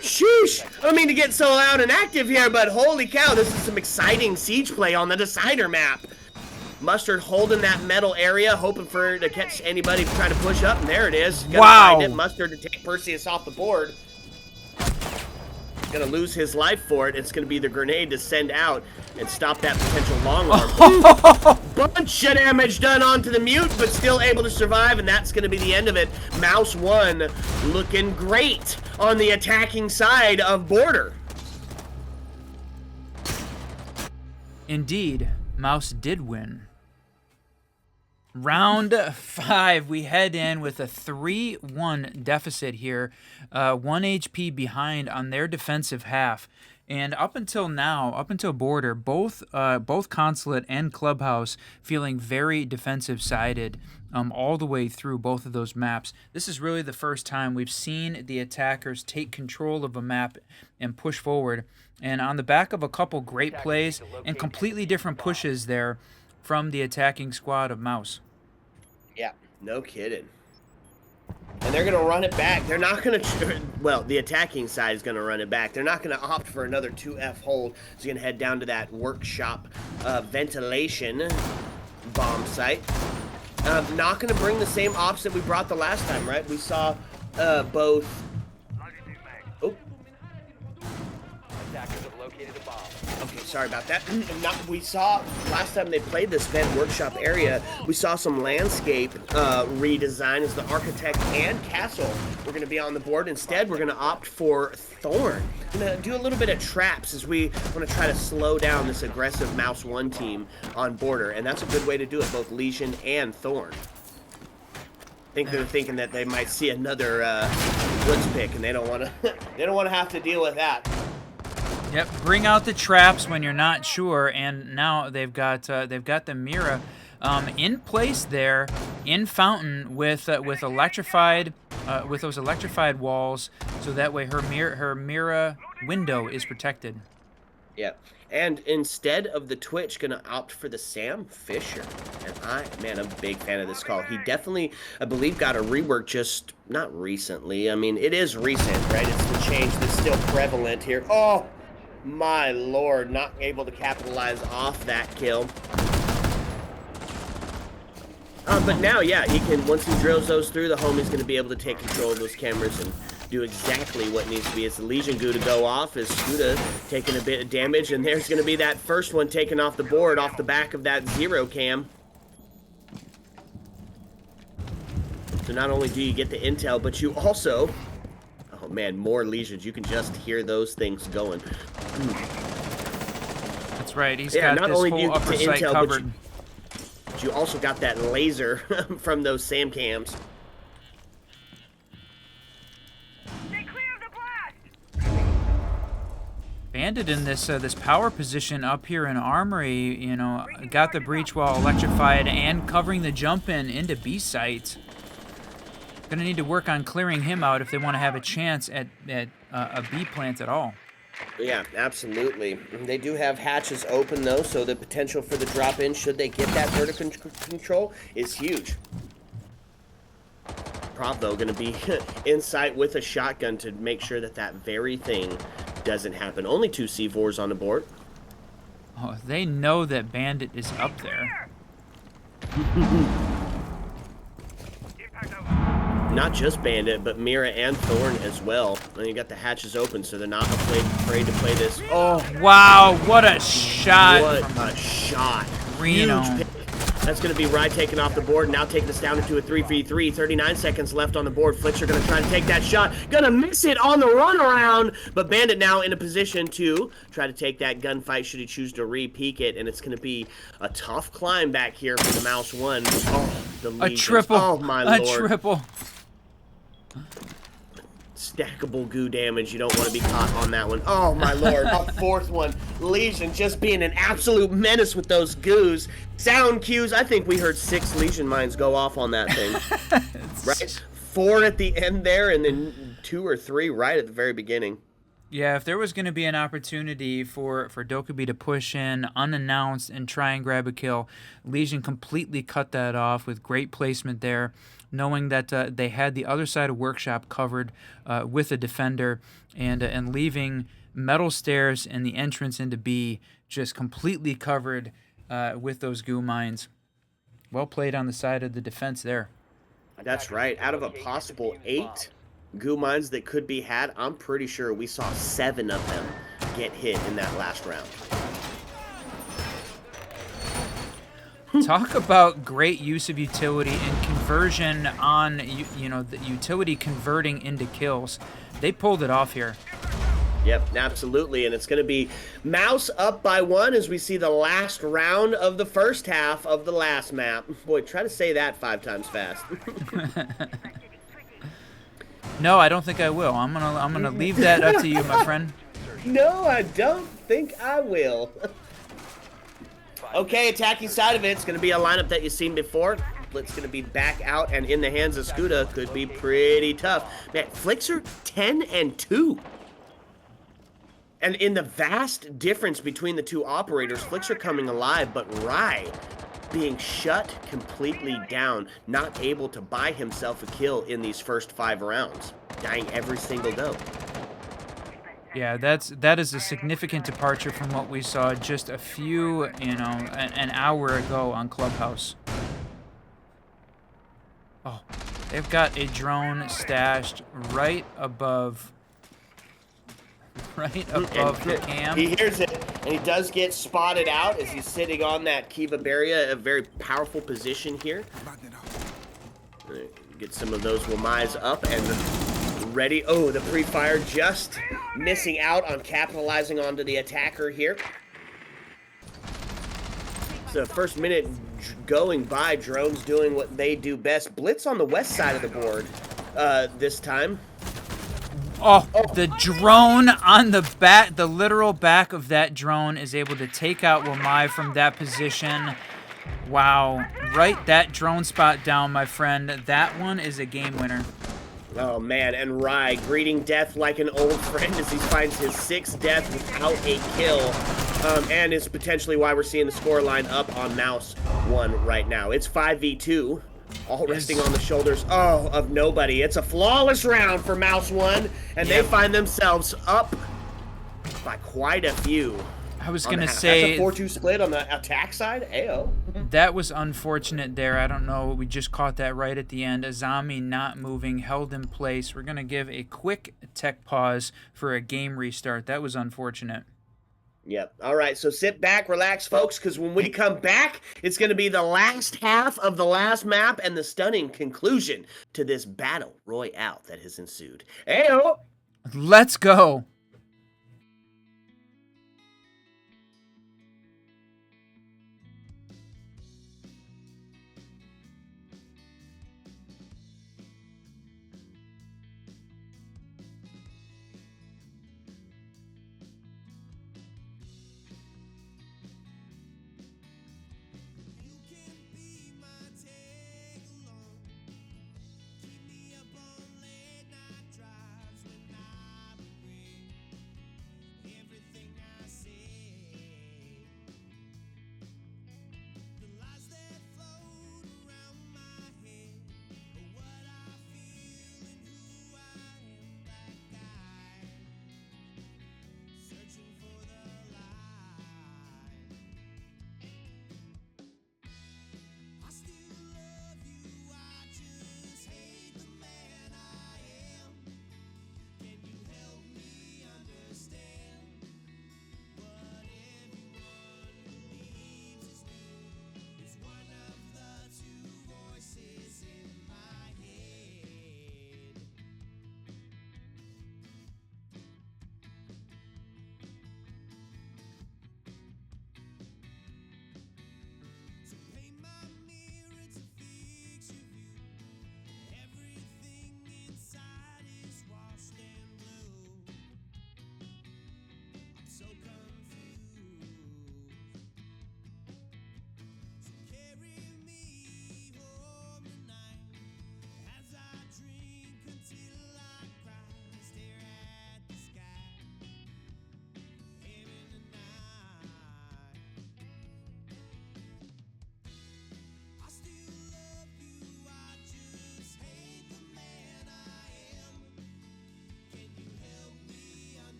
Sheesh! I don't mean to get so loud and active here, but holy cow, this is some exciting siege play on the decider map. Mustard holding that metal area, hoping for to catch anybody trying to push up, and there it is. Gonna find it. Mustard to take Perseus off the board. Gonna lose his life for it. It's gonna be the grenade to send out and stop that potential long arm. Bunch of damage done onto the mute, but still able to survive, and that's gonna be the end of it. Mouse 1 looking great on the attacking side of border. Indeed, Mouse did win. Round 5, we head in with a 3-1 deficit here, 1 HP behind on their defensive half. And up until now, up until border, both Consulate and Clubhouse feeling very defensive-sided all the way through both of those maps. This is really the first time we've seen the attackers take control of a map and push forward. And on the back of a couple great plays and completely different pushes there from the attacking squad of Mouse. Yeah, no kidding. And they're going to run it back. They're not going to, well, the attacking side is going to run it back. They're not going to opt for another 2F hold. He's going to head down to that workshop ventilation bomb site. Not going to bring the same ops that we brought the last time, right? We saw both. Oh. located a bomb. Okay, sorry about that. We saw last time they played this Vent Workshop area, we saw some landscape redesign as the architect and castle were going to be on the board. Instead, we're going to opt for Thorn. We're going to do a little bit of traps as we want to try to slow down this aggressive Mouse 1 team on border, and that's a good way to do it, both Legion and Thorn. I think they're thinking that they might see another Woods pick, and they don't want to. They don't want to have to deal with that. Yep, bring out the traps when you're not sure, and now they've got the Mira in place there in Fountain with electrified with those electrified walls, so that way her Mira window is protected. Yeah, and instead of the Twitch, gonna opt for the Sam Fisher, and man, I'm a big fan of this call. He definitely, I believe, got a rework just not recently. I mean, it is recent, right? It's the change that's still prevalent here. Oh. My lord, not able to capitalize off that kill. But now, yeah, he can, once he drills those through, the homie's going to be able to take control of those cameras and do exactly what needs to be. It's the Legion goo to go off, as Scuda taking a bit of damage, and there's going to be that first one taken off the board off the back of that 0 cam. So not only do you get the intel, but you also... Oh man, more Legions. You can just hear those things going. That's right. He's got this whole upper sight covered. But you also got that laser from those SAM cams. Stay clear of the blast! Bandit in this this power position up here in Armory, you know, got the breach wall electrified and covering the jump in into B site. Gonna need to work on clearing him out if they want to have a chance at a B plant at all. Yeah, absolutely. They do have hatches open though, so the potential for the drop in, should they get that vertical control, is huge. Prov though gonna be in sight with a shotgun to make sure that that very thing doesn't happen. Only 2 C4s on the board. Oh, they know that Bandit is up there. Not just Bandit, but Mira and Thorn as well. And you got the hatches open, so they're not afraid to play this. Oh, wow, what a shot. What a shot. Reno. Huge pick. That's going to be Rye taking off the board, now taking us down into a 3v3. 39 seconds left on the board. Flixer going to try to take that shot. Going to miss it on the runaround, but Bandit now in a position to try to take that gunfight should he choose to re-peek it, and it's going to be a tough climb back here for the Mouse 1. Oh, the Legions. A triple. Oh, my lord. A triple. Stackable goo damage. You don't want to be caught on that one. Oh, my lord. A 4th one. Legion just being an absolute menace with those goos. Sound cues. I think we heard 6 Legion mines go off on that thing. Right? 4 at the end there, and then 2 or 3 right at the very beginning. Yeah, if there was going to be an opportunity for Dokkaebi to push in unannounced and try and grab a kill, Legion completely cut that off with great placement there, knowing that they had the other side of Workshop covered with a defender, and leaving metal stairs and the entrance into B just completely covered with those goo mines. Well played on the side of the defense there. That's right. Out of a possible 8 goo mines that could be had, I'm pretty sure we saw 7 of them get hit in that last round. Talk about great use of utility and conversion on, you know, the utility converting into kills. They pulled it off here. Yep, absolutely, and it's going to be Mouse up by 1 as we see the last round of the first half of the last map. Boy, try to say that 5 times fast. No, I don't think I will. I'm gonna leave that up to you, my friend. No, I don't think I will. Okay, attacking side of it's going to be a lineup that you've seen before. Blitz going to be back out and in the hands of Scuda. Could be pretty tough. Man, Flixer 10-2. And in the vast difference between the 2 operators, Flixer coming alive, but Rye being shut completely down, not able to buy himself a kill in these first 5 rounds, dying every single go. Yeah, that is a significant departure from what we saw just a few, you know, an hour ago on Clubhouse. Oh, they've got a drone stashed right above right above the cam. He hears it, and he does get spotted out as he's sitting on that Kiva barrier, a very powerful position here. Get some of those Wamais up and ready. Oh, the pre-fire just missing out on capitalizing onto the attacker here. So first minute going by, drones doing what they do best. Blitz on the west side of the board this time. Oh, the drone on the back, the literal back of that drone is able to take out Wamai from that position. Wow. Write that drone spot down, my friend. That one is a game winner. Oh, man. And Rai greeting death like an old friend as he finds his 6th death without a kill. And is potentially why we're seeing the scoreline up on Mouse 1 right now. It's 5v2. All resting on the shoulders, of nobody. It's a flawless round for Mouse 1, and they find themselves up by quite a few. I was going to say... That's a 4-2 split on the attack side. Ayo. That was unfortunate there. I don't know. We just caught that right at the end. Azami not moving, held in place. We're going to give a quick tech pause for a game restart. That was unfortunate. Yep. All right, so sit back, relax, folks, because when we come back, it's going to be the last half of the last map and the stunning conclusion to this battle royale that has ensued. Ayo! Let's go.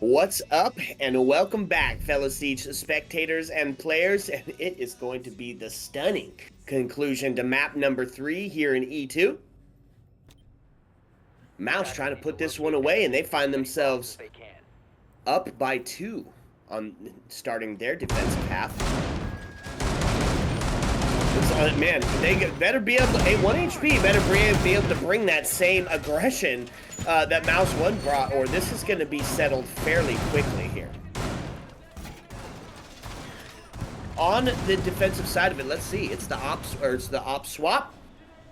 What's up, and welcome back, fellow Siege spectators and players, and it is going to be the stunning conclusion to map number 3 here in E2. Mouse trying to put this one away, and they find themselves up by 2 on starting their defensive half. Man, they better be able to, hey, 1 HP better be able to bring that same aggression that Mouse 1 brought, or this is going to be settled fairly quickly here. On the defensive side of it, let's see, it's the op swap.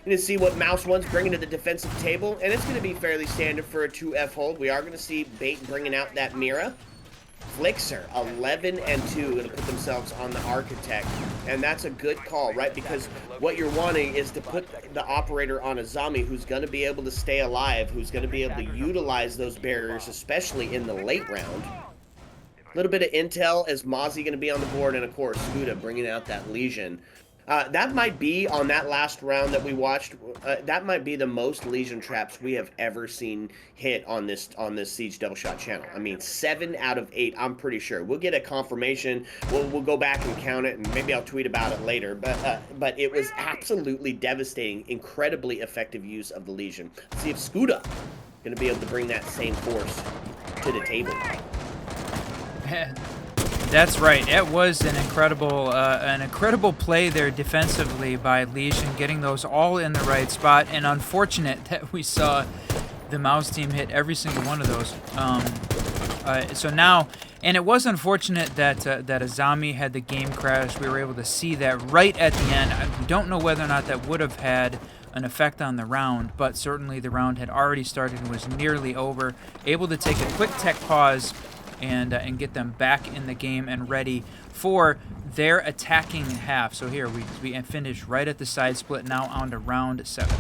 Going to see what Mouse 1's bringing to the defensive table, and it's going to be fairly standard for a 2F hold. We are going to see Bait bringing out that Mira. Flixer, 11 and 2, going to put themselves on the Architect, and that's a good call, right? Because what you're wanting is to put the operator on a zombie who's going to be able to stay alive, who's going to be able to utilize those barriers, especially in the late round. A little bit of intel as Mozzie going to be on the board, and of course, Scuda bringing out that Legion. That might be, on that last round that we watched, that might be the most Legion traps we have ever seen hit on this Siege Double Shot channel. I mean, 7 out of 8, I'm pretty sure. We'll get a confirmation. We'll go back and count it, and maybe I'll tweet about it later. But it was absolutely devastating, incredibly effective use of the Legion. Let's see if Scuda going to be able to bring that same force to the table. That's right. It was an incredible play there defensively by Legion, getting those all in the right spot. And unfortunate that we saw the Mouse team hit every single one of those. So now, and it was unfortunate that that Azami had the game crash. We were able to see that right at the end. I don't know whether or not that would have had an effect on the round, but certainly the round had already started and was nearly over. Able to take a quick tech pause and get them back in the game and ready for their attacking half. So here we finished right at the side split, now on to round 7.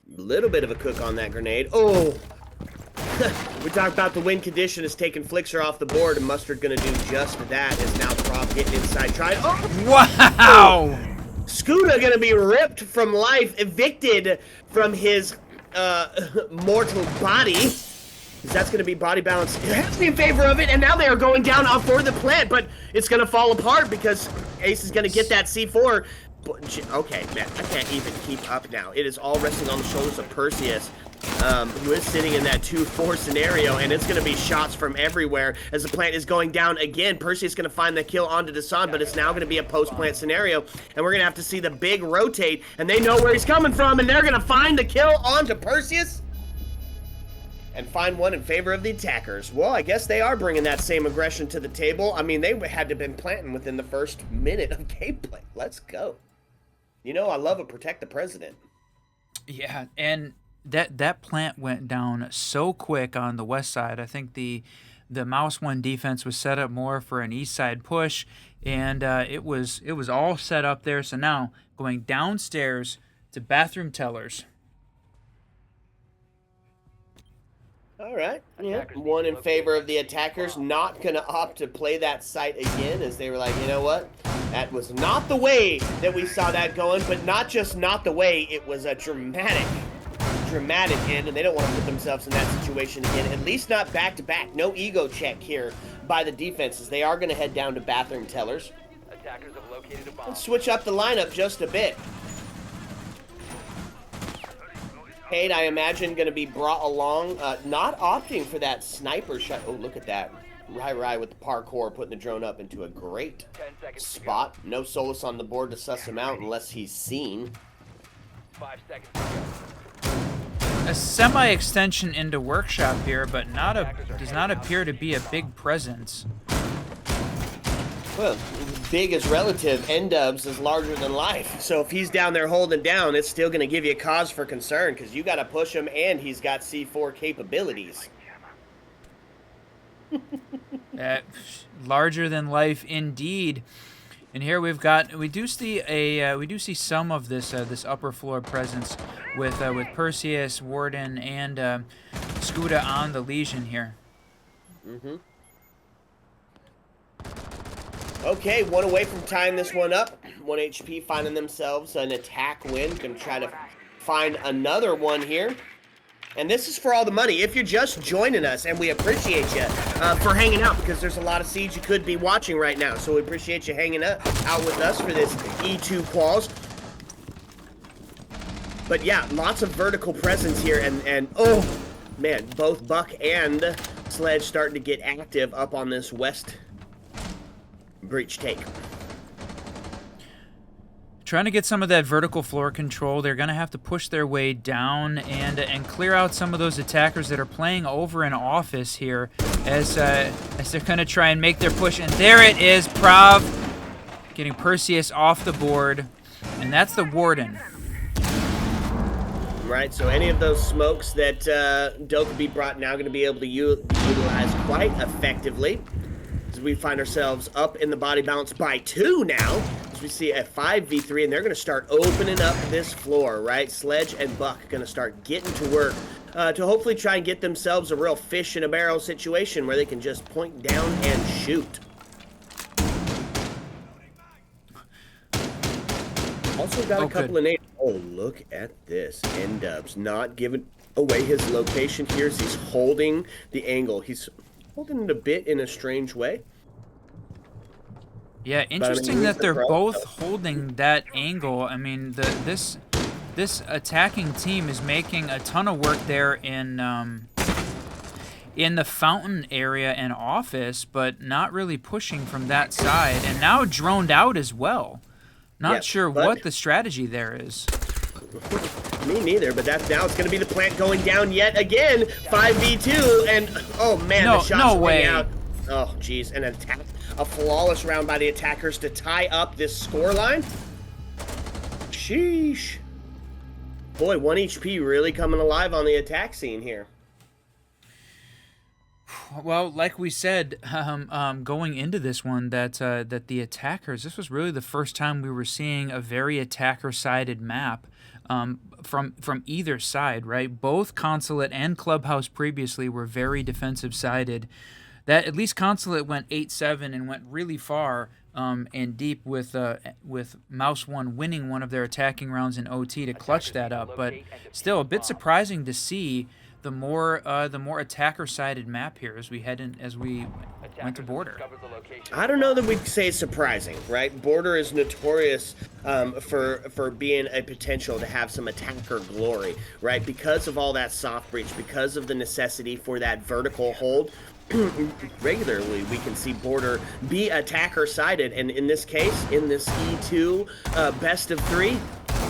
Little bit of a cook on that grenade. Oh! We talked about the win condition is taking Flixer off the board, and Mustard gonna do just that. Is now Prop getting inside. Tried. Oh! Wow! Scooter gonna be ripped from life, evicted from his mortal body. That's going to be body balance. It has to be in favor of it, and now they are going down for the plant, but it's going to fall apart because Ace is going to get that C4. Okay, man, I can't even keep up now. It is all resting on the shoulders of Perseus, who is sitting in that 2-4 scenario, and it's going to be shots from everywhere as the plant is going down again. Perseus is going to find the kill onto Desan, but it's now going to be a post-plant scenario, and we're going to have to see the big rotate, and they know where he's coming from, and they're going to find the kill onto Perseus and find one in favor of the attackers. Well, I guess they are bringing that same aggression to the table. I mean, they had to have been planting within the first minute of gameplay. Let's go. You know, I love a protect the president. Yeah, and that plant went down so quick on the west side. I think the Mouse 1 defense was set up more for an east side push, and it was all set up there. So now going downstairs to bathroom tellers. All right, yeah. One in favor of the attackers, not going to opt to play that site again, as they were like, you know what? That was not the way that we saw that going, but not just not the way, it was a dramatic end, and they don't want to put themselves in that situation again, at least not back-to-back. No ego check here by the defenses. They are going to head down to bathroom tellers. Attackers have located a bomb. Let's switch up the lineup just a bit. Cade, I imagine, going to be brought along, not opting for that sniper shot. Oh, look at that. Rai with the parkour, putting the drone up into a great spot. No Solus on the board to suss him out unless he's seen. 5 seconds to go. A semi-extension into workshop here, but does not appear to be a big presence. Well, big is relative. N-dubs is larger than life. So if he's down there holding down, it's still going to give you a cause for concern because you got to push him, and he's got C4 capabilities. Larger than life indeed. And here we do see some of this this upper floor presence with Perseus, Warden, and Scuda on the Legion here. Mm-hmm. Okay, one away from tying this one up. 1 HP finding themselves an attack win. Gonna try to find another one here. And this is for all the money. If you're just joining us, and we appreciate you for hanging out, because there's a lot of Siege you could be watching right now. So we appreciate you hanging out with us for this E2 quals. But yeah, lots of vertical presence here. And oh, man, both Buck and Sledge starting to get active up on this west breach take. Trying to get some of that vertical floor control. They're going to have to push their way down and clear out some of those attackers that are playing over in office here as they're going to try and make their push. And there it is, Prav getting Perseus off the board. And that's the Warden. Right, so any of those smokes that Dokkaebi brought now going to be able to utilize quite effectively. As we find ourselves up in the body balance by 2 now. As we see a 5v3, and they're going to start opening up this floor, right? Sledge and Buck going to start getting to work to hopefully try and get themselves a real fish in a barrel situation where they can just point down and shoot. Also got a couple of names. Oh, look at this. N-dubs not giving away his location here as he's holding the angle. He's holding it a bit in a strange way. Yeah, interesting that they're both holding that angle. I mean, this this attacking team is making a ton of work there in the fountain area and office, but not really pushing from that side, and now droned out as well. Not Yep, sure but- what the strategy there is. Me neither, but now it's going to be the plant going down yet again. 5v2, and oh man, No- the shots no ring way. out. Oh geez, an attack, a flawless round by the attackers to tie up this scoreline. Sheesh. Boy, 1 HP really coming alive on the attack scene here. Well, like we said, going into this one, that the attackers, this was really the first time we were seeing a very attacker-sided map from either side, right? Both Consulate and Clubhouse previously were very defensive-sided. That at least Consulate went 8-7 and went really far and deep with Mouse 1 winning one of their attacking rounds in OT to clutch that up. But still, a bit surprising to see the more attacker-sided map here as we went to border. I don't know that we'd say it's surprising, right? Border is notorious for being a potential to have some attacker glory, right? Because of all that soft breach, because of the necessity for that vertical hold. Regularly, we can see Border be attacker-sided, and in this case, in this E2 best of 3,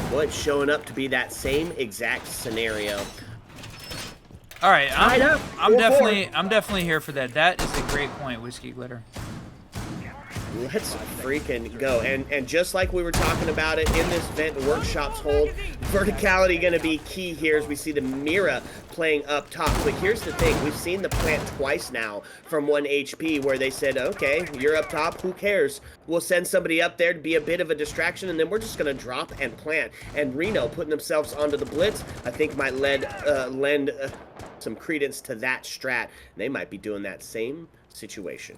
boy, it's showing up to be that same exact scenario. All right, Tied up, I'm 4-4. definitely here for that. That is a great point, Whiskey Glitter. Let's freaking go. And just like we were talking about it in this vent, the workshop's hold, verticality going to be key here as we see the Mira playing up top. But here's the thing. We've seen the plant twice now from 1 HP where they said, okay, you're up top. Who cares? We'll send somebody up there to be a bit of a distraction, and then we're just going to drop and plant. And Reno putting themselves onto the blitz, I think might lend some credence to that strat. They might be doing that same situation.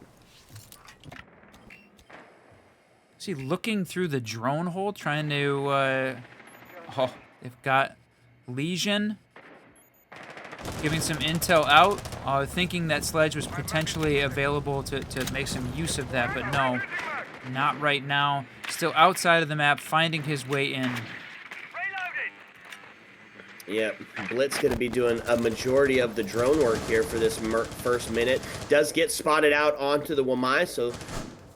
See, looking through the drone hole, trying to, oh, they've got Legion giving some intel out, thinking that Sledge was potentially available to make some use of that, but no, not right now. Still outside of the map, finding his way in. Yep, Blitz going to be doing a majority of the drone work here for this first minute. Does get spotted out onto the Wamai, so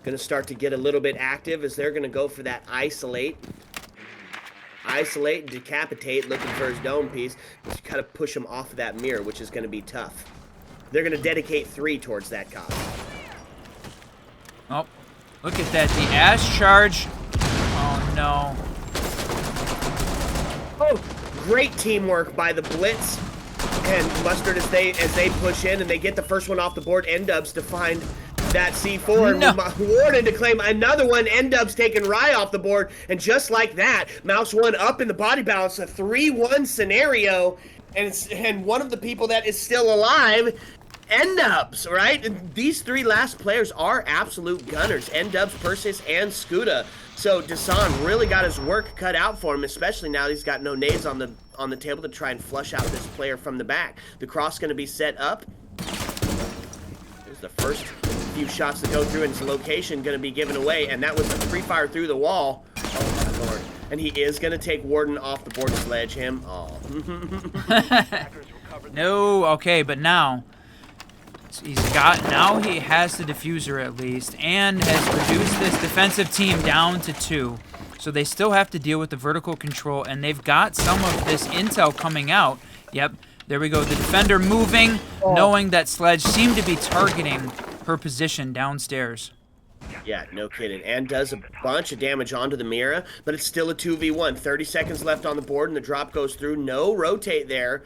going to start to get a little bit active as they're going to go for that isolate. Isolate and decapitate, looking for his dome piece. Just kind of push him off of that mirror, which is going to be tough. They're going to dedicate 3 towards that cause. Oh, look at that. The Ash charge. Oh, no. Oh, great teamwork by the Blitz and Mustard as they push in and they get the first one off the board. N-Dubs to find that C4 No. and Warden to claim another one. N-Dubs taking Rye off the board, and just like that, Mouse 1 up in the body balance, a 3-1 scenario, and one of the people that is still alive, N-Dubs, right? And these 3 last players are absolute gunners, N-Dubs, Persis, and Scuda. So Dasan really got his work cut out for him, especially now he's got no nades on the table to try and flush out this player from the back. The cross going to be set up. There's the first few shots to go through, and his location going to be given away, and that was a free fire through the wall. Oh my lord. And he is going to take Warden off the board to sledge him. Oh. No, okay, but now he has the diffuser at least, and has reduced this defensive team down to 2. So they still have to deal with the vertical control, and they've got some of this intel coming out. Yep, there we go. The defender moving, knowing that Sledge seemed to be targeting her position downstairs. Yeah, no kidding. And does a bunch of damage onto the Mira, but it's still a 2v1. 30 seconds left on the board, and the drop goes through. No rotate there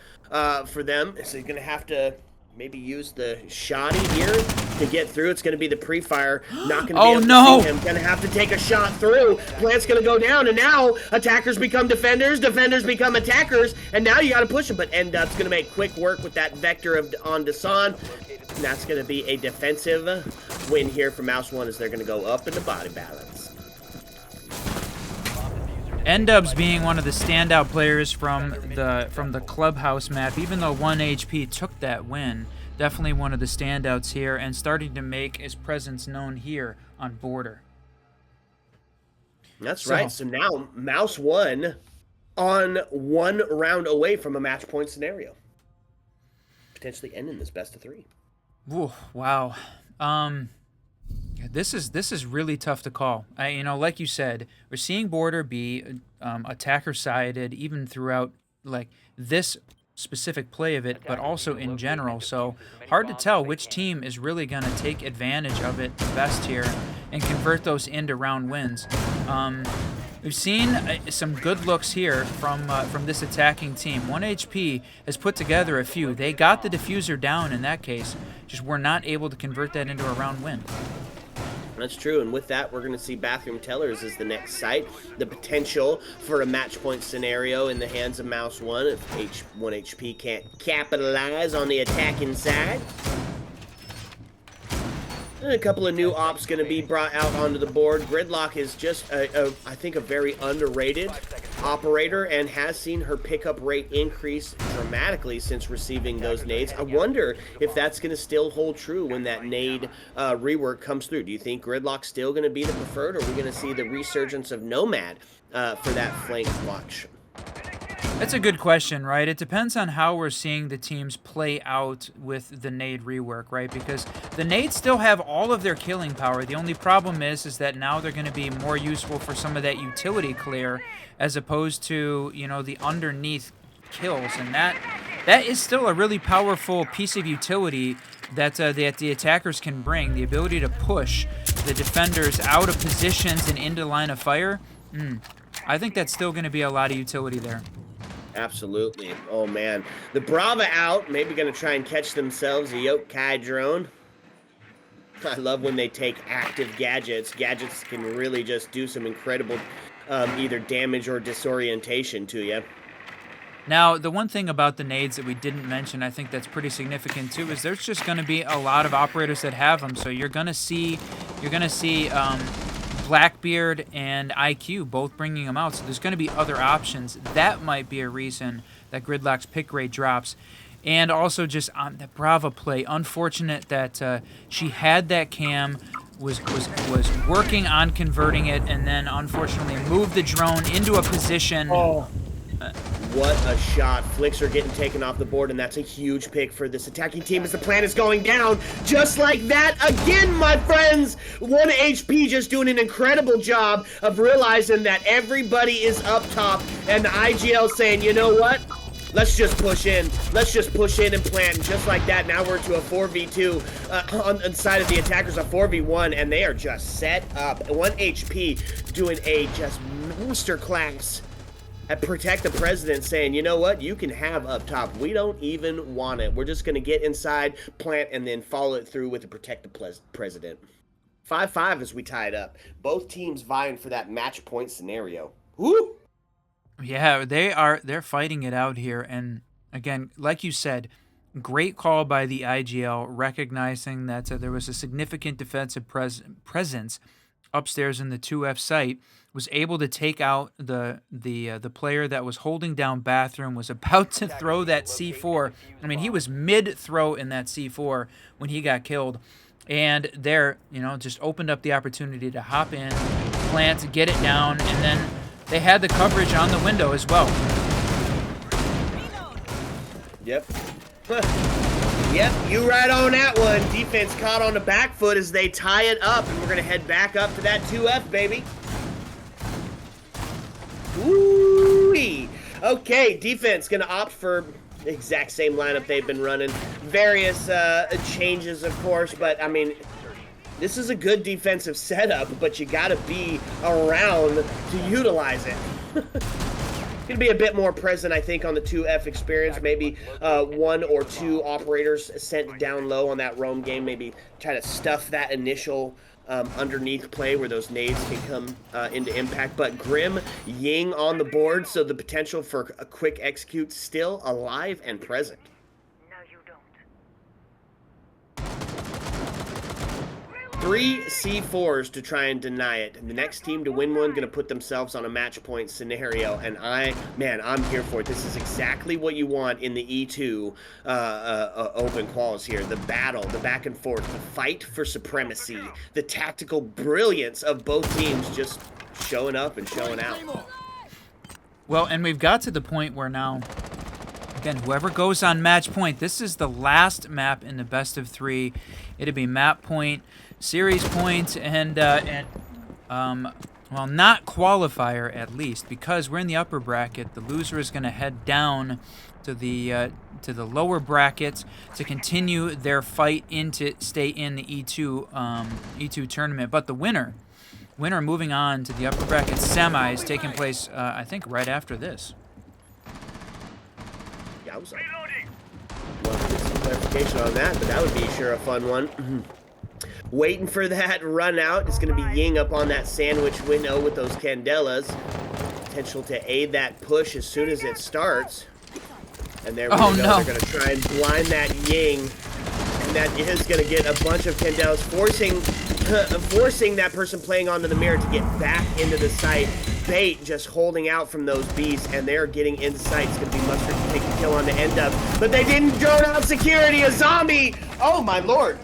for them, so you're going to have to maybe use the shoddy here to get through. It's going to be the pre-fire. Not going to be able to see him. Going to have to take a shot through. Plant's going to go down, and now attackers become defenders. Defenders become attackers, and now you got to push them. But N-Dub's going to make quick work with that vector on Dasan. And that's going to be a defensive win here for Mouse 1 as they're going to go up in the body balance. N-Dubs being one of the standout players from the Clubhouse map, even though 1 HP took that win, definitely one of the standouts here, and starting to make his presence known here on Border. That's right. So now Mouse 1 on 1 round away from a match point scenario. Potentially ending this best of 3. Ooh, wow. This is really tough to call. Like you said, we're seeing Border be attacker sided even throughout like this specific play of it, but also in general. So hard to tell which team is really going to take advantage of it the best here and convert those into round wins. We've seen some good looks here from this attacking team. 1 HP has put together a few. They got the diffuser down in that case, just were not able to convert that into a round win. That's true, and with that, we're going to see Bathroom Tellers as the next site. The potential for a match point scenario in the hands of Mouse 1 if 1 HP can't capitalize on the attacking side. And a couple of new ops going to be brought out onto the board. Gridlock is just, I think, a very underrated operator and has seen her pickup rate increase dramatically since receiving those nades. I wonder if that's going to still hold true when that nade rework comes through. Do you think Gridlock's still going to be the preferred, or are we going to see the resurgence of Nomad for that flank watch? That's a good question, right? It depends on how we're seeing the teams play out with the nade rework, right? Because the nades still have all of their killing power. The only problem is that now they're going to be more useful for some of that utility clear as opposed to, the underneath kills. And that is still a really powerful piece of utility that the attackers can bring. The ability to push the defenders out of positions and into line of fire. I think that's still going to be a lot of utility there. Absolutely. Oh, man. The Brava out. Maybe going to try and catch themselves a Yokai drone. I love when they take active gadgets. Gadgets can really just do some incredible either damage or disorientation to you. Now, the one thing about the nades that we didn't mention, I think that's pretty significant too, is there's just going to be a lot of operators that have them. So you're going to see Blackbeard and IQ both bringing them out, so there's going to be other options. That might be a reason that Gridlock's pick rate drops. And also just on the Brava play, unfortunate that she had that cam, was working on converting it, and then unfortunately moved the drone into a position. Oh. What a shot. Flicks are getting taken off the board, and that's a huge pick for this attacking team as the plan is going down. Just like that again, my friends. 1 HP just doing an incredible job of realizing that everybody is up top, and the IGL saying, you know what? Let's just push in. Let's just push in and plant. And just like that, now we're to a 4v2 on the side of the attackers, a 4v1, and they are just set up. 1 HP doing a just masterclass at Protect the President, saying, you know what, you can have up top. We don't even want it. We're just going to get inside, plant, and then follow it through with the Protect the President. 5-5 as we tie it up. Both teams vying for that match point scenario. Woo! Yeah, they're fighting it out here. And again, like you said, great call by the IGL, recognizing that there was a significant defensive presence upstairs in the 2F site. Was able to take out the player that was holding down Bathroom, was about to throw that C4. I mean, he was mid-throw in that C4 when he got killed. And there, just opened up the opportunity to hop in, plant, get it down, and then they had the coverage on the window as well. Yep. Yep, you right on that one. Defense caught on the back foot as they tie it up, and we're going to head back up to that 2F, baby. Woo-wee. Okay, defense going to opt for the exact same lineup they've been running. Various changes, of course, but, I mean, this is a good defensive setup, but you got to be around to utilize it. Going to be a bit more present, I think, on the 2F experience. Maybe 1 or 2 operators sent down low on that roam game. Maybe try to stuff that initial underneath play where those nades can come into impact. But Grim Ying on the board, so the potential for a quick execute still alive and present. No, you don't. 3 C4s to try and deny it. And the next team to win one going to put themselves on a match point scenario. And I'm here for it. This is exactly what you want in the E2 open quals here. The battle, the back and forth, the fight for supremacy, the tactical brilliance of both teams just showing up and showing out. Well, and we've got to the point where now, again, whoever goes on match point, this is the last map in the best of 3. It'd be map point, series point, and well, not qualifier at least, because we're in the upper bracket. The loser is going to head down to the lower brackets to continue their fight to stay in the E2 tournament. But the winner moving on to the upper bracket semis, taking place I think right after this. Yowza. Well, get some clarification on that, but that would be sure a fun one. Waiting for that run out. It's going to be Ying up on that sandwich window with those candelas. Potential to aid that push as soon as it starts. And there we go. No. They're going to try and blind that Ying. And that is going to get a bunch of candelas, forcing that person playing onto the mirror to get back into the site. Bait just holding out from those beasts, and they're getting in sight. It's going to be Mustard to take the kill on the end up. But they didn't drone out security. A zombie! Oh, my lord.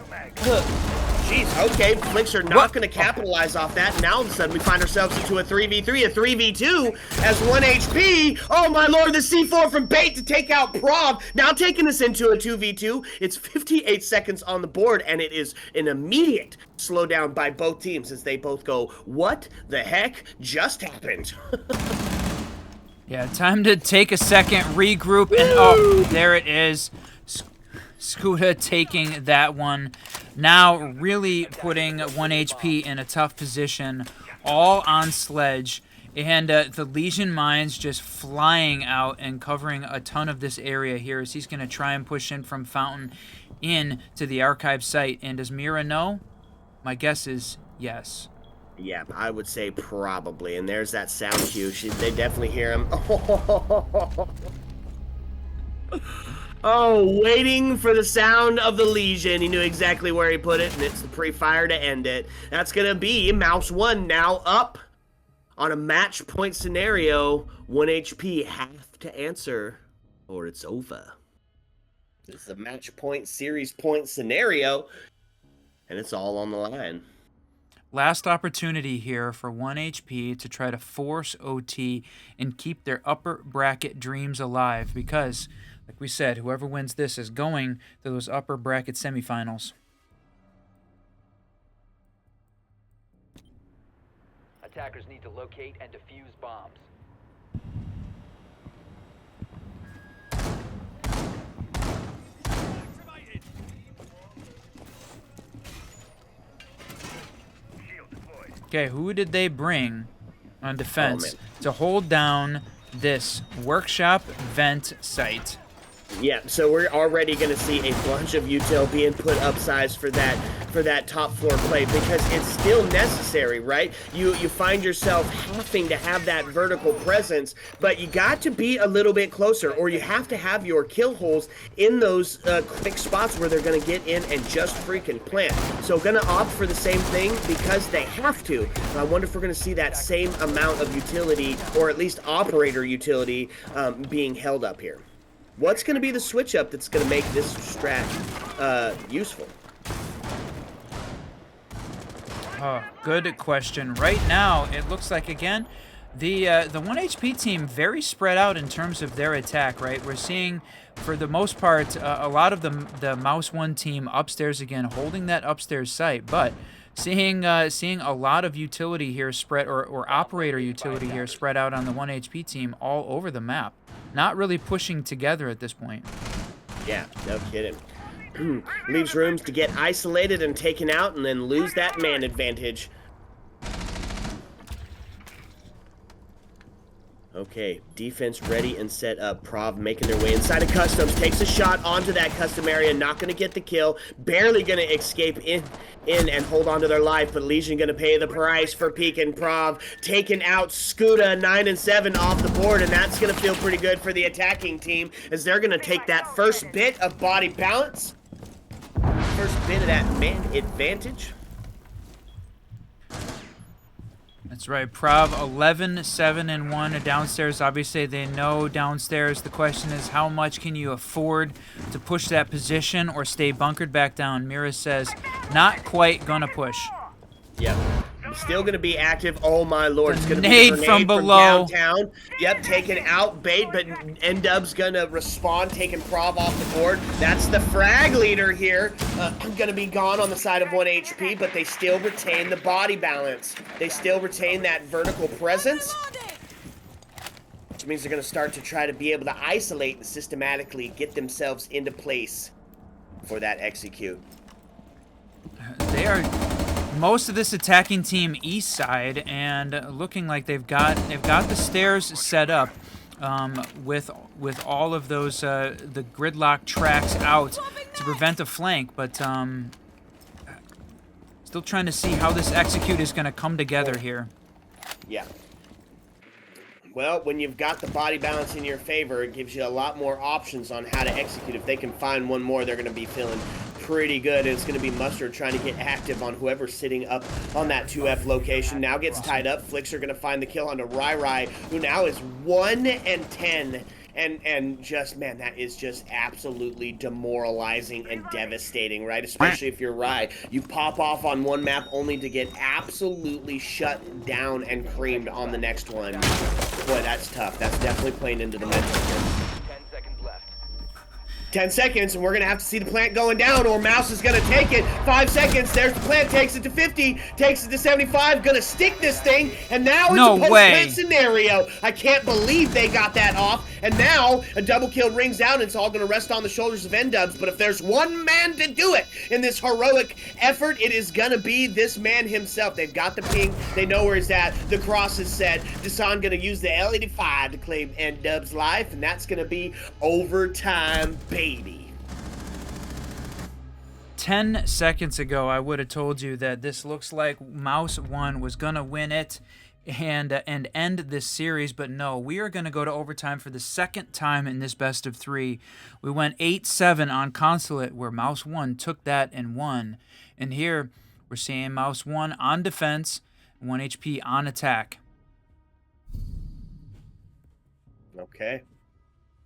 Jeez, okay, Flicks are not going to capitalize off that. Now, all of a sudden, we find ourselves into a 3v3, a 3v2, as 1 HP. Oh, my lord, the C4 from Bait to take out Prov. Now taking us into a 2v2. It's 58 seconds on the board, and it is an immediate slowdown by both teams as they both go, what the heck just happened? Yeah, time to take a second, regroup, and oh, there it is. Skuda taking that one. Now really putting 1 HP in a tough position, all on Sledge. And the Legion mines just flying out and covering a ton of this area here as he's going to try and push in from Fountain in to the archive site. And does Mira know? My guess is yes. Yeah, I would say probably. And there's that sound cue. They definitely hear him. Oh, waiting for the sound of the Legion. He knew exactly where he put it, and it's the pre-fire to end it. That's going to be Mouse 1 now up on a match point scenario. 1 HP, have to answer, or it's over. This is a match point, series point scenario, and it's all on the line. Last opportunity here for 1 HP to try to force OT and keep their upper bracket dreams alive because, like we said, whoever wins this is going to those upper bracket semifinals. Attackers need to locate and defuse bombs. Okay, who did they bring on defense to hold down this workshop vent site? Yeah, so we're already going to see a bunch of util being put upsize for that top floor play because it's still necessary, right? You find yourself having to have that vertical presence, but you got to be a little bit closer, or you have to have your kill holes in those quick spots where they're going to get in and just freaking plant. So going to opt for the same thing because they have to. I wonder if we're going to see that same amount of utility, or at least operator utility, being held up here. What's going to be the switch up that's going to make this strat useful? Oh, good question. Right now, it looks like, again, the 1 HP team very spread out in terms of their attack, right? We're seeing, for the most part, a lot of the Mouse 1 team upstairs again, holding that upstairs site, but seeing a lot of utility here spread, or operator utility here spread out on the 1 HP team all over the map. Not really pushing together at this point. Yeah, no kidding. Leaves rooms to get isolated and taken out and then lose that man advantage. Okay, defense ready and set up. Prov making their way inside of customs. Takes a shot onto that custom area. Not going to get the kill. Barely going to escape in and hold on to their life. But Legion going to pay the price for peeking. Prov taking out Skuda 9 and 7 off the board. And that's going to feel pretty good for the attacking team as they're going to take that first bit of body balance. First bit of that man advantage. That's right, Prov 11, 7, and 1 downstairs. Obviously, they know downstairs. The question is, how much can you afford to push that position or stay bunkered back down? Mira says, not quite gonna push. Yep. Still going to be active. Oh, my Lord. It's going to be Grenade a grenade from below. downtown. Yep, taking out bait, but N-Dub's going to respond, taking Prov off the board. That's the frag leader here. Going to be gone on the side of 1 HP, but they still retain the body balance. They still retain that vertical presence, which means they're going to start to try to be able to isolate and systematically get themselves into place for that execute. They are most of this attacking team east side, and looking like they've got the stairs set up with all of those the gridlock tracks out to prevent a flank, but still trying to see how this execute is going to come together here. Yeah. Well, when you've got the body balance in your favor, it gives you a lot more options on how to execute. If they can find one more, they're going to be feeling pretty good. And it's going to be Mustard trying to get active on whoever's sitting up on that 2F location. Now gets tied up. Flicks are going to find the kill onto Rai, who now is 1 and 10. And just, man, that is just absolutely demoralizing and devastating, right? Especially if you're Rai. You pop off on one map only to get absolutely shut down and creamed on the next one. Boy, that's tough. That's definitely playing into the mental here. 10 seconds left. 10 seconds, and we're going to have to see the plant going down, or Mouse is going to take it. 5 seconds, there's the plant, takes it to 50, takes it to 75, going to stick this thing, and now it's No a way. post-plant scenario. I can't believe they got that off, and now a double kill rings out, and it's all going to rest on the shoulders of N-Dubs, but if there's one man to do it in this heroic effort, it is going to be this man himself. They've got the ping, they know where he's at, the cross is set, Desan going to use the L85 to claim N-Dubs' life, and that's going to be overtime, baby. 10 seconds ago, I would have told you that this looks like Mouse 1 was going to win it and end this series, but no, we are going to go to overtime for the second time in this best of 3. We went 8-7 on Consulate, where Mouse 1 took that and won. And here, we're seeing Mouse 1 on defense, 1 HP on attack. Okay.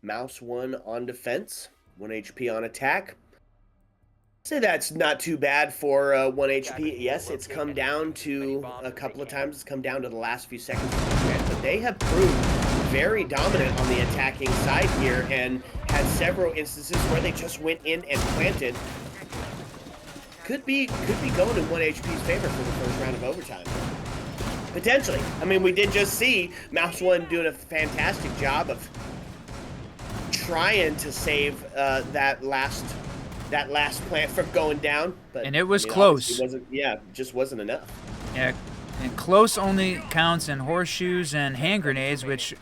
Mouse 1 on defense, 1 HP on attack. Say that's not too bad for 1 HP. Yes, it's come down to a couple of times. It's come down to the last few seconds of the match, but they have proved very dominant on the attacking side here and had several instances where they just went in and planted. Could be going in 1 HP's favor for the first round of overtime. Potentially. I mean, we did just see Mouse 1 doing a fantastic job of trying to save that last plant from going down, but And it was close. It wasn't, yeah, just wasn't enough. Yeah, and close only counts in horseshoes and hand grenades, which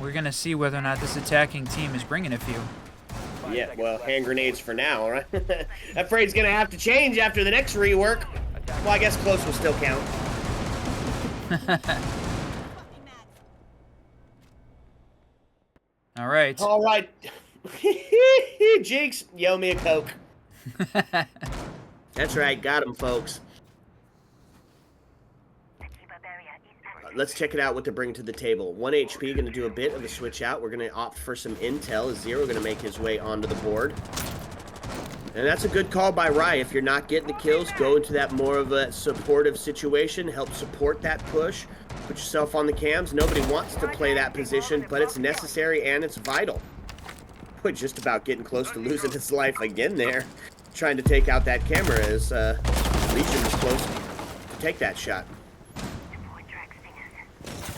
we're going to see whether or not this attacking team is bringing a few. Yeah, well, hand grenades for now, right? That phrase gonna have to change after the next rework. Well, I guess close will still count. All right. All right. Jinx, you owe me a Coke. That's right, got him, folks. Let's check it out, what they're bringing to the table. 1 HP, going to do a bit of a switch out. We're going to opt for some intel. Zero going to make his way onto the board. And that's a good call by Rai. If you're not getting the kills, go into that more of a supportive situation. Help support that push. Put yourself on the cams. Nobody wants to play that position, but it's necessary and it's vital. Boy, just about getting close to losing his life again there. Trying to take out that camera as Legion was close to take that shot.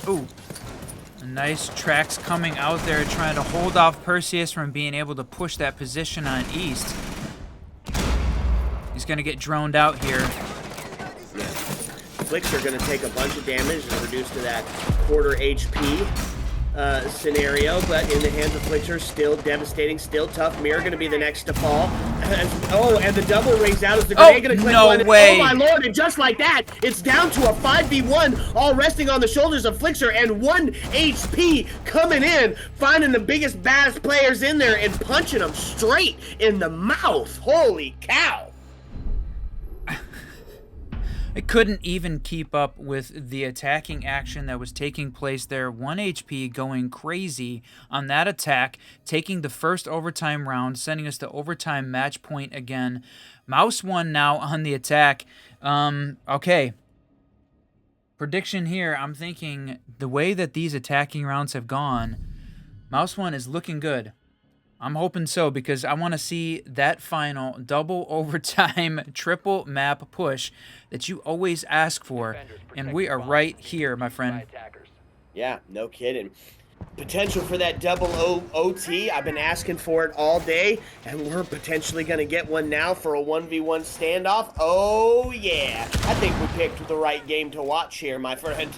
Ooh. Nice tracks coming out there, trying to hold off Perseus from being able to push that position on East. He's going to get droned out here. Yeah. Flicks are going to take a bunch of damage and reduce to that quarter HP scenario, but in the hands of Flicker, still devastating, still tough. Mirror going to be the next to fall. Oh, and the double rings out as the grenade going to click no one. way. Oh my lord, and just like that, it's down to a 5v1, all resting on the shoulders of Flicker, and 1 HP coming in, finding the biggest, baddest players in there and punching them straight in the mouth. Holy cow. I couldn't even keep up with the attacking action that was taking place there. 1 HP going crazy on that attack, taking the first overtime round, sending us to overtime match point again. Mouse 1 now on the attack. Okay. Prediction here, I'm thinking the way that these attacking rounds have gone, Mouse 1 is looking good. I'm hoping so because I want to see that final double overtime triple map push that you always ask for. And we are right here, my friend. Yeah, no kidding. Potential for that double OT. I've been asking for it all day, and we're potentially going to get one now for a 1v1 standoff. Oh, yeah. I think we picked the right game to watch here, my friend.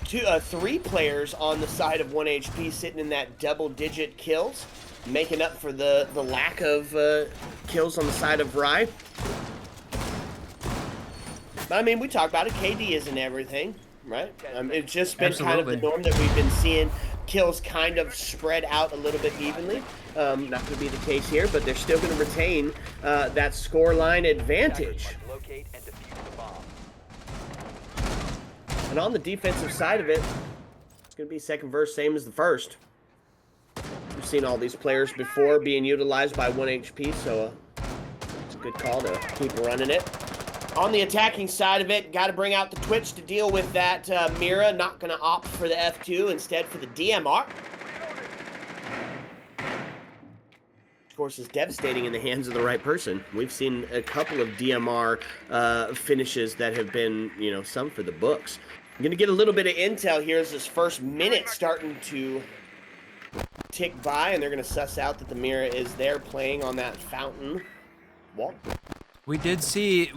Three players on the side of 1 HP sitting in that double-digit kills, making up for the lack of kills on the side of Rye. But, I mean, we talk about it. KD isn't everything, right? It's just been kind of the norm that we've been seeing kills kind of spread out a little bit evenly. Not going to be the case here, but they're still going to retain that scoreline advantage. And on the defensive side of it, it's going to be second verse, same as the first. We've seen all these players before being utilized by 1 HP, so it's a good call to keep running it. On the attacking side of it, got to bring out the Twitch to deal with that Mira. Not going to opt for the F2, instead for the DMR. Of course, is devastating in the hands of the right person. We've seen a couple of DMR finishes that have been, you know, some for the books. I'm going to get a little bit of intel here as this first minute starting to tick by, and they're going to suss out that the Mira is there playing on that fountain wall. We did see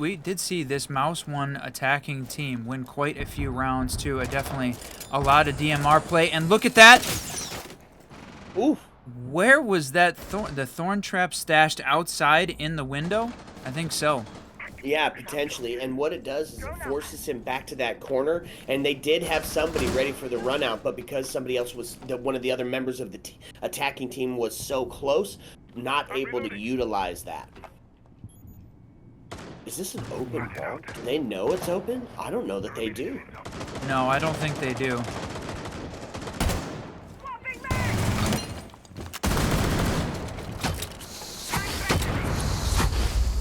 this Mouse 1 attacking team win quite a few rounds too. Definitely a lot of DMR play, and look at that. Ooh. Where was that the thorn trap stashed outside in the window? I think so. Yeah, potentially. And what it does is it forces him back to that corner. And they did have somebody ready for the run out, but because somebody else was, one of the other members of the attacking team was so close, not able to utilize that. Is this an open vault? Do they know it's open? I don't know that they do. No, I don't think they do.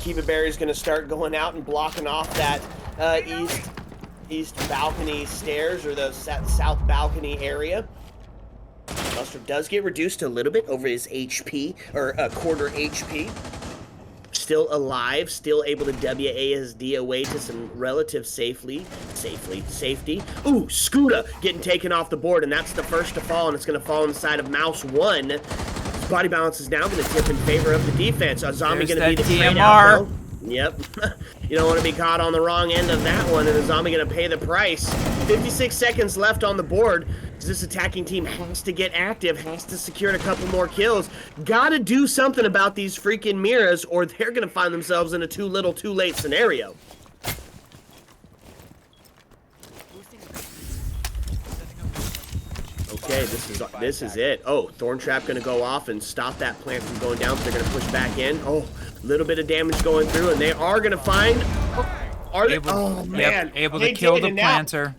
Kiva Berry's going to start going out and blocking off that east balcony stairs, or the south balcony area. Mustard does get reduced a little bit over his HP, or a quarter HP. Still alive, still able to WASD away to some relative safety. Ooh, Scooter getting taken off the board, and that's the first to fall, and it's going to fall on the side of Mouse 1. His body balance is now going to tip in favor of the defense. Azami going to be the trade out, though. Yep. You don't want to be caught on the wrong end of that one, and Azami going to pay the price. 56 seconds left on the board. This attacking team has to get active, has to secure a couple more kills. Gotta do something about these freaking Miras, or they're gonna find themselves in a too little, too late scenario. Okay, this is it. Oh, Thorn Trap gonna go off and stop that plant from going down, so they're gonna push back in. Oh, a little bit of damage going through, and they are gonna find... Oh, man. Yep, able to kill the planter.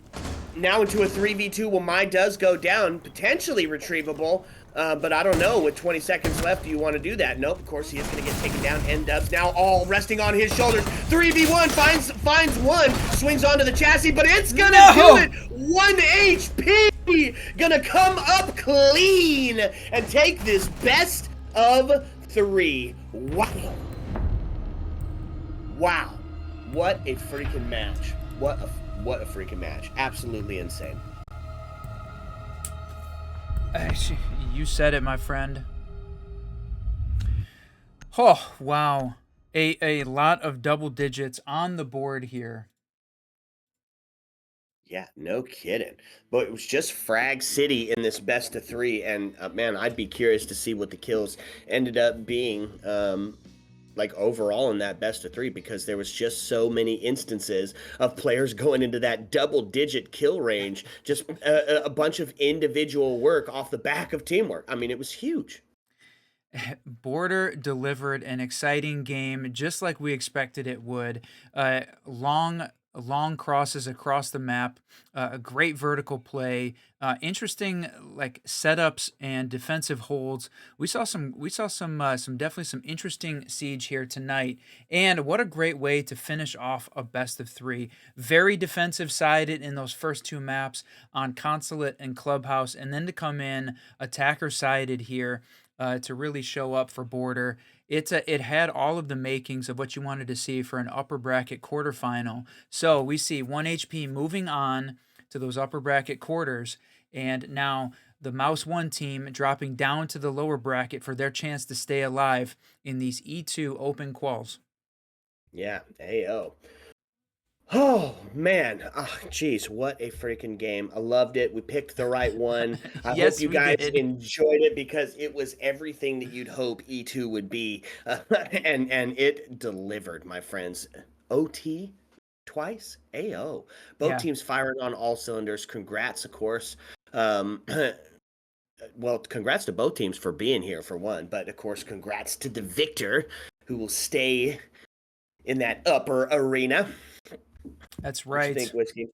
Now into a 3v2. Well, Mai does go down, potentially retrievable, but I don't know. With 20 seconds left, do you want to do that? Nope, of course he is going to get taken down. N-Dubs now all resting on his shoulders. 3v1, finds one, swings onto the chassis, but it's going to do it. 1 HP, gonna come up clean and take this best of 3. Wow. Wow. What a freaking match. What a freaking match. Absolutely insane. You said it, my friend. Oh, wow. A lot of double digits on the board here. Yeah, no kidding. But it was just Frag City in this best of 3, and man, I'd be curious to see what the kills ended up being like overall in that best of 3, because there was just so many instances of players going into that double-digit kill range, just a bunch of individual work off the back of teamwork. I mean, it was huge. Border delivered an exciting game, just like we expected it would. Long long crosses across the map, a great vertical play, interesting like setups and defensive holds. We saw some definitely some interesting siege here tonight, and what a great way to finish off a best of three. Very defensive sided in those first two maps on Consulate and Clubhouse, and then to come in attacker sided here to really show up for Border. It had all of the makings of what you wanted to see for an upper bracket quarterfinal. So we see 1HP moving on to those upper bracket quarters, and now the Mouse 1 team dropping down to the lower bracket for their chance to stay alive in these E2 open quals. Yeah, AO. Oh man, jeez, what a freaking game! I loved it. We picked the right one. I hope Yes, you we guys did. enjoyed it because it was everything that you'd hope E2 would be, and it delivered, my friends. OT twice, AO. Both Yeah. teams firing on all cylinders. Congrats, of course. Well, congrats to both teams for being here for one, but of course, congrats to the victor who will stay in that upper arena. That's What you right. think, Whiskey?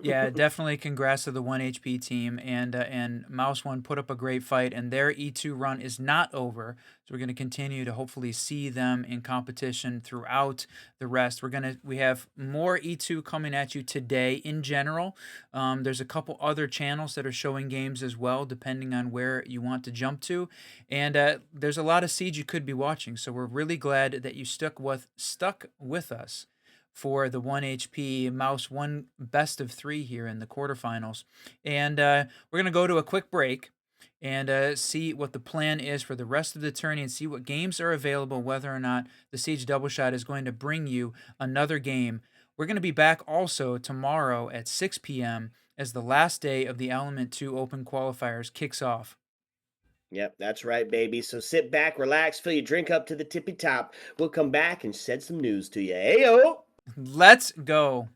Yeah, definitely congrats to the 1HP team, and Mouse One put up a great fight, and their E2 run is not over. So we're going to continue to hopefully see them in competition throughout the rest. We have more E2 coming at you today in general. There's a couple other channels that are showing games as well, depending on where you want to jump to, and there's a lot of Siege you could be watching. So we're really glad that you stuck with us for the 1HP Mouse 1 best of three here in the quarterfinals. And we're going to go to a quick break and see what the plan is for the rest of the tourney and see what games are available, whether or not the Siege Double Shot is going to bring you another game. We're going to be back also tomorrow at 6 p.m. as the last day of the Element 2 Open Qualifiers kicks off. Yep, that's right, baby. So sit back, relax, fill your drink up to the tippy top. We'll come back and shed some news to you. Heyo! Let's go.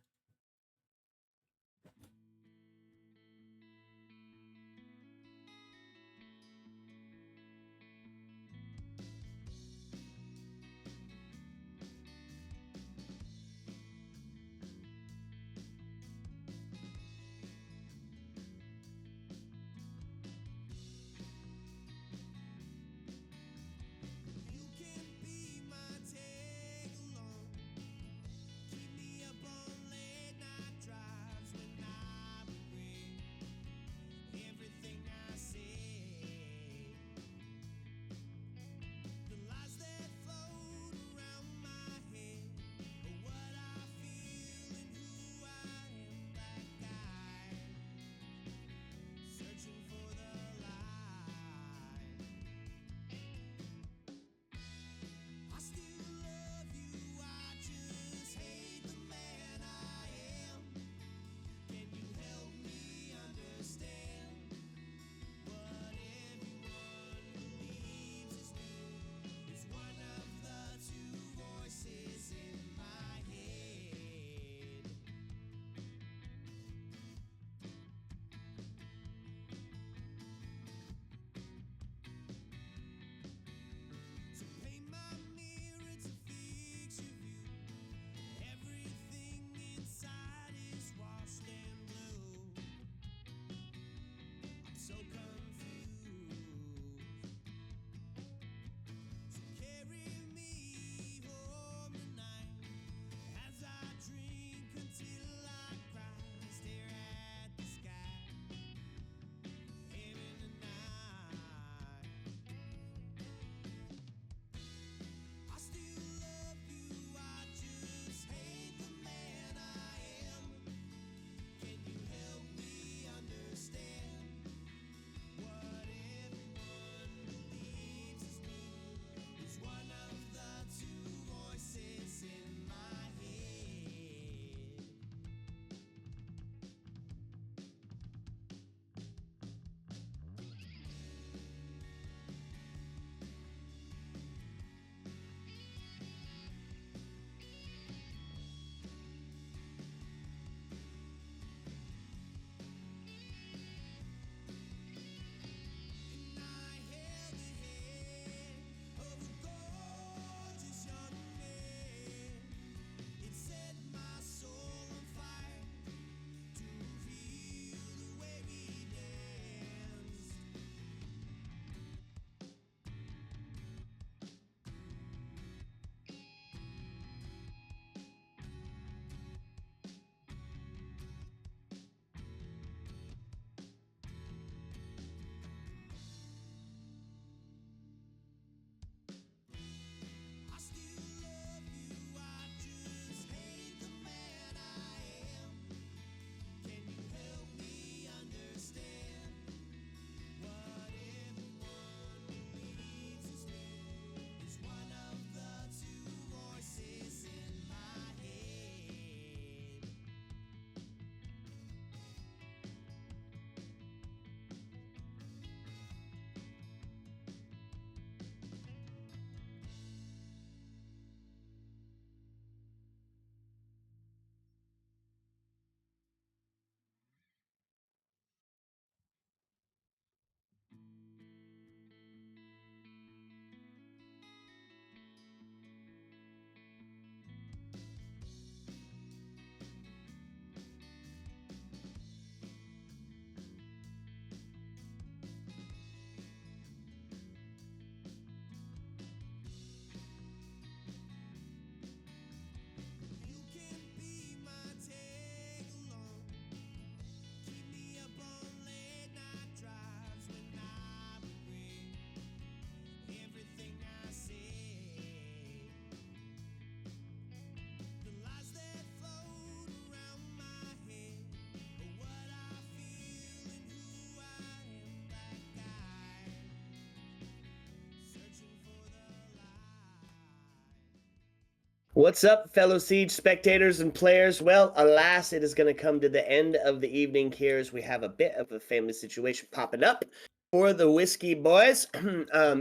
What's up, fellow Siege spectators and players? Well, alas, it is going to come to the end of the evening here as we have a bit of a family situation popping up for the Whiskey Boys.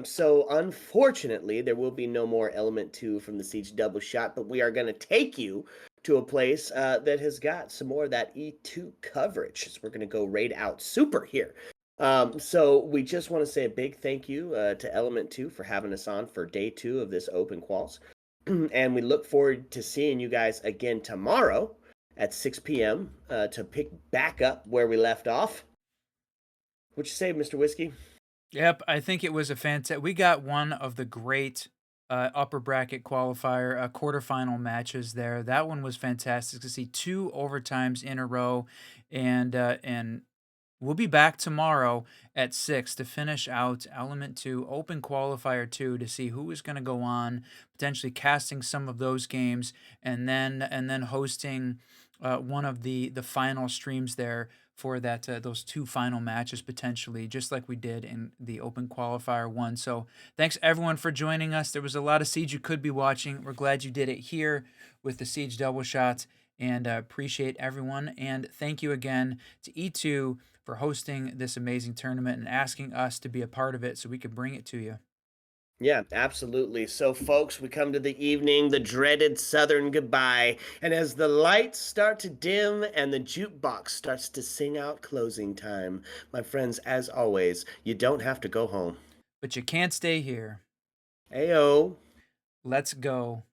So, unfortunately, there will be no more Element 2 from the Siege Double Shot, but we are going to take you to a place that has got some more of that E2 coverage. So we're going to go raid out Super here. So we just want to say a big thank you to Element 2 for having us on for day 2 of this open quals. And we look forward to seeing you guys again tomorrow at 6 p.m. To pick back up where we left off. What'd you say, Mr. Whiskey? Yep, I think it was a fantastic. We got one of the great upper bracket qualifier quarterfinal matches there. That one was fantastic to see 2 overtimes in a row, and we'll be back tomorrow at 6 to finish out Element 2 Open Qualifier 2 to see who is going to go on, potentially casting some of those games, and then hosting one of the final streams there for that those 2 final matches potentially, just like we did in the Open Qualifier 1. So thanks everyone for joining us. There was a lot of Siege you could be watching. We're glad you did it here with the Siege Double Shot, and appreciate everyone. And thank you again to E2 for hosting this amazing tournament and asking us to be a part of it so we could bring it to you. Yeah, absolutely. So, folks, we come to the evening, the dreaded Southern goodbye. And as the lights start to dim and the jukebox starts to sing out closing time, my friends, as always, you don't have to go home. But you can't stay here. Ayo. Let's go.